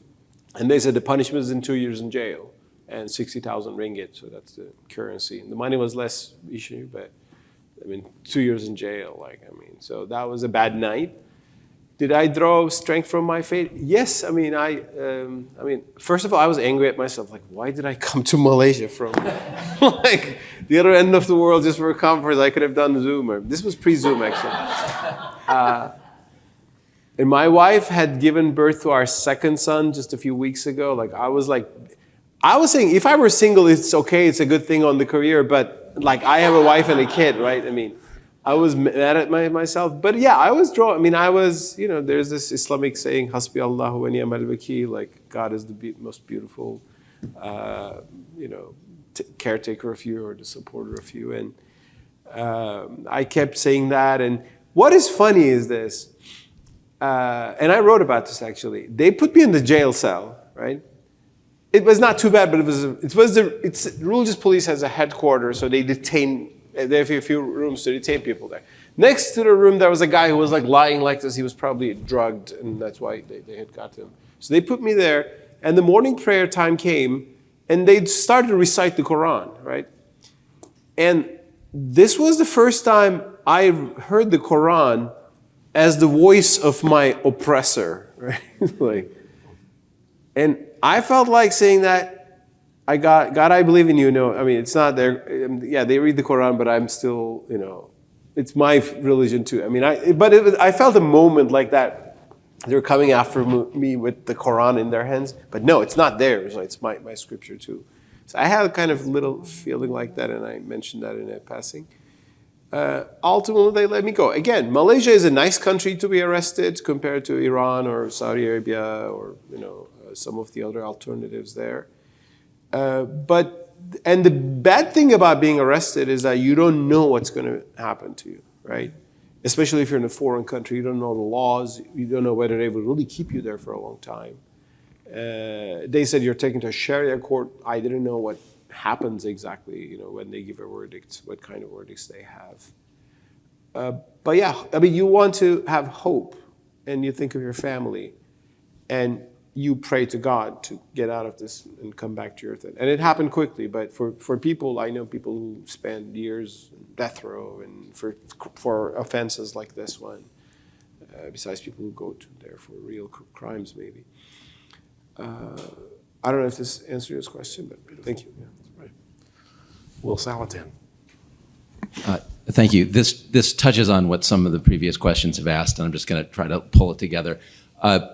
And they said the punishment is 2 years in jail and 60,000 ringgit, so that's the currency. And the money was less issue, but 2 years in jail, so that was a bad night. Did I draw strength from my faith? Yes. I mean, first of all, I was angry at myself. Like, why did I come to Malaysia from the other end of the world just for a conference? I could have done Zoom. This was pre-Zoom, actually. And my wife had given birth to our second son just a few weeks ago. I was saying, if I were single, it's okay. It's a good thing on the career. But I have a wife and a kid, right? I mean, I was mad at myself, but yeah, I was drawn. I mean, there's this Islamic saying, Hasbi Allahu wa ni'mal wakeel, God is the most beautiful, caretaker of you or the supporter of you. And I kept saying that. And what is funny is this, and I wrote about this actually. They put me in the jail cell, right? It was not too bad, but religious police has a headquarters, so they detain. They have a few rooms to detain people there. Next to the room, there was a guy who was lying like this. He was probably drugged, and that's why they had got him. So they put me there, and the morning prayer time came, and they started to recite the Quran, right? And this was the first time I heard the Quran as the voice of my oppressor, right? Like, and I felt like saying that, God, I believe in you. No, I mean, it's not there. Yeah, they read the Quran, but I'm still, it's my religion too. I mean, I felt a moment like that. They're coming after me with the Quran in their hands, but no, it's not theirs. It's my scripture too. So I had a kind of little feeling like that, and I mentioned that in a passing. Ultimately, they let me go. Again, Malaysia is a nice country to be arrested compared to Iran or Saudi Arabia or some of the other alternatives there. And the bad thing about being arrested is that you don't know what's going to happen to you, right? Especially if you're in a foreign country, you don't know the laws, you don't know whether they will really keep you there for a long time. They said you're taken to a Sharia court. I didn't know what happens exactly, when they give a verdict, what kind of verdicts they have. But yeah, I mean, you want to have hope, and you think of your family, and you pray to God to get out of this and come back to earth. And it happened quickly, but for people, I know people who spend years in death row and for offenses like this one, besides people who go to there for real crimes maybe. I don't know if this answers your question, but thank you. Yeah, that's right. Will Salatin. Thank you. This touches on what some of the previous questions have asked, and I'm just going to try to pull it together.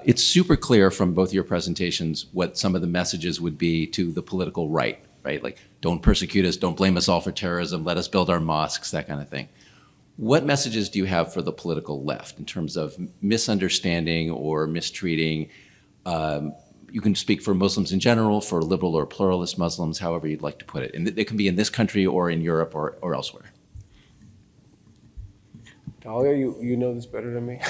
It's super clear from both your presentations what some of the messages would be to the political right? Like, don't persecute us, don't blame us all for terrorism, let us build our mosques, that kind of thing. What messages do you have for the political left in terms of misunderstanding or mistreating? You can speak for Muslims in general, for liberal or pluralist Muslims, however you'd like to put it. And it can be in this country or in Europe or elsewhere. Talia, you know this better than me.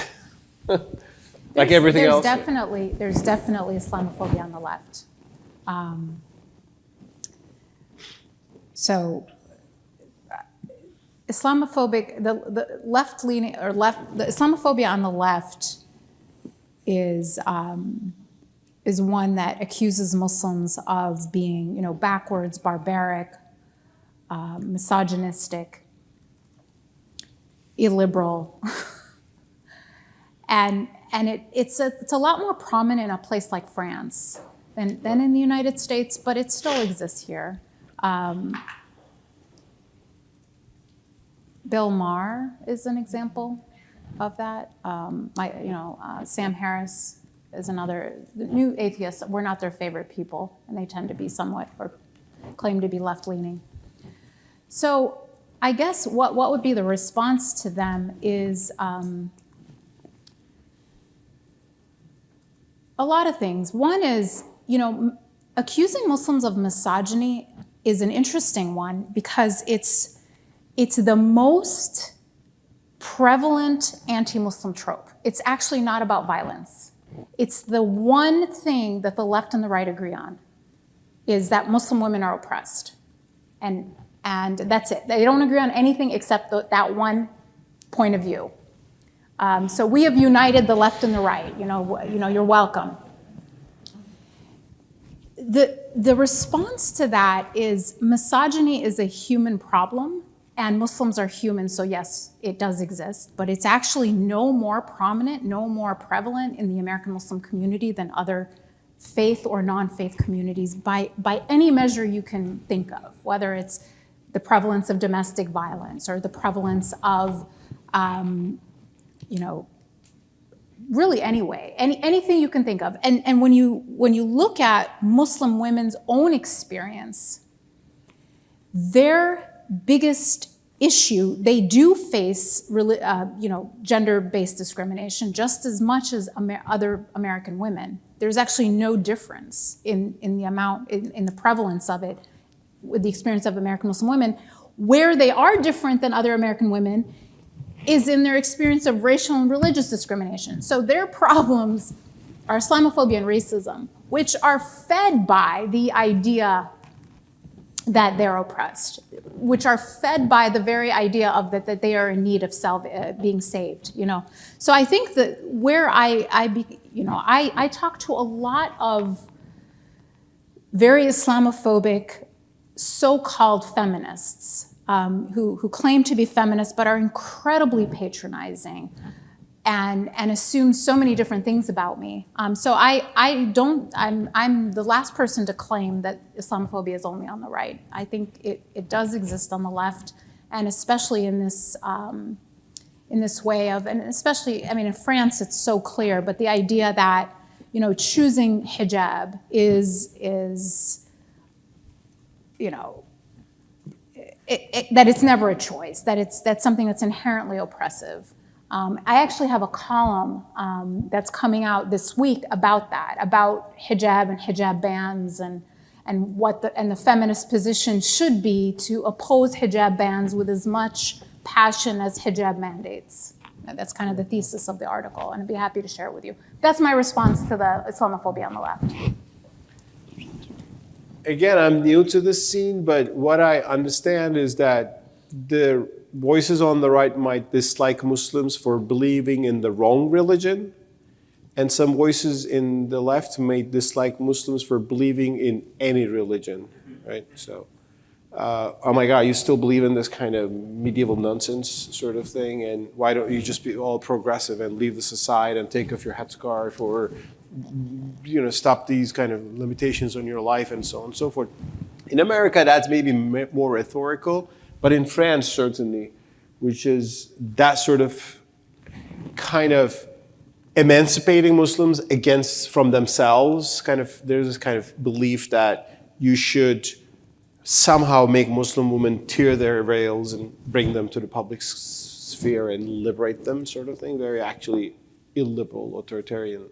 Like everything else. There's definitely Islamophobia on the left. So Islamophobic, the left-leaning or the Islamophobia on the left is one that accuses Muslims of being, backwards, barbaric, misogynistic, illiberal, and it's a lot more prominent in a place like France than in the United States, but it still exists here. Bill Maher is an example of that. Sam Harris is another. The new atheists, we're not their favorite people, and they tend to be somewhat, or claim to be left-leaning. So I guess what would be the response to them is a lot of things. One is, accusing Muslims of misogyny is an interesting one because it's the most prevalent anti-Muslim trope. It's actually not about violence. It's the one thing that the left and the right agree on, is that Muslim women are oppressed. And that's it. They don't agree on anything except that one point of view. So we have united the left and the right. You're welcome. The response to that is misogyny is a human problem, and Muslims are human, so yes, it does exist, but it's actually no more prominent, no more prevalent in the American Muslim community than other faith or non-faith communities by any measure you can think of, whether it's the prevalence of domestic violence or the prevalence of, really anything you can think of. And when you look at Muslim women's own experience, their biggest issue, they do face gender-based discrimination just as much as other American women. There's actually no difference in the prevalence of it with the experience of American Muslim women. Where they are different than other American women is in their experience of racial and religious discrimination. So their problems are Islamophobia and racism, which are fed by the idea that they're oppressed, which are fed by the very idea of that they are in need of being saved. So I think that where I talk to a lot of very Islamophobic so-called feminists, who claim to be feminists but are incredibly patronizing and assume so many different things about me. So I'm the last person to claim that Islamophobia is only on the right. I think it does exist on the left, and especially in this way of, and especially, I mean, in France it's so clear, but the idea that, you know, choosing hijab is you know, that it's never a choice, that's something that's inherently oppressive. I actually have a column that's coming out this week about that, about hijab and hijab bans and what the feminist position should be to oppose hijab bans with as much passion as hijab mandates. That's kind of the thesis of the article, and I'd be happy to share it with you. That's my response to the Islamophobia on the left. Again, I'm new to this scene, but what I understand is that the voices on the right might dislike Muslims for believing in the wrong religion, and some voices in the left may dislike Muslims for believing in any religion, right? So, oh my God, you still believe in this kind of medieval nonsense sort of thing, and why don't you just be all progressive and leave this aside and take off your headscarf, or, you know, stop these kind of limitations on your life and so on and so forth. In America, that's maybe more rhetorical, but in France, certainly, which is that sort of kind of emancipating Muslims from themselves, there's this kind of belief that you should somehow make Muslim women tear their veils and bring them to the public sphere and liberate them, sort of thing. Very actually illiberal, authoritarian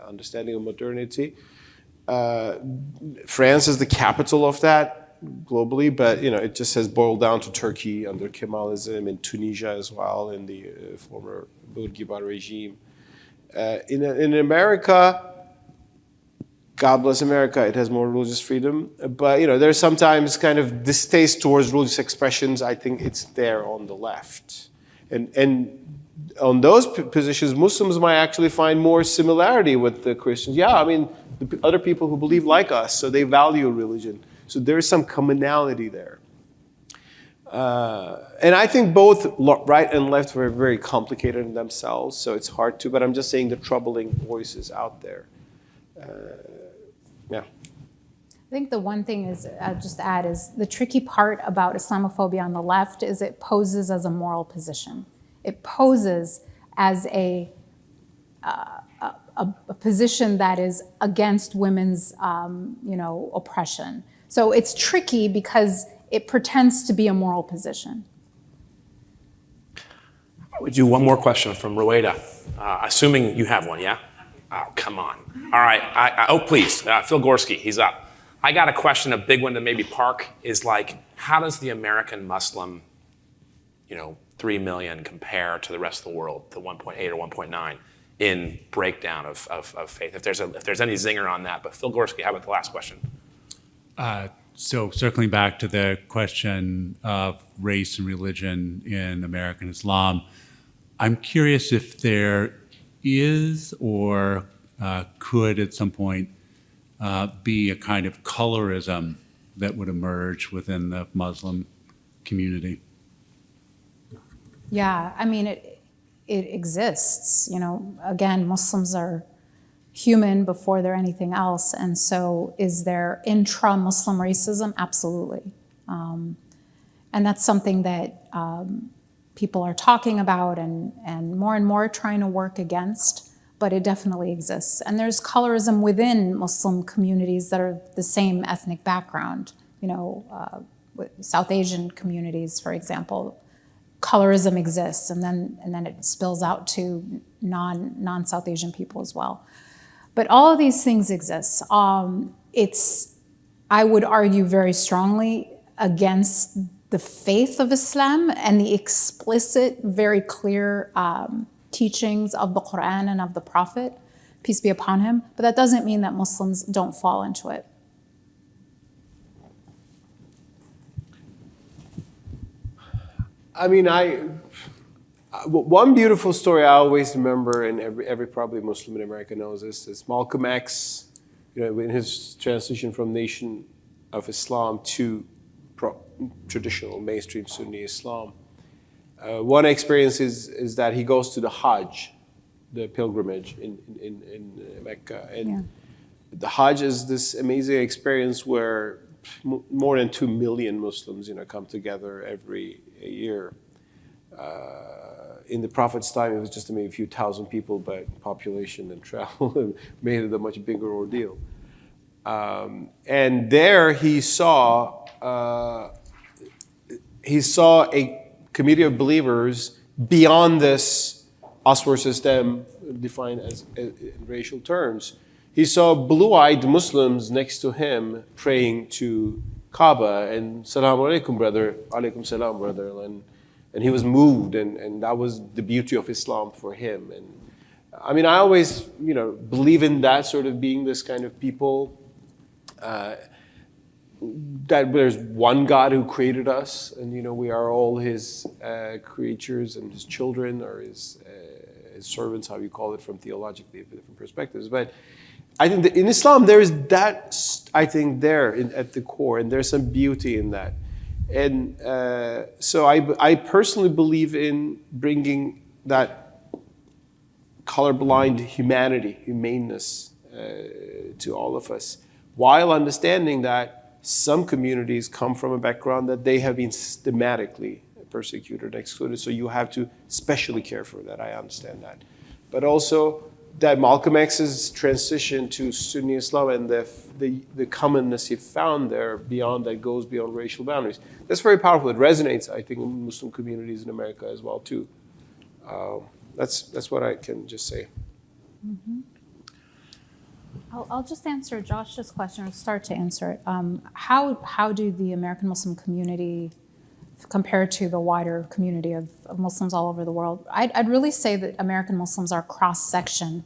understanding of modernity. France is the capital of that globally, but you know, it just has boiled down to Turkey under Kemalism, in Tunisia as well, in the former Bourguiba regime. In America, God bless America, it has more religious freedom, but you know, there's sometimes kind of distaste towards religious expressions. I think it's there on the left, and on those positions, Muslims might actually find more similarity with the Christians. Yeah, I mean, the other people who believe like us, so they value religion. So there is some commonality there. And I think both right and left were very complicated in themselves, so it's hard to, but I'm just saying the troubling voices out there. Yeah. I think the one thing is, I'll just add, is the tricky part about Islamophobia on the left is it poses as a moral position. It poses as a position that is against women's, oppression. So it's tricky because it pretends to be a moral position. We do one more question from Rueda, assuming you have one, yeah? Oh, come on. All right, please, Phil Gorski, he's up. I got a question, a big one to maybe park, is like, how does the American Muslim, 3 million compare to the rest of the world, the 1.8 or 1.9, in breakdown of faith? If there's any zinger on that, but Phil Gorski, how about the last question? So circling back to the question of race and religion in American Islam, I'm curious if there is or could at some point be a kind of colorism that would emerge within the Muslim community. Yeah, I mean, it exists. Again, Muslims are human before they're anything else, and so is there intra-Muslim racism? Absolutely. And that's something that people are talking about and more trying to work against, but it definitely exists. And there's colorism within Muslim communities that are the same ethnic background. South Asian communities, for example, colorism exists, and then it spills out to non-South Asian people as well. But all of these things exist. I would argue very strongly against the faith of Islam and the explicit, very clear teachings of the Quran and of the Prophet, peace be upon him. But that doesn't mean that Muslims don't fall into it. I mean, one beautiful story I always remember, and every probably Muslim in America knows this, is Malcolm X, in his transition from Nation of Islam to traditional mainstream Sunni Islam. One experience is that he goes to the Hajj, the pilgrimage in Mecca. And the Hajj is this amazing experience where more than 2 million Muslims, come together every year. In the Prophet's time, it was just maybe a few thousand people, but population and travel made it a much bigger ordeal. And there he saw a community of believers beyond this us versus them, defined as in racial terms. He saw blue-eyed Muslims next to him praying to Kaaba and "Salaam alaikum, brother," "Alaikum salam, brother," and he was moved, and that was the beauty of Islam for him. And I mean, I always, believe in that sort of being this kind of people. That there's one God who created us, and we are all His creatures and His children, or His servants, how you call it from theologically different perspectives. But I think that in Islam there is that, I think, at the core, and there's some beauty in that. And so I personally believe in bringing that colorblind humanity, humaneness to all of us, while understanding that some communities come from a background that they have been systematically persecuted and excluded, so you have to specially care for that. I understand that. But also that Malcolm X's transition to Sunni Islam and the commonness he found there goes beyond racial boundaries. That's very powerful. It resonates, I think, in Muslim communities in America as well, too. That's what I can just say. Mm-hmm. I'll just answer Josh's question, or start to answer it. How do the American Muslim community compare to the wider community of Muslims all over the world? I'd really say that American Muslims are cross-section,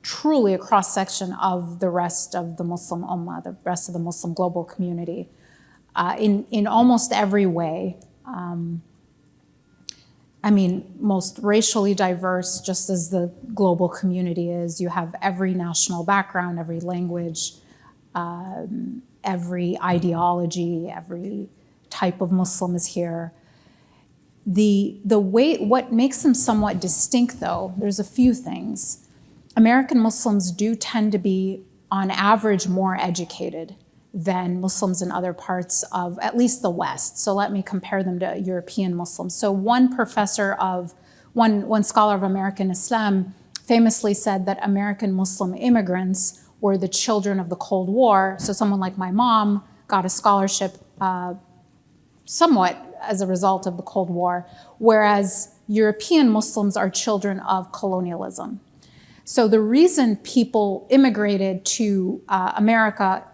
truly a cross-section of the rest of the Muslim Ummah, the rest of the Muslim global community, in almost every way. Most racially diverse, just as the global community is. You have every national background, every language, every ideology, every type of Muslim is here. What makes them somewhat distinct, though, there's a few things. American Muslims do tend to be, on average, more educated than Muslims in other parts of at least the West. So let me compare them to European Muslims. So one scholar of American Islam famously said that American Muslim immigrants were the children of the Cold War. So someone like my mom got a scholarship somewhat as a result of the Cold War, whereas European Muslims are children of colonialism. So the reason people immigrated to America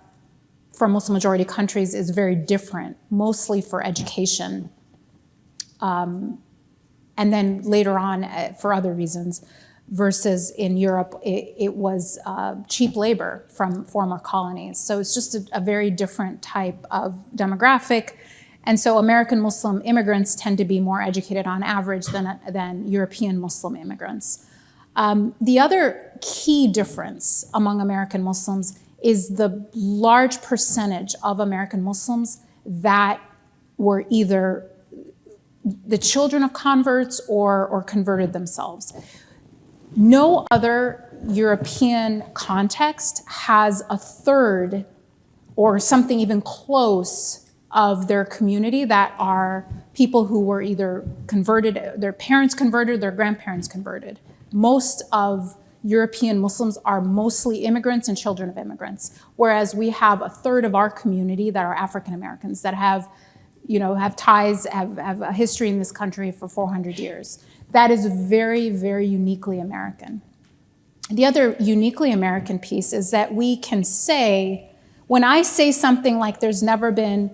from Muslim majority countries is very different, mostly for education, and then later on for other reasons, versus in Europe, it was cheap labor from former colonies. So it's just a very different type of demographic. And so American Muslim immigrants tend to be more educated on average than European Muslim immigrants. The other key difference among American Muslims is the large percentage of American Muslims that were either the children of converts or converted themselves. No other European context has a third or something even close of their community that are people who were either converted, their parents converted, their grandparents converted. Most of European Muslims are mostly immigrants and children of immigrants, whereas we have a third of our community that are African Americans that have ties, have a history in this country for 400 years. That is very, very uniquely American. The other uniquely American piece is that we can say, when I say something like there's never been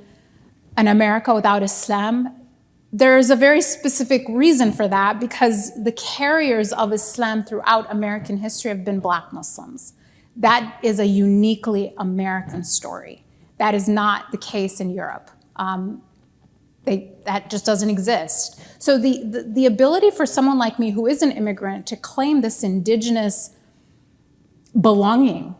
an America without Islam, there's a very specific reason for that, because the carriers of Islam throughout American history have been Black Muslims. That is a uniquely American story. That is not the case in Europe. That just doesn't exist. So the ability for someone like me who is an immigrant to claim this indigenous belonging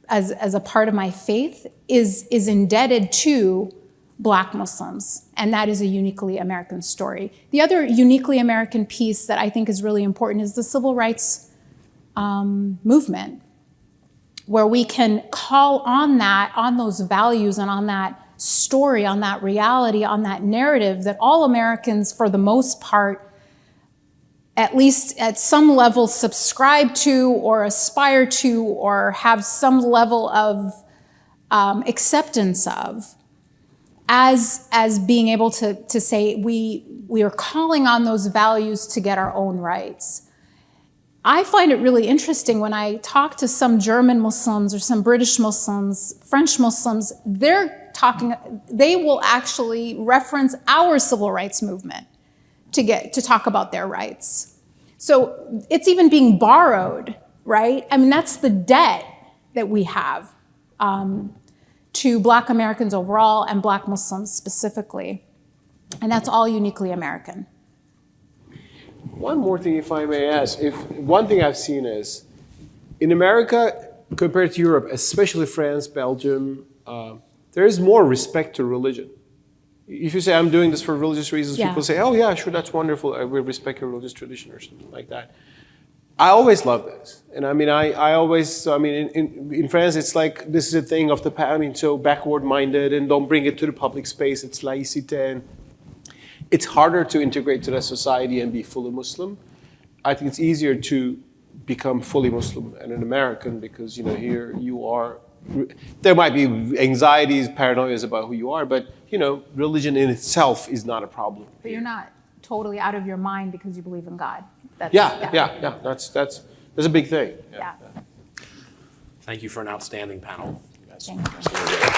as a part of my faith is indebted to Black Muslims, and that is a uniquely American story. The other uniquely American piece that I think is really important is the civil rights movement, where we can call on that, on those values and on that story, on that reality, on that narrative that all Americans, for the most part, at least at some level subscribe to or aspire to or have some level of acceptance of, as being able to say we are calling on those values to get our own rights. I find it really interesting when I talk to some German Muslims or some British Muslims, French Muslims, they will actually reference our civil rights movement to talk about their rights. So it's even being borrowed, right? I mean, that's the debt that we have to Black Americans overall and Black Muslims specifically. And that's all uniquely American. One more thing, if I may ask. One thing I've seen is, in America, compared to Europe, especially France, Belgium, there is more respect to religion. If you say, I'm doing this for religious reasons, Yeah. people say, oh yeah, sure, that's wonderful. I will respect your religious tradition or something like that. I always love this. And I mean, in France, it's like, this is a thing of the past, so backward-minded, and don't bring it to the public space. It's laïcité. And it's harder to integrate to that society and be fully Muslim. I think it's easier to become fully Muslim and an American because, here you are. There might be anxieties, paranoias about who you are, but, religion in itself is not a problem. But you're not totally out of your mind because you believe in God. Yeah. That's a big thing. Yeah. Thank you for an outstanding panel. Thank you.